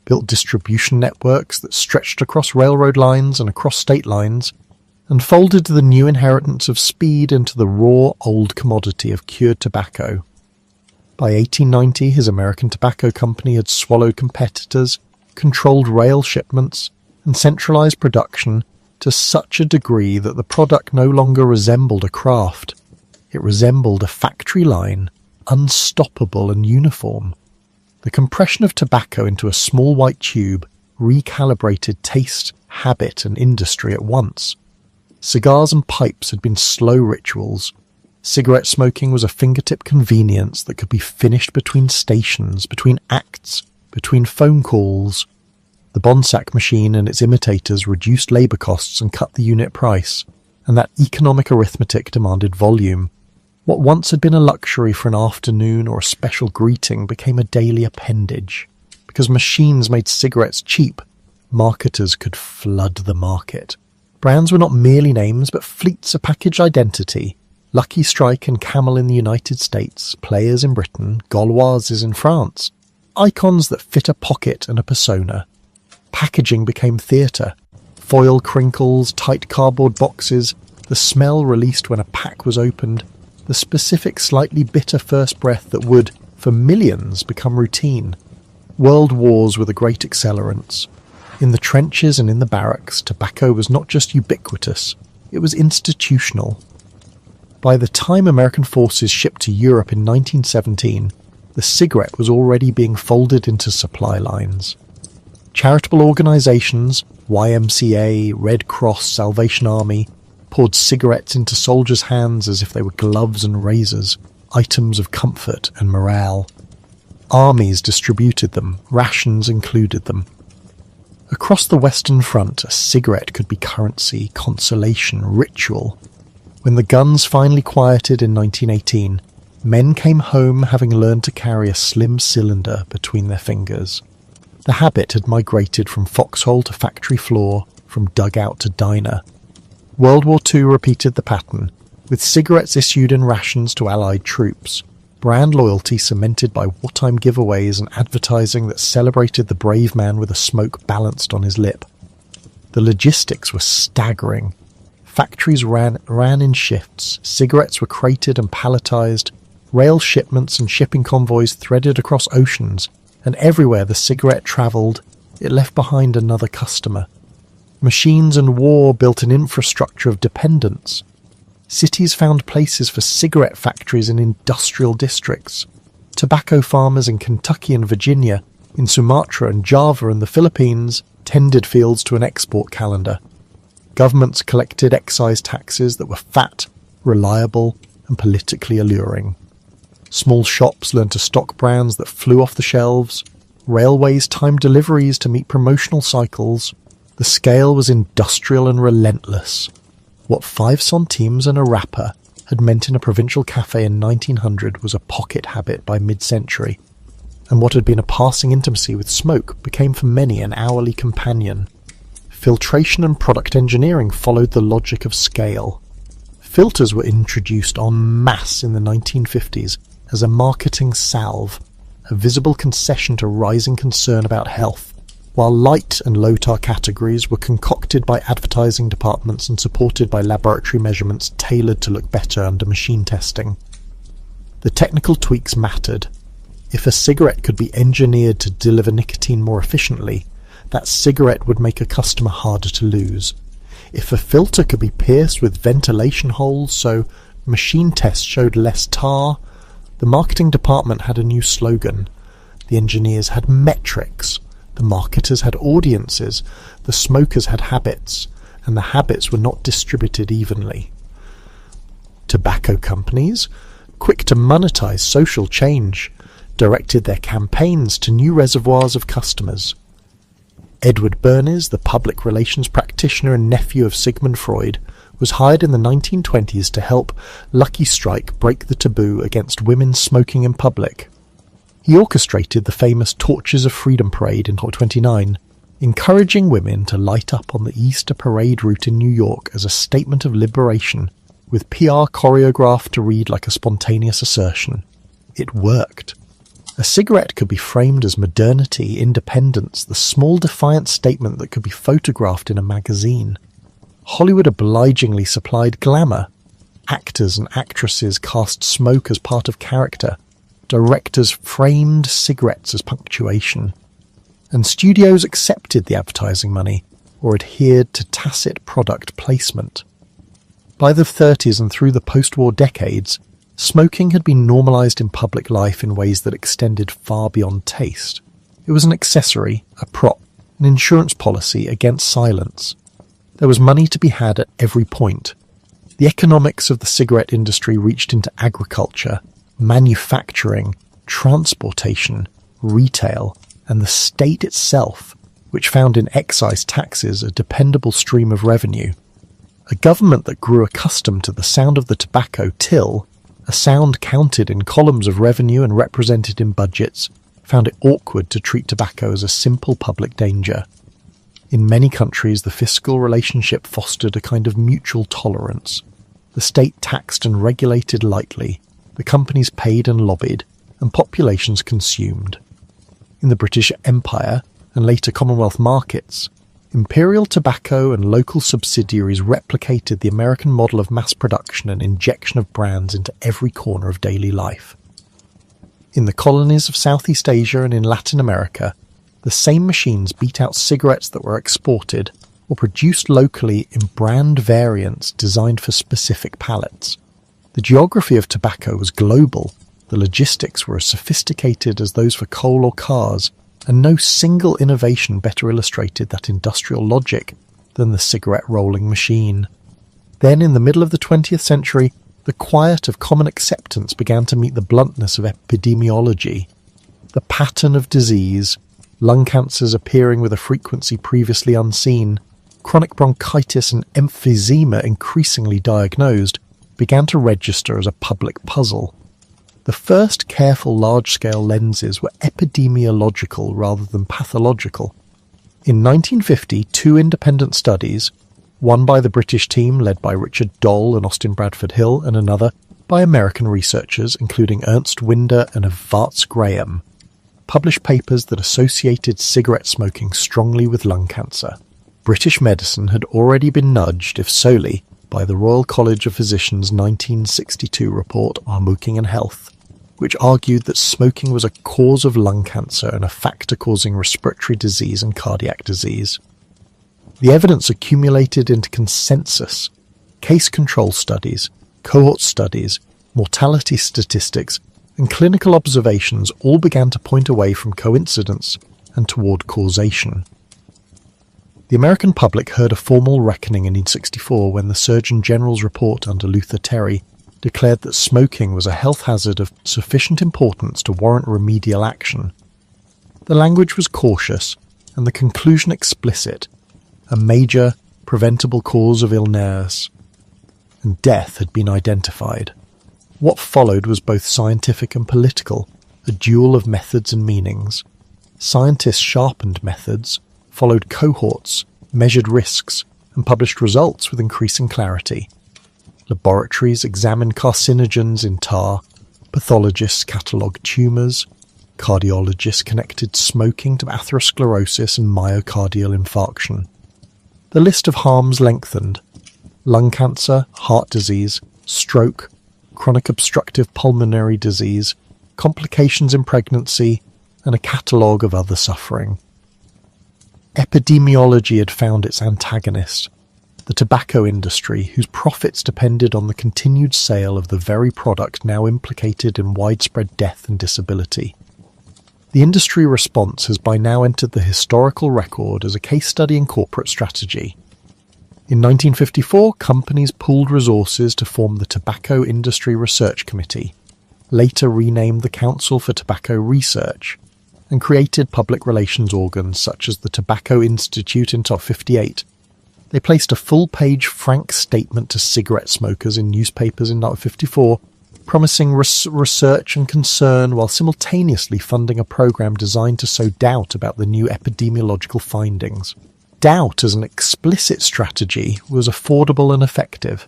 built distribution networks that stretched across railroad lines and across state lines, and folded the new inheritance of speed into the raw old commodity of cured tobacco. By 1890, his American Tobacco Company had swallowed competitors, controlled rail shipments, and centralized production to such a degree that the product no longer resembled a craft. It resembled a factory line, unstoppable and uniform. The compression of tobacco into a small white tube recalibrated taste, habit, and industry at once. Cigars and pipes had been slow rituals. Cigarette smoking was a fingertip convenience that could be finished between stations, between acts, between phone calls. The Bonsack machine and its imitators reduced labour costs and cut the unit price, and that economic arithmetic demanded volume. What once had been a luxury for an afternoon or a special greeting became a daily appendage. Because machines made cigarettes cheap, marketers could flood the market. Brands were not merely names, but fleets of packaged identity. Lucky Strike and Camel in the United States, Players in Britain, Gauloises in France. Icons that fit a pocket and a persona. Packaging became theatre. Foil crinkles, tight cardboard boxes, the smell released when a pack was opened, the specific slightly bitter first breath that would, for millions, become routine. World wars were the great accelerants. In the trenches and in the barracks, tobacco was not just ubiquitous, it was institutional. By the time American forces shipped to Europe in 1917, the cigarette was already being folded into supply lines. Charitable organisations, YMCA, Red Cross, Salvation Army, poured cigarettes into soldiers' hands as if they were gloves and razors, items of comfort and morale. Armies distributed them, rations included them. Across the Western Front, a cigarette could be currency, consolation, ritual. When the guns finally quieted in 1918, men came home having learned to carry a slim cylinder between their fingers. The habit had migrated from foxhole to factory floor, from dugout to diner. World War II repeated the pattern, with cigarettes issued in rations to Allied troops. brand loyalty cemented by wartime giveaways and advertising that celebrated the brave man with a smoke balanced on his lip. The logistics were staggering. Factories ran in shifts, cigarettes were crated and palletized, rail shipments and shipping convoys threaded across oceans, and everywhere the cigarette travelled, it left behind another customer. Machines and war built an infrastructure of dependence. Cities found places for cigarette factories in industrial districts. Tobacco farmers in Kentucky and Virginia, in Sumatra and Java and the Philippines, tended fields to an export calendar. Governments collected excise taxes that were fat, reliable, and politically alluring. Small shops learned to stock brands that flew off the shelves. Railways timed deliveries to meet promotional cycles. The scale was industrial and relentless. What 5 centimes and a wrapper had meant in a provincial cafe in 1900 was a pocket habit by mid-century, and what had been a passing intimacy with smoke became for many an hourly companion. Filtration and product engineering followed the logic of scale. Filters were introduced en masse in the 1950s as a marketing salve, a visible concession to rising concern about health, while light and low-tar categories were concocted by advertising departments and supported by laboratory measurements tailored to look better under machine testing. The technical tweaks mattered. If a cigarette could be engineered to deliver nicotine more efficiently, that cigarette would make a customer harder to lose. If a filter could be pierced with ventilation holes so machine tests showed less tar, the marketing department had a new slogan. The engineers had metrics. The marketers had audiences, the smokers had habits, and the habits were not distributed evenly. Tobacco companies, quick to monetize social change, directed their campaigns to new reservoirs of customers. Edward Bernays, the public relations practitioner and nephew of Sigmund Freud, was hired in the 1920s to help Lucky Strike break the taboo against women smoking in public. He orchestrated the famous Torches of Freedom parade in 1929, encouraging women to light up on the Easter parade route in New York as a statement of liberation, with PR choreographed to read like a spontaneous assertion. It worked. A cigarette could be framed as modernity, independence, the small defiant statement that could be photographed in a magazine. Hollywood obligingly supplied glamour. Actors and actresses cast smoke as part of character. Directors framed cigarettes as punctuation. And studios accepted the advertising money or adhered to tacit product placement. By the 30s and through the post-war decades, smoking had been normalized in public life in ways that extended far beyond taste. It was an accessory, a prop, an insurance policy against silence. There was money to be had at every point. The economics of the cigarette industry reached into agriculture, manufacturing, transportation, retail, and the state itself, which found in excise taxes a dependable stream of revenue. A government that grew accustomed to the sound of the tobacco till, a sound counted in columns of revenue and represented in budgets, found it awkward to treat tobacco as a simple public danger. In many countries, the fiscal relationship fostered a kind of mutual tolerance. The state taxed and regulated lightly, the companies paid and lobbied, and populations consumed. In the British Empire, and later Commonwealth markets, imperial tobacco and local subsidiaries replicated the American model of mass production and injection of brands into every corner of daily life. In the colonies of Southeast Asia and in Latin America, the same machines beat out cigarettes that were exported or produced locally in brand variants designed for specific palates. The geography of tobacco was global, the logistics were as sophisticated as those for coal or cars, and no single innovation better illustrated that industrial logic than the cigarette rolling machine. Then, in the middle of the 20th century, the quiet of common acceptance began to meet the bluntness of epidemiology. The pattern of disease, lung cancers appearing with a frequency previously unseen, chronic bronchitis and emphysema increasingly diagnosed, began to register as a public puzzle. The first careful large-scale lenses were epidemiological rather than pathological. In 1950, 2 independent studies, one by the British team led by Richard Doll and Austin Bradford Hill, and another by American researchers including Ernst Winder and Varts Graham, published papers that associated cigarette smoking strongly with lung cancer. British medicine had already been nudged, if solely, by the Royal College of Physicians' 1962 report Smoking and Health, which argued that smoking was a cause of lung cancer and a factor causing respiratory disease and cardiac disease. The evidence accumulated into consensus, case control studies, cohort studies, mortality statistics, and clinical observations all began to point away from coincidence and toward causation. The American public heard a formal reckoning in 1964 when the Surgeon General's report under Luther Terry declared that smoking was a health hazard of sufficient importance to warrant remedial action. The language was cautious and the conclusion explicit: a major, preventable cause of illness, and death had been identified. What followed was both scientific and political, a duel of methods and meanings. Scientists sharpened methods, followed cohorts, measured risks, and published results with increasing clarity. Laboratories examined carcinogens in tar, pathologists catalogued tumours, cardiologists connected smoking to atherosclerosis and myocardial infarction. The list of harms lengthened: lung cancer, heart disease, stroke, chronic obstructive pulmonary disease, complications in pregnancy, and a catalogue of other suffering. Epidemiology had found its antagonist, the tobacco industry, whose profits depended on the continued sale of the very product now implicated in widespread death and disability. The industry response has by now entered the historical record as a case study in corporate strategy. In 1954, companies pooled resources to form the Tobacco Industry Research Committee, later renamed the Council for Tobacco Research, and created public relations organs such as the Tobacco Institute in Top 58. They placed a full-page frank statement to cigarette smokers in newspapers in 1954, promising research and concern while simultaneously funding a program designed to sow doubt about the new epidemiological findings. Doubt as an explicit strategy was affordable and effective.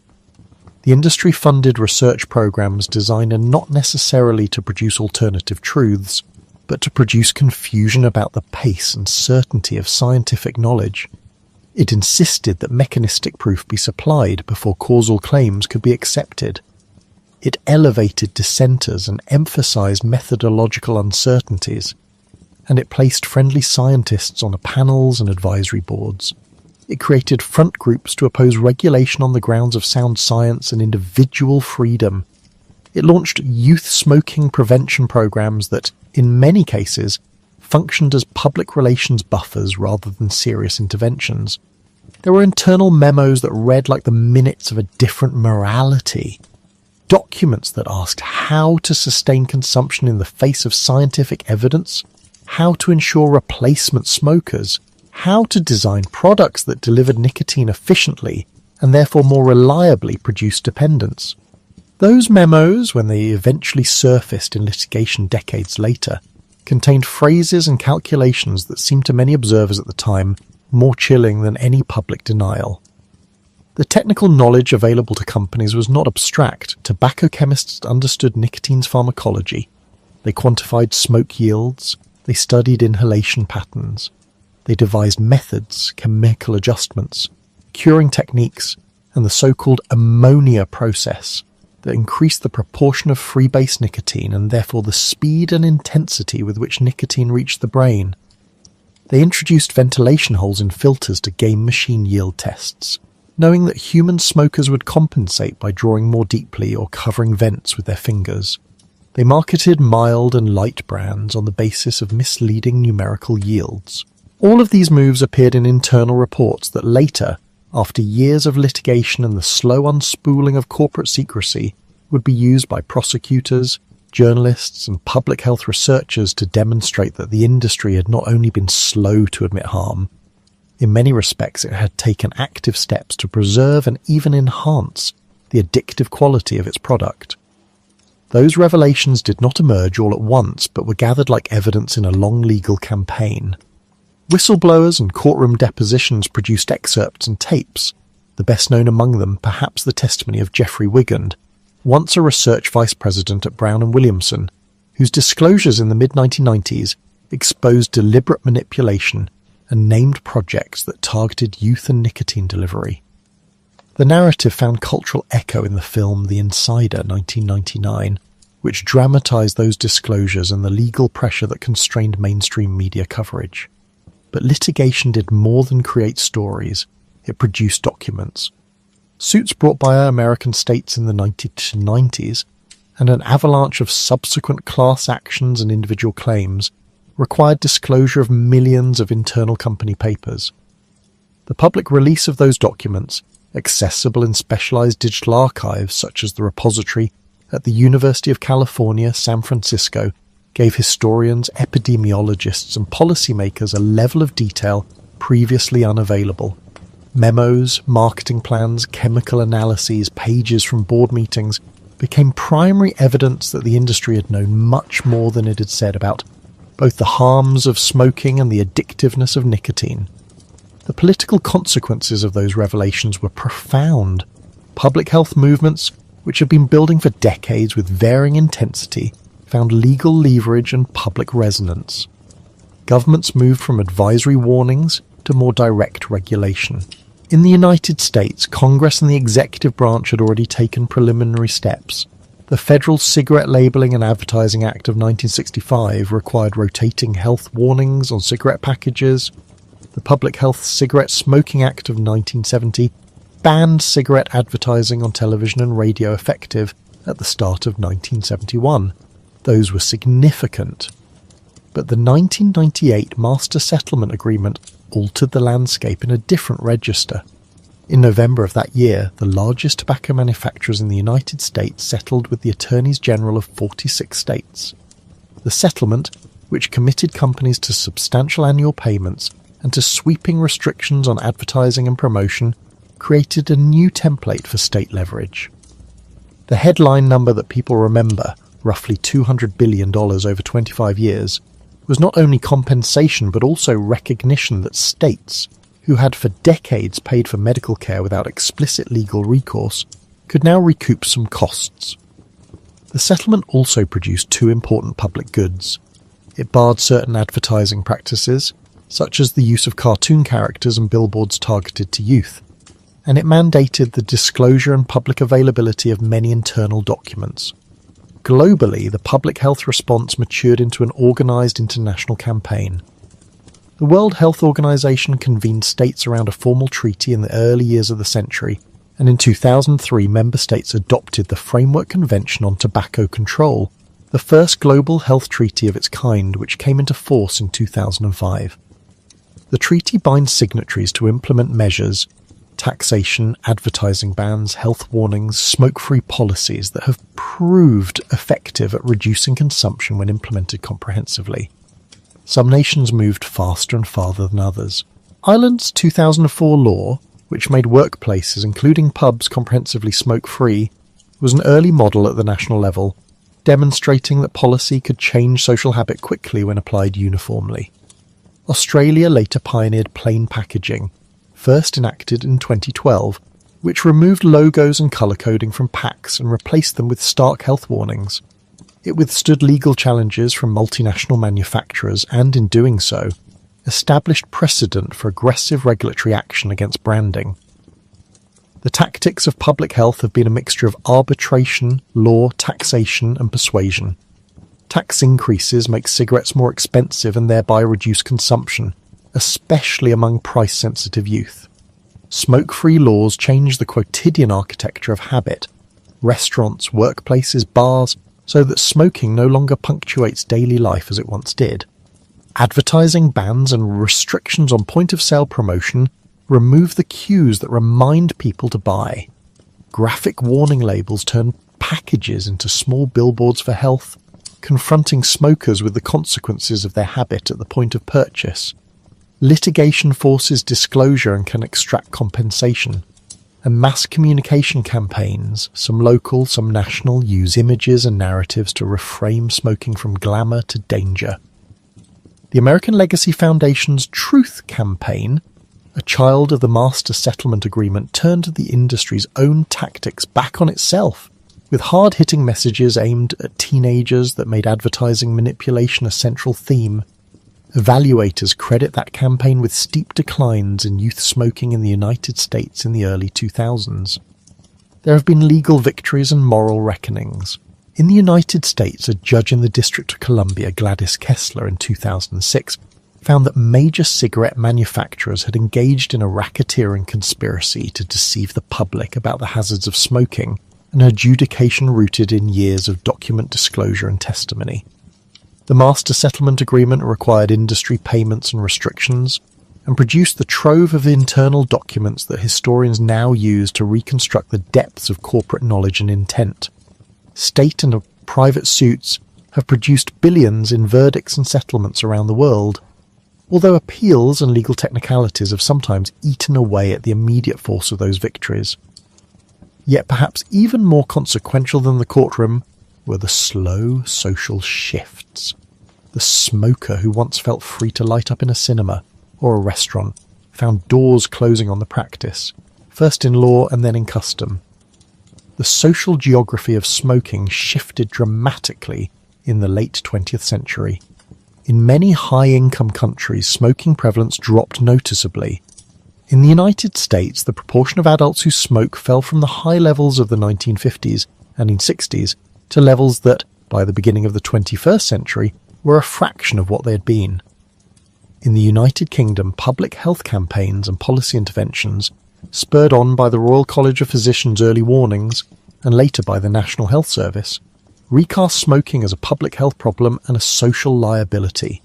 The industry-funded research programs designed not necessarily to produce alternative truths, but to produce confusion about the pace and certainty of scientific knowledge. It insisted that mechanistic proof be supplied before causal claims could be accepted. It elevated dissenters and emphasized methodological uncertainties, and it placed friendly scientists on panels and advisory boards. It created front groups to oppose regulation on the grounds of sound science and individual freedom. It launched youth smoking prevention programs that, in many cases, functioned as public relations buffers rather than serious interventions. There were internal memos that read like the minutes of a different morality. Documents that asked how to sustain consumption in the face of scientific evidence, how to ensure replacement smokers, how to design products that delivered nicotine efficiently and therefore more reliably produced dependence. Those memos, when they eventually surfaced in litigation decades later, contained phrases and calculations that seemed to many observers at the time more chilling than any public denial. The technical knowledge available to companies was not abstract. Tobacco chemists understood nicotine's pharmacology. They quantified smoke yields. They studied inhalation patterns. They devised methods, chemical adjustments, curing techniques, and the so-called ammonia process that increased the proportion of free-base nicotine and therefore the speed and intensity with which nicotine reached the brain. They introduced ventilation holes in filters to game machine yield tests, knowing that human smokers would compensate by drawing more deeply or covering vents with their fingers. They marketed mild and light brands on the basis of misleading numerical yields. All of these moves appeared in internal reports that later, after years of litigation and the slow unspooling of corporate secrecy, would be used by prosecutors, journalists, and public health researchers to demonstrate that the industry had not only been slow to admit harm, in many respects it had taken active steps to preserve and even enhance the addictive quality of its product. Those revelations did not emerge all at once, but were gathered like evidence in a long legal campaign. Whistleblowers and courtroom depositions produced excerpts and tapes, the best known among them perhaps the testimony of Geoffrey Wigand, once a research vice president at Brown & Williamson, whose disclosures in the mid-1990s exposed deliberate manipulation and named projects that targeted youth and nicotine delivery. The narrative found cultural echo in the film The Insider 1999, which dramatised those disclosures and the legal pressure that constrained mainstream media coverage. But litigation did more than create stories, it produced documents. Suits brought by American states in the 1990s, and an avalanche of subsequent class actions and individual claims, required disclosure of millions of internal company papers. The public release of those documents, accessible in specialized digital archives such as the repository at the University of California, San Francisco, gave historians, epidemiologists, and policymakers a level of detail previously unavailable. Memos, marketing plans, chemical analyses, pages from board meetings became primary evidence that the industry had known much more than it had said about both the harms of smoking and the addictiveness of nicotine. The political consequences of those revelations were profound. Public health movements, which had been building for decades with varying intensity, found legal leverage and public resonance. Governments moved from advisory warnings to more direct regulation. In the United States, Congress and the executive branch had already taken preliminary steps. The Federal Cigarette Labeling and Advertising Act of 1965 required rotating health warnings on cigarette packages. The Public Health Cigarette Smoking Act of 1970 banned cigarette advertising on television and radio effective at the start of 1971. Those were significant. But the 1998 Master Settlement Agreement altered the landscape in a different register. In November of that year, the largest tobacco manufacturers in the United States settled with the Attorneys General of 46 states. The settlement, which committed companies to substantial annual payments and to sweeping restrictions on advertising and promotion, created a new template for state leverage. The headline number that people remember, roughly $200 billion over 25 years, was not only compensation but also recognition that states, who had for decades paid for medical care without explicit legal recourse, could now recoup some costs. The settlement also produced two important public goods. It barred certain advertising practices, such as the use of cartoon characters and billboards targeted to youth, and it mandated the disclosure and public availability of many internal documents. Globally, the public health response matured into an organized international campaign. The World Health Organization convened states around a formal treaty in the early years of the century, and in 2003 member states adopted the Framework Convention on Tobacco Control, the first global health treaty of its kind, which came into force in 2005. The treaty binds signatories to implement measures, taxation, advertising bans, health warnings, smoke-free policies that have proved effective at reducing consumption when implemented comprehensively. Some nations moved faster and farther than others. Ireland's 2004 law, which made workplaces, including pubs, comprehensively smoke-free, was an early model at the national level, demonstrating that policy could change social habit quickly when applied uniformly. Australia later pioneered plain packaging, first enacted in 2012, which removed logos and colour coding from packs and replaced them with stark health warnings. It withstood legal challenges from multinational manufacturers and, in doing so, established precedent for aggressive regulatory action against branding. The tactics of public health have been a mixture of arbitration, law, taxation, and persuasion. Tax increases make cigarettes more expensive and thereby reduce consumption, especially among price-sensitive youth. Smoke-free laws change the quotidian architecture of habit, restaurants, workplaces, bars, so that smoking no longer punctuates daily life as it once did. Advertising bans and restrictions on point-of-sale promotion remove the cues that remind people to buy. Graphic warning labels turn packages into small billboards for health, confronting smokers with the consequences of their habit at the point of purchase. Litigation forces disclosure and can extract compensation. And mass communication campaigns, some local, some national, use images and narratives to reframe smoking from glamour to danger. The American Legacy Foundation's Truth campaign, a child of the Master Settlement Agreement, turned the industry's own tactics back on itself, with hard-hitting messages aimed at teenagers that made advertising manipulation a central theme. Evaluators credit that campaign with steep declines in youth smoking in the United States in the early 2000s. There have been legal victories and moral reckonings. In the United States, a judge in the District of Columbia, Gladys Kessler, in 2006, found that major cigarette manufacturers had engaged in a racketeering conspiracy to deceive the public about the hazards of smoking, an adjudication rooted in years of document disclosure and testimony. The Master Settlement Agreement required industry payments and restrictions, and produced the trove of internal documents that historians now use to reconstruct the depths of corporate knowledge and intent. State and private suits have produced billions in verdicts and settlements around the world, although appeals and legal technicalities have sometimes eaten away at the immediate force of those victories. Yet perhaps even more consequential than the courtroom were the slow social shifts. The smoker who once felt free to light up in a cinema or a restaurant found doors closing on the practice, first in law and then in custom. The social geography of smoking shifted dramatically in the late 20th century. In many high-income countries, smoking prevalence dropped noticeably. In the United States, the proportion of adults who smoke fell from the high levels of the 1950s and 1960s to levels that, by the beginning of the 21st century, were a fraction of what they had been. In the United Kingdom, public health campaigns and policy interventions, spurred on by the Royal College of Physicians' early warnings, and later by the National Health Service, recast smoking as a public health problem and a social liability.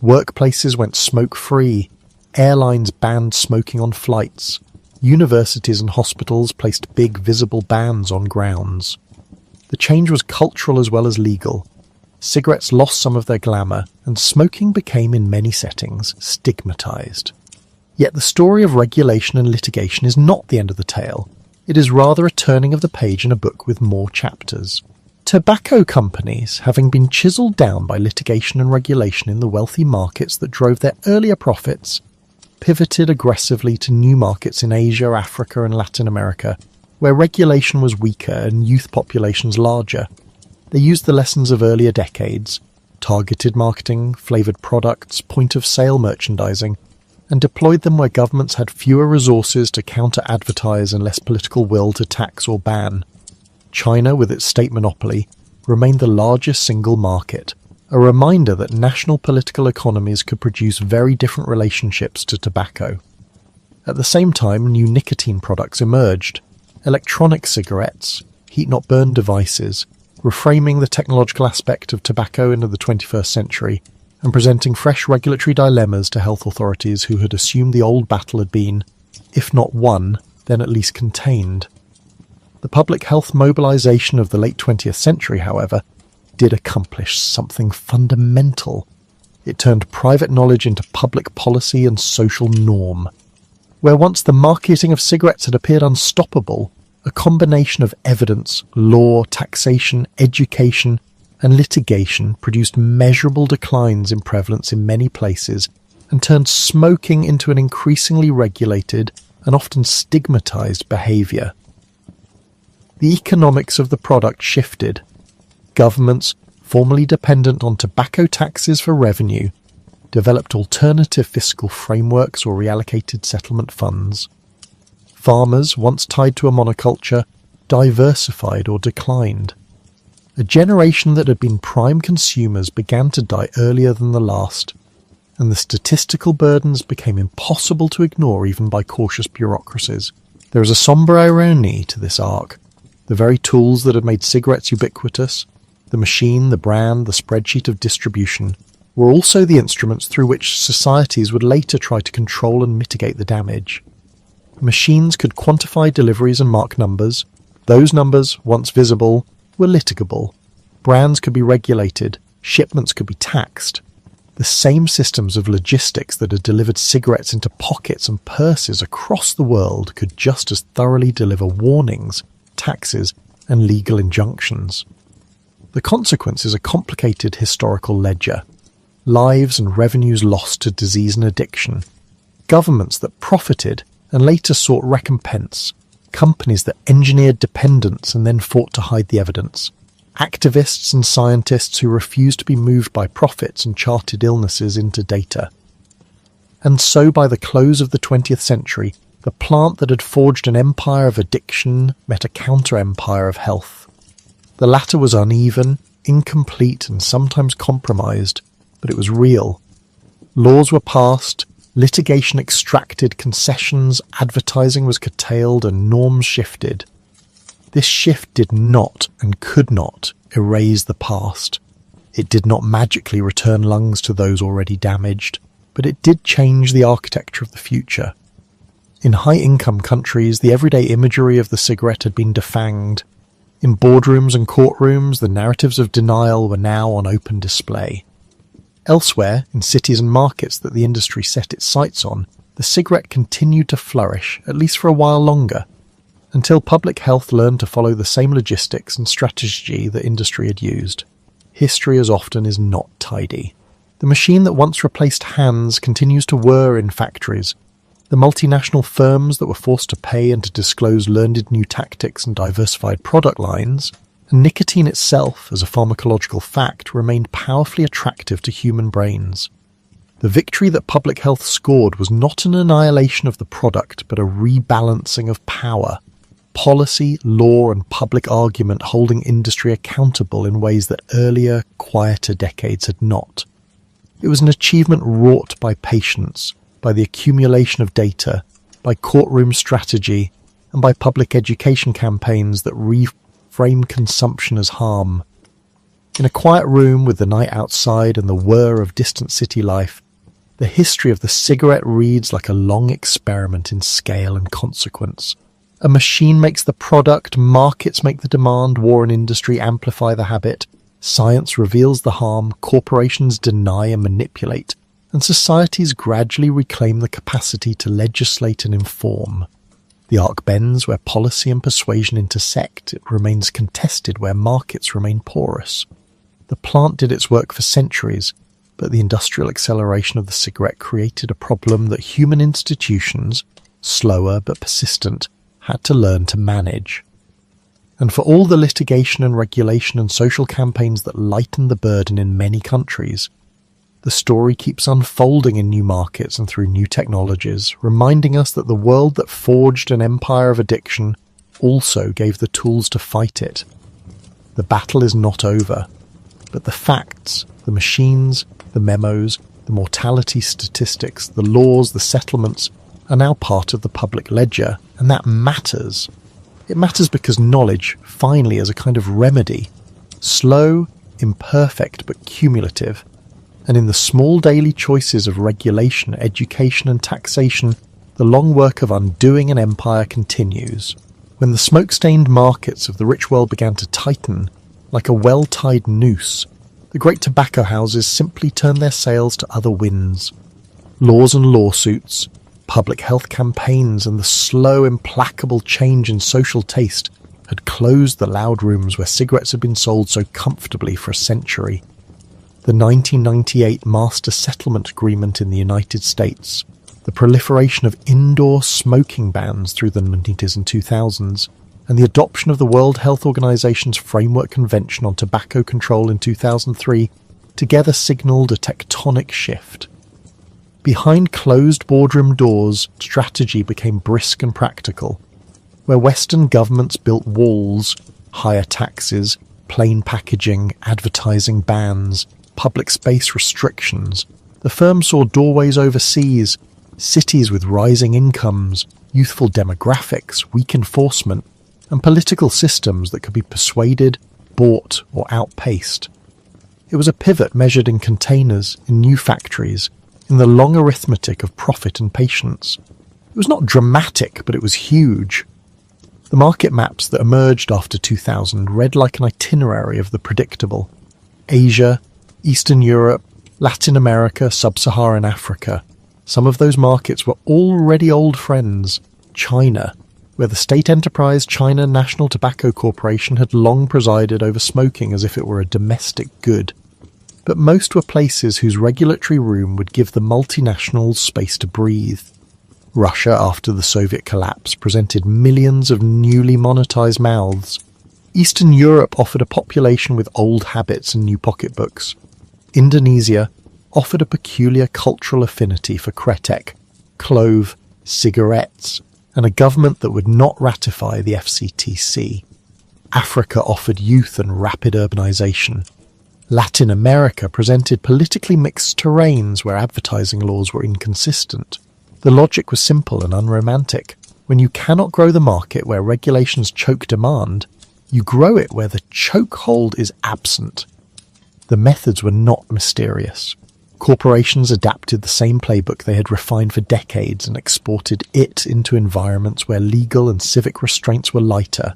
Workplaces went smoke-free, airlines banned smoking on flights, universities and hospitals placed big visible bans on grounds. The change was cultural as well as legal. Cigarettes lost some of their glamour, and smoking became in many settings stigmatized. Yet the story of regulation and litigation is not the end of the tale. It is rather a turning of the page in a book with more chapters. Tobacco companies, having been chiselled down by litigation and regulation in the wealthy markets that drove their earlier profits, pivoted aggressively to new markets in Asia, Africa and Latin America, where regulation was weaker and youth populations larger. They used the lessons of earlier decades, targeted marketing, flavoured products, point-of-sale merchandising, and deployed them where governments had fewer resources to counter-advertise and less political will to tax or ban. China, with its state monopoly, remained the largest single market, a reminder that national political economies could produce very different relationships to tobacco. At the same time, new nicotine products emerged. Electronic cigarettes, heat-not-burn devices, reframing the technological aspect of tobacco into the 21st century and presenting fresh regulatory dilemmas to health authorities who had assumed the old battle had been, if not won, then at least contained. The public health mobilization of the late 20th century, however, did accomplish something fundamental. It turned private knowledge into public policy and social norm. Where once the marketing of cigarettes had appeared unstoppable, a combination of evidence, law, taxation, education, and litigation produced measurable declines in prevalence in many places and turned smoking into an increasingly regulated and often stigmatized behavior. The economics of the product shifted. Governments, formerly dependent on tobacco taxes for revenue, developed alternative fiscal frameworks or reallocated settlement funds. Farmers, once tied to a monoculture, diversified or declined. A generation that had been prime consumers began to die earlier than the last, and the statistical burdens became impossible to ignore even by cautious bureaucracies. There is a sombre irony to this arc. The very tools that had made cigarettes ubiquitous, the machine, the brand, the spreadsheet of distribution, were also the instruments through which societies would later try to control and mitigate the damage. Machines could quantify deliveries and mark numbers. Those numbers, once visible, were litigable. Brands could be regulated. Shipments could be taxed. The same systems of logistics that had delivered cigarettes into pockets and purses across the world could just as thoroughly deliver warnings, taxes, and legal injunctions. The consequence is a complicated historical ledger. Lives and revenues lost to disease and addiction. Governments that profited and later sought recompense. companies that engineered dependence and then fought to hide the evidence, activists and scientists who refused to be moved by profits and charted illnesses into data. And so by the close of the 20th century, the plant that had forged an empire of addiction met a counter-empire of health. The latter was uneven, incomplete, and sometimes compromised, but it was real. Laws were passed, litigation extracted, concessions, advertising was curtailed, and norms shifted. This shift did not and could not erase the past. It did not magically return lungs to those already damaged, but it did change the architecture of the future. In high-income countries, the everyday imagery of the cigarette had been defanged. In boardrooms and courtrooms, the narratives of denial were now on open display. Elsewhere, in cities and markets that the industry set its sights on, the cigarette continued to flourish, at least for a while longer, until public health learned to follow the same logistics and strategy that industry had used. History, as often, is not tidy. The machine that once replaced hands continues to whir in factories. The multinational firms that were forced to pay and to disclose learned new tactics and diversified product lines, and nicotine itself, as a pharmacological fact, remained powerfully attractive to human brains. The victory that public health scored was not an annihilation of the product, but a rebalancing of power. Policy, law, and public argument holding industry accountable in ways that earlier, quieter decades had not. It was an achievement wrought by patience, by the accumulation of data, by courtroom strategy, and by public education campaigns that reframe consumption as harm. In a quiet room with the night outside and the whir of distant city life, the history of the cigarette reads like a long experiment in scale and consequence. A machine makes the product, markets make the demand, war and industry amplify the habit, science reveals the harm, corporations deny and manipulate, and societies gradually reclaim the capacity to legislate and inform. The arc bends where policy and persuasion intersect. It remains contested where markets remain porous. The plant did its work for centuries, but the industrial acceleration of the cigarette created a problem that human institutions, slower but persistent, had to learn to manage. And for all the litigation and regulation and social campaigns that lighten the burden in many countries, the story keeps unfolding in new markets and through new technologies, reminding us that the world that forged an empire of addiction also gave the tools to fight it. The battle is not over, but the facts, the machines, the memos, the mortality statistics, the laws, the settlements are now part of the public ledger, and that matters. It matters because knowledge, finally, is a kind of remedy, slow, imperfect, but cumulative. And in the small daily choices of regulation, education and taxation, the long work of undoing an empire continues. When the smoke-stained markets of the rich world began to tighten, like a well-tied noose, the great tobacco houses simply turned their sails to other winds. Laws and lawsuits, public health campaigns, and the slow, implacable change in social taste had closed the loud rooms where cigarettes had been sold so comfortably for a century. The 1998 Master Settlement Agreement in the United States, the proliferation of indoor smoking bans through the 1990s and 2000s, and the adoption of the World Health Organization's Framework Convention on Tobacco Control in 2003 together signalled a tectonic shift. Behind closed boardroom doors, strategy became brisk and practical. Where Western governments built walls, higher taxes, plain packaging, advertising bans, public space restrictions, the firm saw doorways overseas, cities with rising incomes, youthful demographics, weak enforcement, and political systems that could be persuaded, bought, or outpaced. It was a pivot measured in containers, in new factories, in the long arithmetic of profit and patience. It was not dramatic, but it was huge. The market maps that emerged after 2000 read like an itinerary of the predictable. Asia, Eastern Europe, Latin America, Sub-Saharan Africa. Some of those markets were already old friends. China, where the state enterprise China National Tobacco Corporation had long presided over smoking as if it were a domestic good. But most were places whose regulatory room would give the multinationals space to breathe. Russia, after the Soviet collapse, presented millions of newly monetized mouths. Eastern Europe offered a population with old habits and new pocketbooks. Indonesia offered a peculiar cultural affinity for kretek, clove, cigarettes, and a government that would not ratify the FCTC. Africa offered youth and rapid urbanization. Latin America presented politically mixed terrains where advertising laws were inconsistent. The logic was simple and unromantic. When you cannot grow the market where regulations choke demand, you grow it where the chokehold is absent. The methods were not mysterious. Corporations adapted the same playbook they had refined for decades and exported it into environments where legal and civic restraints were lighter.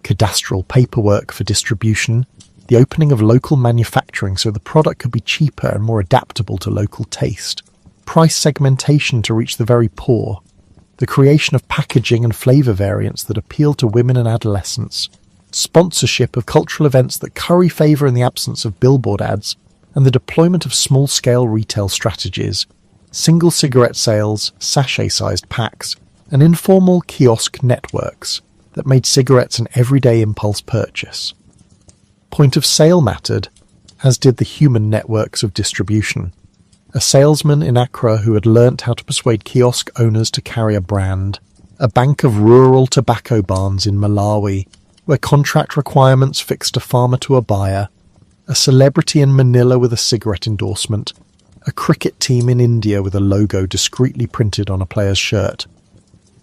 Cadastral paperwork for distribution, the opening of local manufacturing so the product could be cheaper and more adaptable to local taste, price segmentation to reach the very poor, the creation of packaging and flavour variants that appeal to women and adolescents, sponsorship of cultural events that curry favour in the absence of billboard ads, and the deployment of small-scale retail strategies, single cigarette sales, sachet-sized packs, and informal kiosk networks that made cigarettes an everyday impulse purchase. Point of sale mattered, as did the human networks of distribution. A salesman in Accra who had learnt how to persuade kiosk owners to carry a brand, a bank of rural tobacco barns in Malawi, where contract requirements fixed a farmer to a buyer, a celebrity in Manila with a cigarette endorsement, a cricket team in India with a logo discreetly printed on a player's shirt.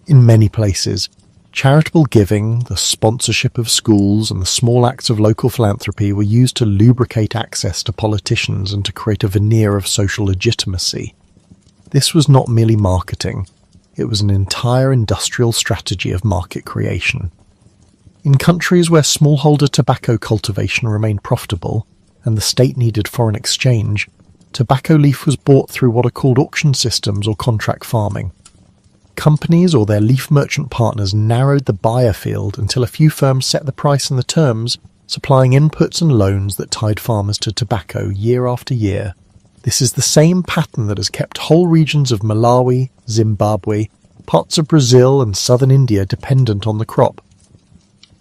In many places, charitable giving, the sponsorship of schools, and the small acts of local philanthropy were used to lubricate access to politicians and to create a veneer of social legitimacy. This was not merely marketing, it was an entire industrial strategy of market creation. In countries where smallholder tobacco cultivation remained profitable, and the state needed foreign exchange, tobacco leaf was bought through what are called auction systems or contract farming. Companies or their leaf merchant partners narrowed the buyer field until a few firms set the price and the terms, supplying inputs and loans that tied farmers to tobacco year after year. This is the same pattern that has kept whole regions of Malawi, Zimbabwe, parts of Brazil and southern India dependent on the crop.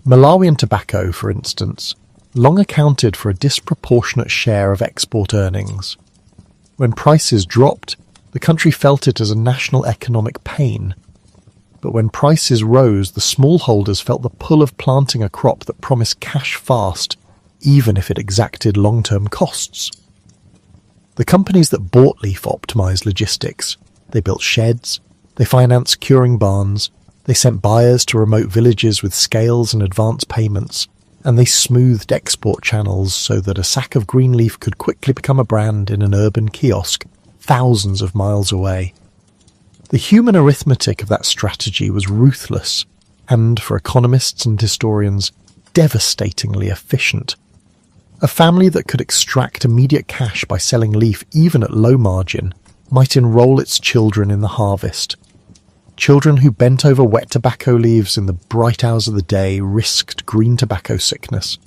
Malawian tobacco, for instance, long accounted for a disproportionate share of export earnings. When prices dropped, the country felt it as a national economic pain. But when prices rose, the smallholders felt the pull of planting a crop that promised cash fast, even if it exacted long-term costs. The companies that bought leaf optimized logistics. They built sheds, they financed curing barns, they sent buyers to remote villages with scales and advance payments, and they smoothed export channels so that a sack of green leaf could quickly become a brand in an urban kiosk thousands of miles away. The human arithmetic of that strategy was ruthless and, for economists and historians, devastatingly efficient. A family that could extract immediate cash by selling leaf even at low margin might enroll its children in the harvest. Children who bent over wet tobacco leaves in the bright hours of the day risked green tobacco sickness,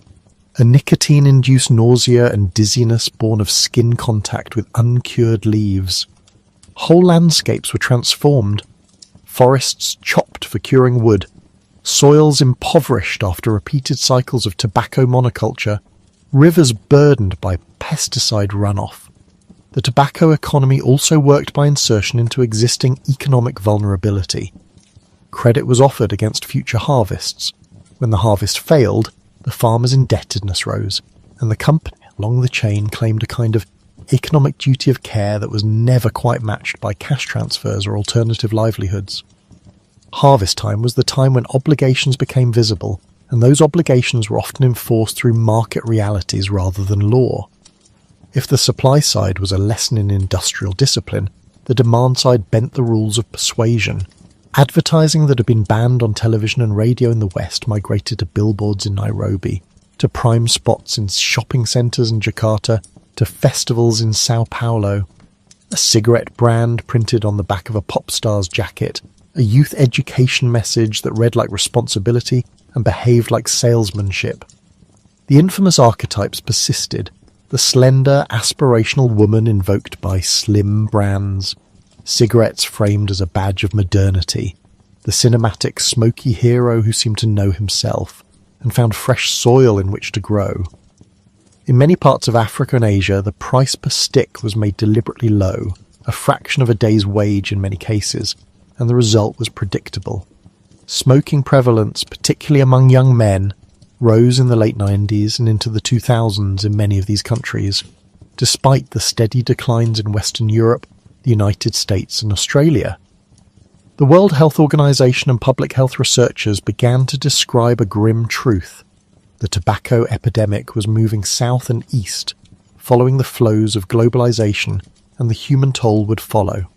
a nicotine-induced nausea and dizziness born of skin contact with uncured leaves. Whole landscapes were transformed, forests chopped for curing wood, soils impoverished after repeated cycles of tobacco monoculture, rivers burdened by pesticide runoff. The tobacco economy also worked by insertion into existing economic vulnerability. Credit was offered against future harvests. When the harvest failed, the farmer's indebtedness rose, and the company along the chain claimed a kind of economic duty of care that was never quite matched by cash transfers or alternative livelihoods. Harvest time was the time when obligations became visible, and those obligations were often enforced through market realities rather than law. If the supply side was a lesson in industrial discipline, the demand side bent the rules of persuasion. Advertising that had been banned on television and radio in the West migrated to billboards in Nairobi, to prime spots in shopping centres in Jakarta, to festivals in Sao Paulo. A cigarette brand printed on the back of a pop star's jacket, a youth education message that read like responsibility and behaved like salesmanship. The infamous archetypes persisted. The slender, aspirational woman invoked by slim brands, cigarettes framed as a badge of modernity, the cinematic smoky hero who seemed to know himself and found fresh soil in which to grow. In many parts of Africa and Asia, the price per stick was made deliberately low, a fraction of a day's wage in many cases, and the result was predictable. Smoking prevalence, particularly among young men, rose in the late 90s and into the 2000s in many of these countries, despite the steady declines in Western Europe, the United States and Australia. The World Health Organization and public health researchers began to describe a grim truth. The tobacco epidemic was moving south and east, following the flows of globalization, and the human toll would follow.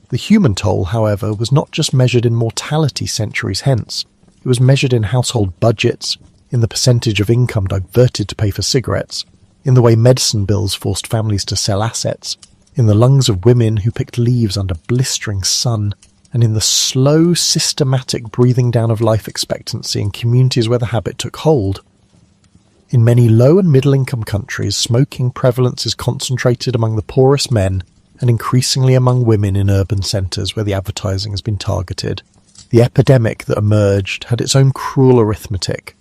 The human toll, however, was not just measured in mortality centuries hence. It was measured in household budgets, in the percentage of income diverted to pay for cigarettes, in the way medicine bills forced families to sell assets, in the lungs of women who picked leaves under blistering sun, and in the slow, systematic breathing down of life expectancy in communities where the habit took hold. In many low and middle-income countries, smoking prevalence is concentrated among the poorest men and increasingly among women in urban centres where the advertising has been targeted. The epidemic that emerged had its own cruel arithmetic.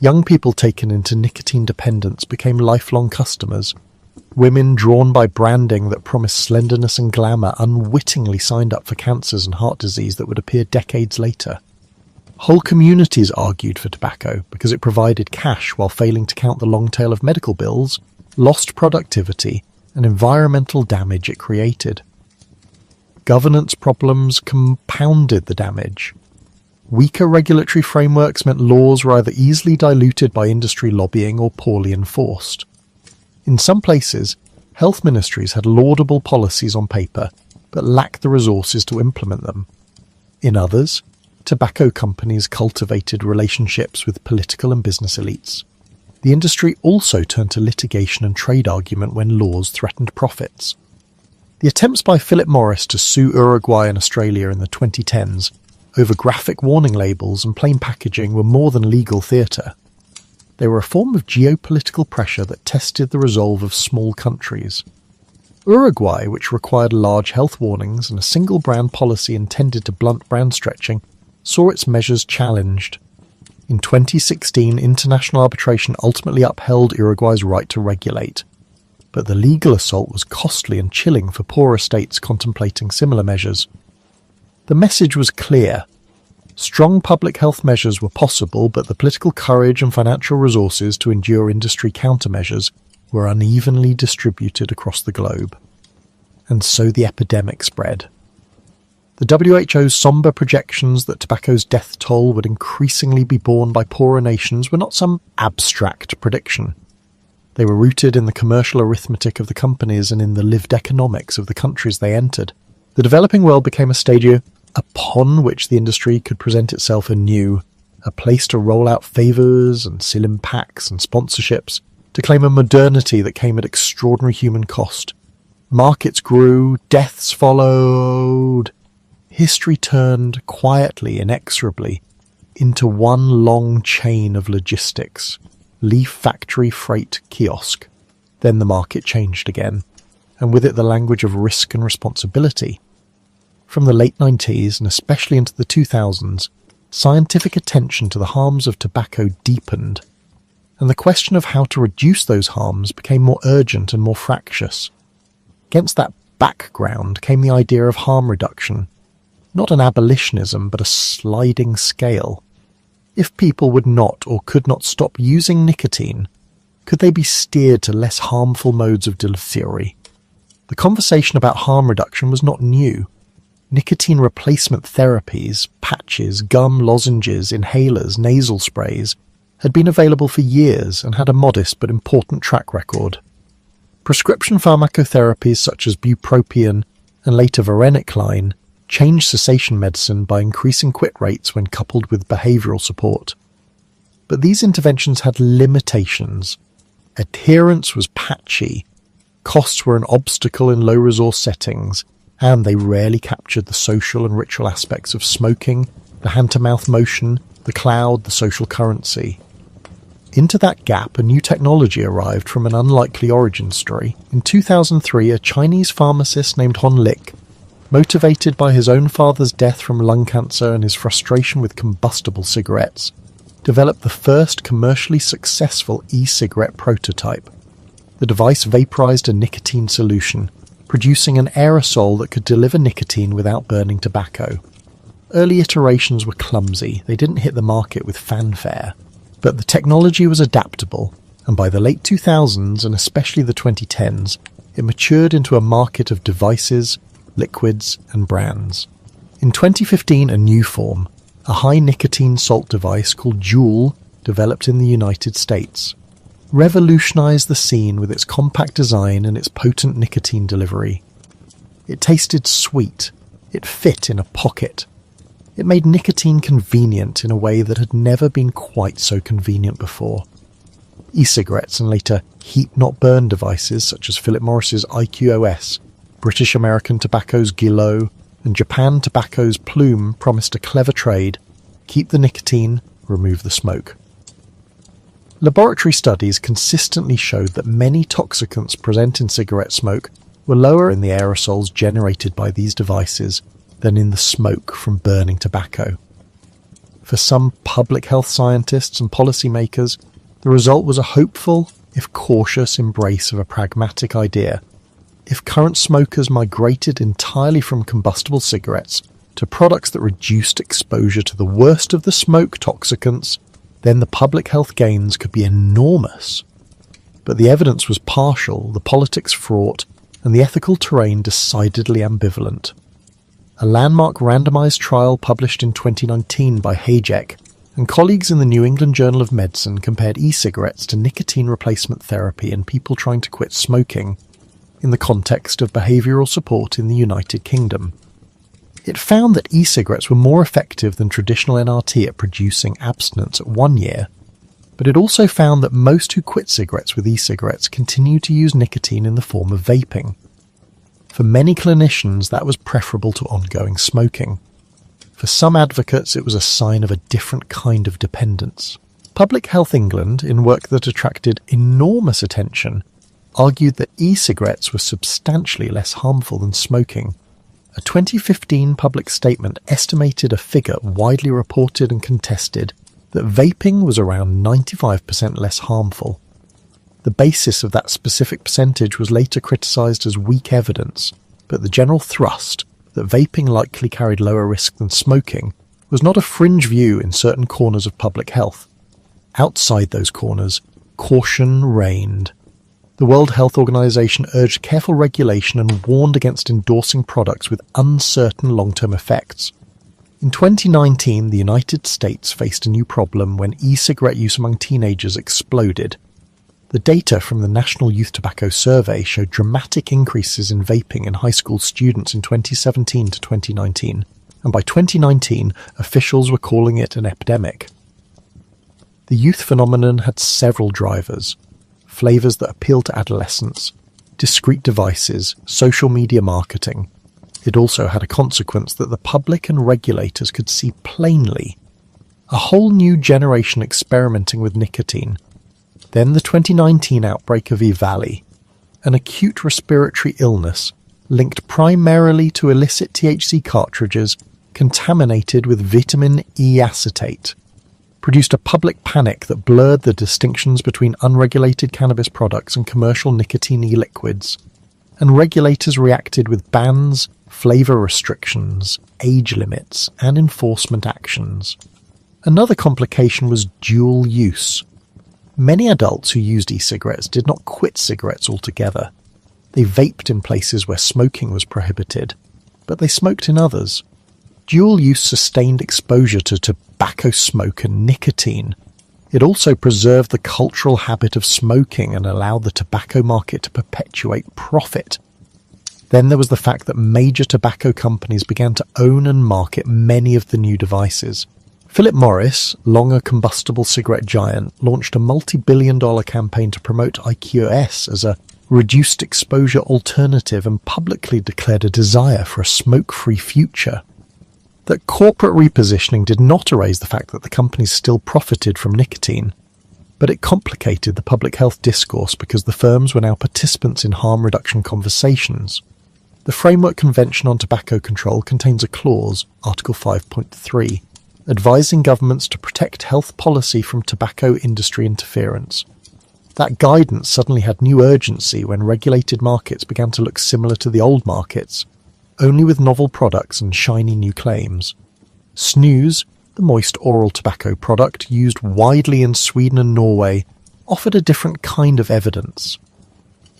Young people taken into nicotine dependence became lifelong customers. Women drawn by branding that promised slenderness and glamour unwittingly signed up for cancers and heart disease that would appear decades later. Whole communities argued for tobacco because it provided cash while failing to count the long tail of medical bills, lost productivity, and environmental damage it created. Governance problems compounded the damage. Weaker regulatory frameworks meant laws were either easily diluted by industry lobbying or poorly enforced. In some places, health ministries had laudable policies on paper, but lacked the resources to implement them. In others, tobacco companies cultivated relationships with political and business elites. The industry also turned to litigation and trade argument when laws threatened profits. The attempts by Philip Morris to sue Uruguay and Australia in the 2010s over graphic warning labels and plain packaging were more than legal theatre. They were a form of geopolitical pressure that tested the resolve of small countries. Uruguay, which required large health warnings and a single brand policy intended to blunt brand stretching, saw its measures challenged. In 2016, international arbitration ultimately upheld Uruguay's right to regulate. But the legal assault was costly and chilling for poorer states contemplating similar measures. The message was clear. Strong public health measures were possible, but the political courage and financial resources to endure industry countermeasures were unevenly distributed across the globe. And so the epidemic spread. The WHO's sombre projections that tobacco's death toll would increasingly be borne by poorer nations were not some abstract prediction. They were rooted in the commercial arithmetic of the companies and in the lived economics of the countries they entered. The developing world became a stadia upon which the industry could present itself anew, a place to roll out favours and sell-in packs and sponsorships, to claim a modernity that came at extraordinary human cost. Markets grew, deaths followed. History turned quietly, inexorably, into one long chain of logistics. Leaf factory, freight, kiosk. Then the market changed again, and with it the language of risk and responsibility. From the late 90s and especially into the 2000s, scientific attention to the harms of tobacco deepened, and the question of how to reduce those harms became more urgent and more fractious. Against that background came the idea of harm reduction, not an abolitionism but a sliding scale. If people would not or could not stop using nicotine, could they be steered to less harmful modes of delivery? The conversation about harm reduction was not new. Nicotine replacement therapies, patches, gum lozenges, inhalers, nasal sprays had been available for years and had a modest but important track record. Prescription pharmacotherapies such as bupropion and later varenicline changed cessation medicine by increasing quit rates when coupled with behavioural support. But these interventions had limitations. Adherence was patchy, costs were an obstacle in low-resource settings, and they rarely captured the social and ritual aspects of smoking, the hand-to-mouth motion, the cloud, the social currency. Into that gap, a new technology arrived from an unlikely origin story. In 2003, a Chinese pharmacist named Hon Lik Motivated by his own father's death from lung cancer and his frustration with combustible cigarettes, developed the first commercially successful e-cigarette prototype. The device vaporized a nicotine solution, producing an aerosol that could deliver nicotine without burning tobacco. Early iterations were clumsy, they didn't hit the market with fanfare, but the technology was adaptable, and by the late 2000s and especially the 2010s, it matured into a market of devices, liquids, and brands. In 2015, a new form, a high-nicotine salt device called Juul, developed in the United States, revolutionized the scene with its compact design and its potent nicotine delivery. It tasted sweet. It fit in a pocket. It made nicotine convenient in a way that had never been quite so convenient before. E-cigarettes and later heat-not-burn devices such as Philip Morris's IQOS, British American Tobacco's Gillo, and Japan Tobacco's Plume promised a clever trade: keep the nicotine, remove the smoke. Laboratory studies consistently showed that many toxicants present in cigarette smoke were lower in the aerosols generated by these devices than in the smoke from burning tobacco. For some public health scientists and policymakers, the result was a hopeful, if cautious, embrace of a pragmatic idea. If current smokers migrated entirely from combustible cigarettes to products that reduced exposure to the worst of the smoke toxicants, then the public health gains could be enormous. But the evidence was partial, the politics fraught, and the ethical terrain decidedly ambivalent. A landmark randomized trial published in 2019 by Hayek and colleagues in the New England Journal of Medicine compared e-cigarettes to nicotine replacement therapy in people trying to quit smoking in the context of behavioural support in the United Kingdom. It found that e-cigarettes were more effective than traditional NRT at producing abstinence at 1 year, but it also found that most who quit cigarettes with e-cigarettes continue to use nicotine in the form of vaping. For many clinicians, that was preferable to ongoing smoking. For some advocates, it was a sign of a different kind of dependence. Public Health England, in work that attracted enormous attention, argued that e-cigarettes were substantially less harmful than smoking. A 2015 public statement estimated a figure widely reported and contested that vaping was around 95% less harmful. The basis of that specific percentage was later criticised as weak evidence, but the general thrust, that vaping likely carried lower risk than smoking, was not a fringe view in certain corners of public health. Outside those corners, caution reigned. The World Health Organization urged careful regulation and warned against endorsing products with uncertain long-term effects. In 2019, the United States faced a new problem when e-cigarette use among teenagers exploded. The data from the National Youth Tobacco Survey showed dramatic increases in vaping in high school students in 2017 to 2019, and by 2019, officials were calling it an epidemic. The youth phenomenon had several drivers: flavours that appeal to adolescents, discrete devices, social media marketing. It also had a consequence that the public and regulators could see plainly. A whole new generation experimenting with nicotine. Then the 2019 outbreak of E-Valley, an acute respiratory illness linked primarily to illicit THC cartridges contaminated with vitamin E acetate, produced a public panic that blurred the distinctions between unregulated cannabis products and commercial nicotine e-liquids, and regulators reacted with bans, flavour restrictions, age limits, and enforcement actions. Another complication was dual use. Many adults who used e-cigarettes did not quit cigarettes altogether. They vaped in places where smoking was prohibited, but they smoked in others. Dual use sustained exposure to tobacco smoke and nicotine. It also preserved the cultural habit of smoking and allowed the tobacco market to perpetuate profit. Then there was the fact that major tobacco companies began to own and market many of the new devices. Philip Morris, long a combustible cigarette giant, launched a multi-billion-dollar campaign to promote IQOS as a reduced exposure alternative and publicly declared a desire for a smoke-free future. That corporate repositioning did not erase the fact that the companies still profited from nicotine, but it complicated the public health discourse because the firms were now participants in harm reduction conversations. The Framework Convention on Tobacco Control contains a clause, Article 5.3, advising governments to protect health policy from tobacco industry interference. That guidance suddenly had new urgency when regulated markets began to look similar to the old markets, only with novel products and shiny new claims. Snus, the moist oral tobacco product used widely in Sweden and Norway, offered a different kind of evidence.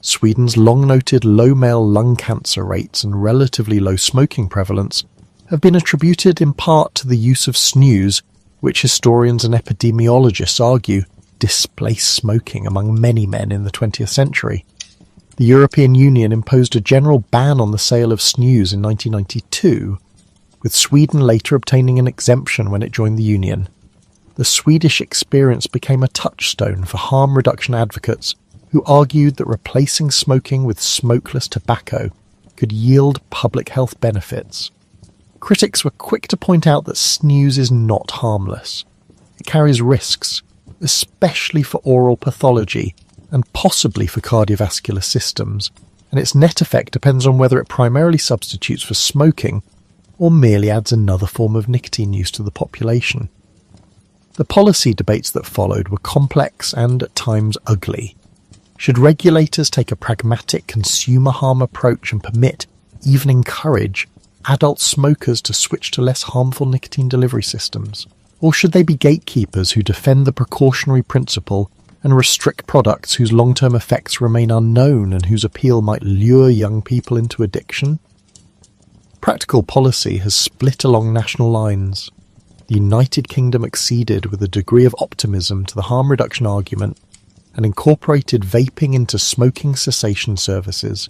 Sweden's long-noted low male lung cancer rates and relatively low smoking prevalence have been attributed in part to the use of snus, which historians and epidemiologists argue displaced smoking among many men in the 20th century. The European Union imposed a general ban on the sale of snus in 1992, with Sweden later obtaining an exemption when it joined the Union. The Swedish experience became a touchstone for harm reduction advocates who argued that replacing smoking with smokeless tobacco could yield public health benefits. Critics were quick to point out that snus is not harmless. It carries risks, especially for oral pathology and possibly for cardiovascular systems, and its net effect depends on whether it primarily substitutes for smoking or merely adds another form of nicotine use to the population. The policy debates that followed were complex and at times ugly. Should regulators take a pragmatic consumer harm approach and permit, even encourage, adult smokers to switch to less harmful nicotine delivery systems? Or should they be gatekeepers who defend the precautionary principle and restrict products whose long-term effects remain unknown and whose appeal might lure young people into addiction? Practical policy has split along national lines. The United Kingdom acceded with a degree of optimism to the harm reduction argument and incorporated vaping into smoking cessation services.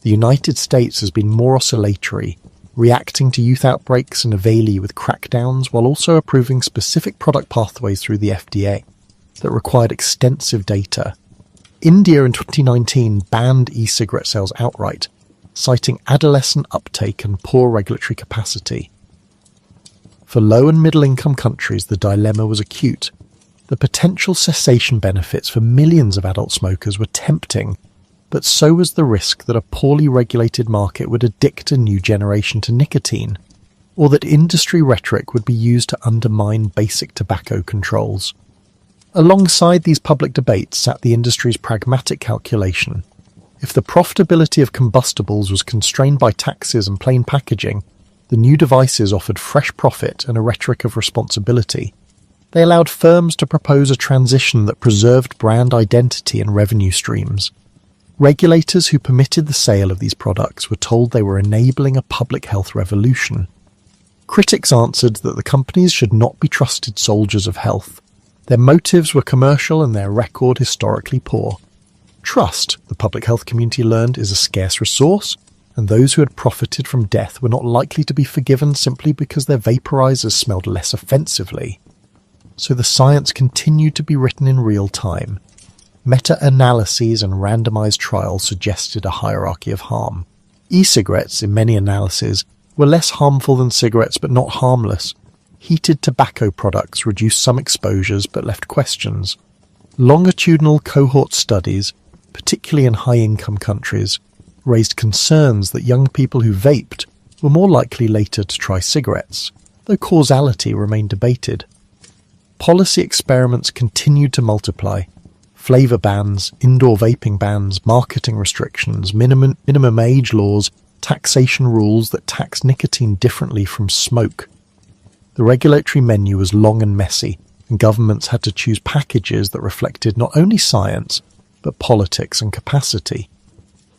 The United States has been more oscillatory, reacting to youth outbreaks and EVALI with crackdowns while also approving specific product pathways through the FDA that required extensive data. India in 2019 banned e-cigarette sales outright, citing adolescent uptake and poor regulatory capacity. For low and middle-income countries, the dilemma was acute. The potential cessation benefits for millions of adult smokers were tempting, but so was the risk that a poorly regulated market would addict a new generation to nicotine, or that industry rhetoric would be used to undermine basic tobacco controls. Alongside these public debates sat the industry's pragmatic calculation. If the profitability of combustibles was constrained by taxes and plain packaging, the new devices offered fresh profit and a rhetoric of responsibility. They allowed firms to propose a transition that preserved brand identity and revenue streams. Regulators who permitted the sale of these products were told they were enabling a public health revolution. Critics answered that the companies should not be trusted soldiers of health. Their motives were commercial and their record historically poor. Trust, the public health community learned, is a scarce resource, and those who had profited from death were not likely to be forgiven simply because their vaporizers smelled less offensively. So the science continued to be written in real time. Meta-analyses and randomized trials suggested a hierarchy of harm. E-cigarettes, in many analyses, were less harmful than cigarettes but not harmless. Heated tobacco products reduced some exposures but left questions. Longitudinal cohort studies, particularly in high-income countries, raised concerns that young people who vaped were more likely later to try cigarettes, though causality remained debated. Policy experiments continued to multiply. Flavor bans, indoor vaping bans, marketing restrictions, minimum age laws, taxation rules that tax nicotine differently from smoke. The regulatory menu was long and messy, and governments had to choose packages that reflected not only science, but politics and capacity.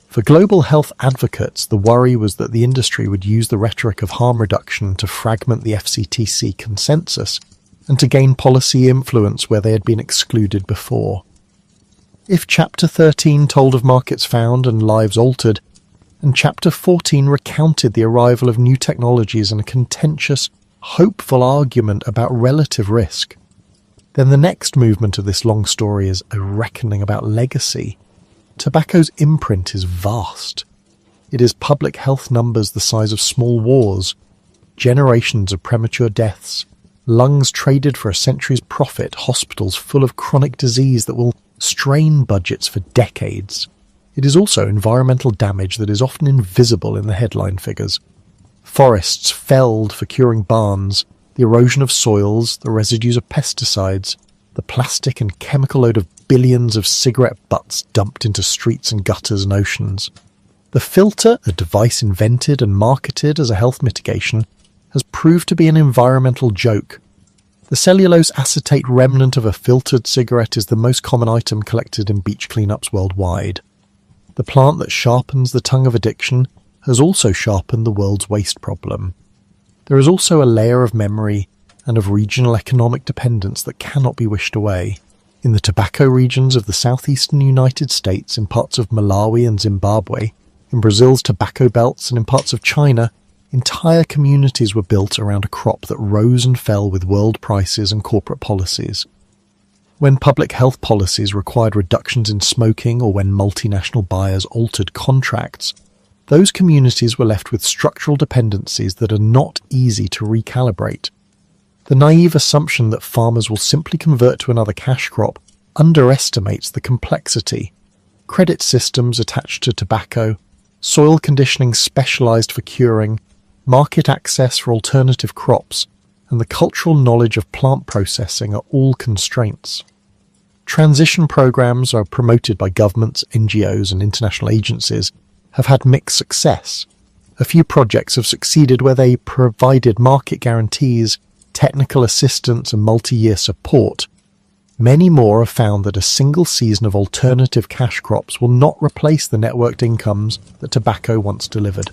For global health advocates, the worry was that the industry would use the rhetoric of harm reduction to fragment the FCTC consensus and to gain policy influence where they had been excluded before. If Chapter 13 told of markets found and lives altered, and Chapter 14 recounted the arrival of new technologies and a contentious, hopeful argument about relative risk, then the next movement of this long story is a reckoning about legacy. Tobacco's imprint is vast. It is public health numbers the size of small wars, generations of premature deaths, lungs traded for a century's profit, hospitals full of chronic disease that will strain budgets for decades. it is also environmental damage that is often invisible in the headline figures. Forests felled for curing barns, the erosion of soils, the residues of pesticides, the plastic and chemical load of billions of cigarette butts dumped into streets and gutters and oceans. The filter, a device invented and marketed as a health mitigation, has proved to be an environmental joke. The cellulose acetate remnant of a filtered cigarette is the most common item collected in beach cleanups worldwide. The plant that sharpens the tongue of addiction has also sharpened the world's waste problem. There is also a layer of memory and of regional economic dependence that cannot be wished away. In the tobacco regions of the southeastern United States, in parts of Malawi and Zimbabwe, in Brazil's tobacco belts and in parts of China, entire communities were built around a crop that rose and fell with world prices and corporate policies. When public health policies required reductions in smoking or when multinational buyers altered contracts, those communities were left with structural dependencies that are not easy to recalibrate. The naive assumption that farmers will simply convert to another cash crop underestimates the complexity. Credit systems attached to tobacco, soil conditioning specialized for curing, market access for alternative crops, and the cultural knowledge of plant processing are all constraints. Transition programs are promoted by governments, NGOs, and international agencies have had mixed success. A few projects have succeeded where they provided market guarantees, technical assistance, and multi-year support. Many more have found that a single season of alternative cash crops will not replace the networked incomes that tobacco once delivered.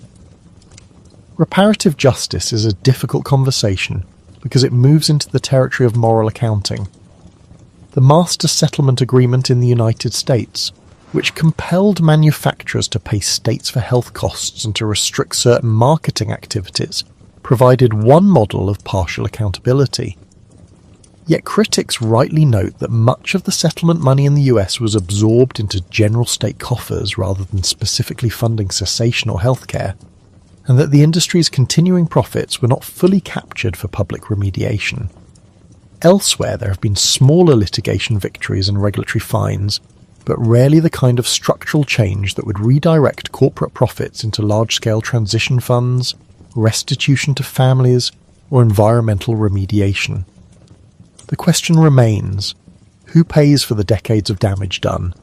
Reparative justice is a difficult conversation because it moves into the territory of moral accounting. The Master Settlement Agreement in the United States, which compelled manufacturers to pay states for health costs and to restrict certain marketing activities, provided one model of partial accountability. Yet critics rightly note that much of the settlement money in the US was absorbed into general state coffers rather than specifically funding cessation or healthcare, and that the industry's continuing profits were not fully captured for public remediation. Elsewhere, there have been smaller litigation victories and regulatory fines, but rarely the kind of structural change that would redirect corporate profits into large-scale transition funds, restitution to families, or environmental remediation. The question remains, who pays for the decades of damage done?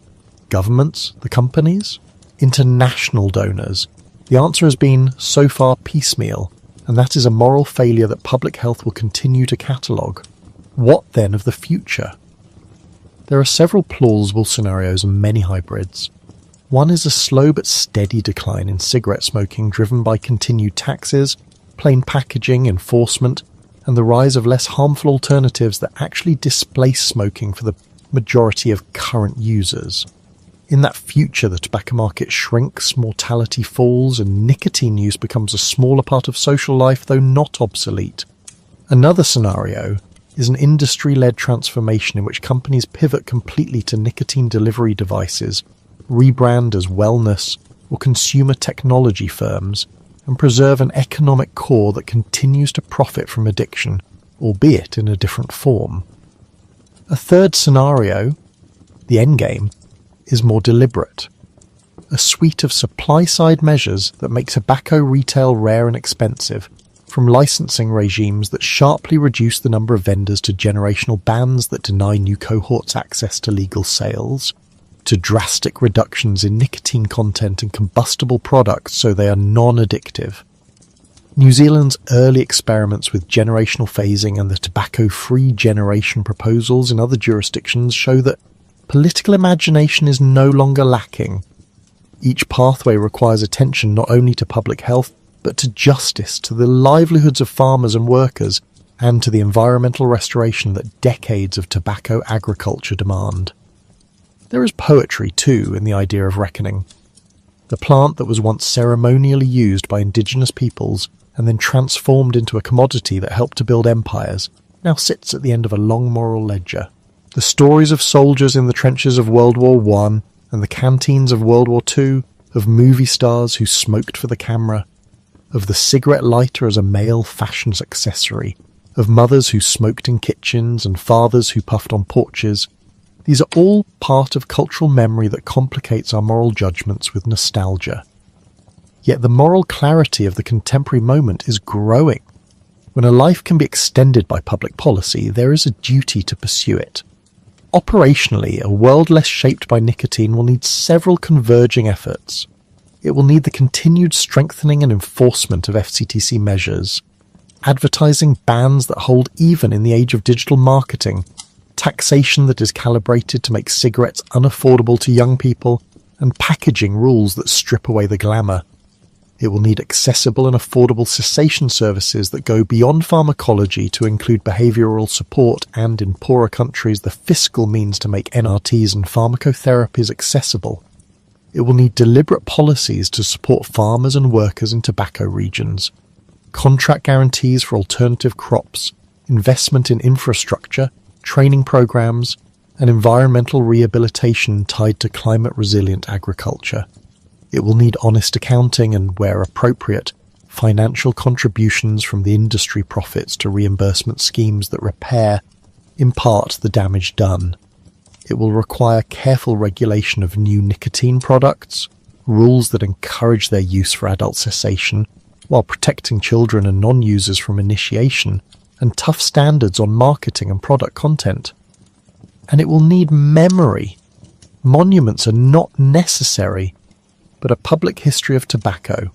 Governments? The companies? International donors? The answer has been, so far, piecemeal, and that is a moral failure that public health will continue to catalogue. What then of the future? There are several plausible scenarios and many hybrids. One is a slow but steady decline in cigarette smoking driven by continued taxes, plain packaging, enforcement, and the rise of less harmful alternatives that actually displace smoking for the majority of current users. In that future, the tobacco market shrinks, mortality falls, and nicotine use becomes a smaller part of social life, though not obsolete. Another scenario is an industry-led transformation in which companies pivot completely to nicotine delivery devices, rebrand as wellness or consumer technology firms, and preserve an economic core that continues to profit from addiction, albeit in a different form. A third scenario, the endgame, is more deliberate. A suite of supply-side measures that make tobacco retail rare and expensive, from licensing regimes that sharply reduce the number of vendors to generational bans that deny new cohorts access to legal sales, to drastic reductions in nicotine content in combustible products so they are non-addictive. New Zealand's early experiments with generational phasing and the tobacco-free generation proposals in other jurisdictions show that political imagination is no longer lacking. Each pathway requires attention not only to public health, but to justice, to the livelihoods of farmers and workers, and to the environmental restoration that decades of tobacco agriculture demand. There is poetry, too, in the idea of reckoning. The plant that was once ceremonially used by indigenous peoples and then transformed into a commodity that helped to build empires now sits at the end of a long moral ledger. The stories of soldiers in the trenches of World War I and the canteens of World War II, of movie stars who smoked for the camera, of the cigarette lighter as a male fashion accessory, of mothers who smoked in kitchens and fathers who puffed on porches, These are all part of cultural memory that complicates our moral judgments with nostalgia. Yet the moral clarity of the contemporary moment is growing. When a life can be extended by public policy, there is a duty to pursue it. Operationally, a world less shaped by nicotine will need several converging efforts. It will need the continued strengthening and enforcement of FCTC measures, advertising bans that hold even in the age of digital marketing, taxation that is calibrated to make cigarettes unaffordable to young people, and packaging rules that strip away the glamour. It will need accessible and affordable cessation services that go beyond pharmacology to include behavioural support and, in poorer countries, the fiscal means to make NRTs and pharmacotherapies accessible. It will need deliberate policies to support farmers and workers in tobacco regions, contract guarantees for alternative crops, investment in infrastructure, training programs, and environmental rehabilitation tied to climate-resilient agriculture. It will need honest accounting and, where appropriate, financial contributions from the industry profits to reimbursement schemes that repair, in part, the damage done. It will require careful regulation of new nicotine products, rules that encourage their use for adult cessation, while protecting children and non-users from initiation, and tough standards on marketing and product content. And it will need memory. Monuments are not necessary, but a public history of tobacco,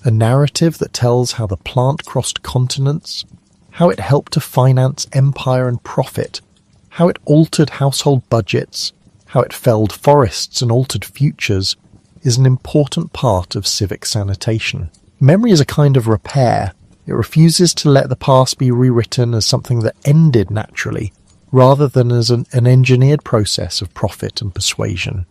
a narrative that tells how the plant crossed continents, how it helped to finance empire and profit, how it altered household budgets, how it felled forests and altered futures, is an important part of civic sanitation. Memory is a kind of repair. It refuses to let the past be rewritten as something that ended naturally, rather than as an engineered process of profit and persuasion.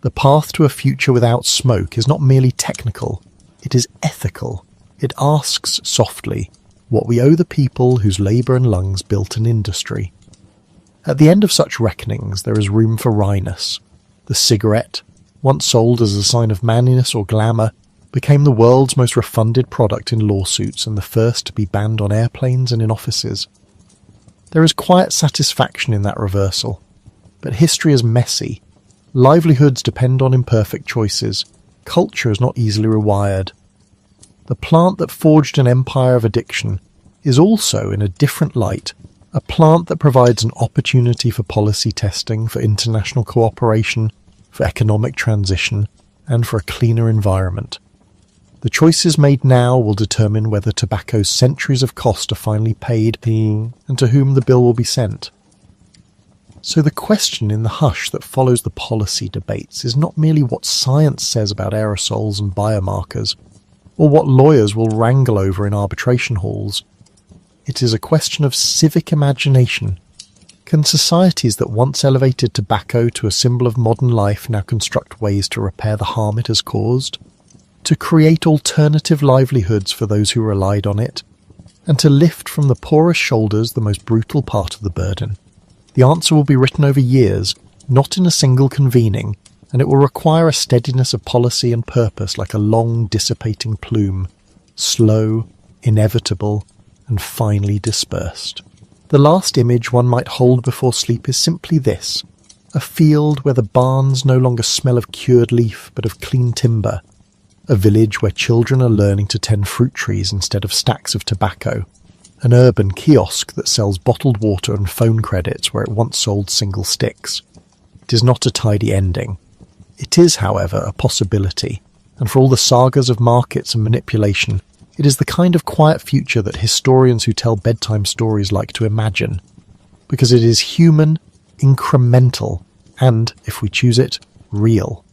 The path to a future without smoke is not merely technical, it is ethical. It asks softly what we owe the people whose labour and lungs built an industry. At the end of such reckonings there is room for wryness. The cigarette, once sold as a sign of manliness or glamour, became the world's most refunded product in lawsuits and the first to be banned on airplanes and in offices. There is quiet satisfaction in that reversal, but history is messy. Livelihoods depend on imperfect choices. Culture is not easily rewired. The plant that forged an empire of addiction is also, in a different light, a plant that provides an opportunity for policy testing, for international cooperation, for economic transition, and for a cleaner environment. The choices made now will determine whether tobacco's centuries of cost are finally paid and to whom the bill will be sent. So the question in the hush that follows the policy debates is not merely what science says about aerosols and biomarkers, or what lawyers will wrangle over in arbitration halls. It is a question of civic imagination. Can societies that once elevated tobacco to a symbol of modern life now construct ways to repair the harm it has caused? To create alternative livelihoods for those who relied on it, and to lift from the poorest shoulders the most brutal part of the burden? The answer will be written over years, not in a single convening, and it will require a steadiness of policy and purpose like a long dissipating plume, slow, inevitable, and finally dispersed. The last image one might hold before sleep is simply this: a field where the barns no longer smell of cured leaf but of clean timber, a village where children are learning to tend fruit trees instead of stacks of tobacco, an urban kiosk that sells bottled water and phone credits where it once sold single sticks. It is not a tidy ending. It is, however, a possibility, and for all the sagas of markets and manipulation, it is the kind of quiet future that historians who tell bedtime stories like to imagine, because it is human, incremental, and, if we choose it, real.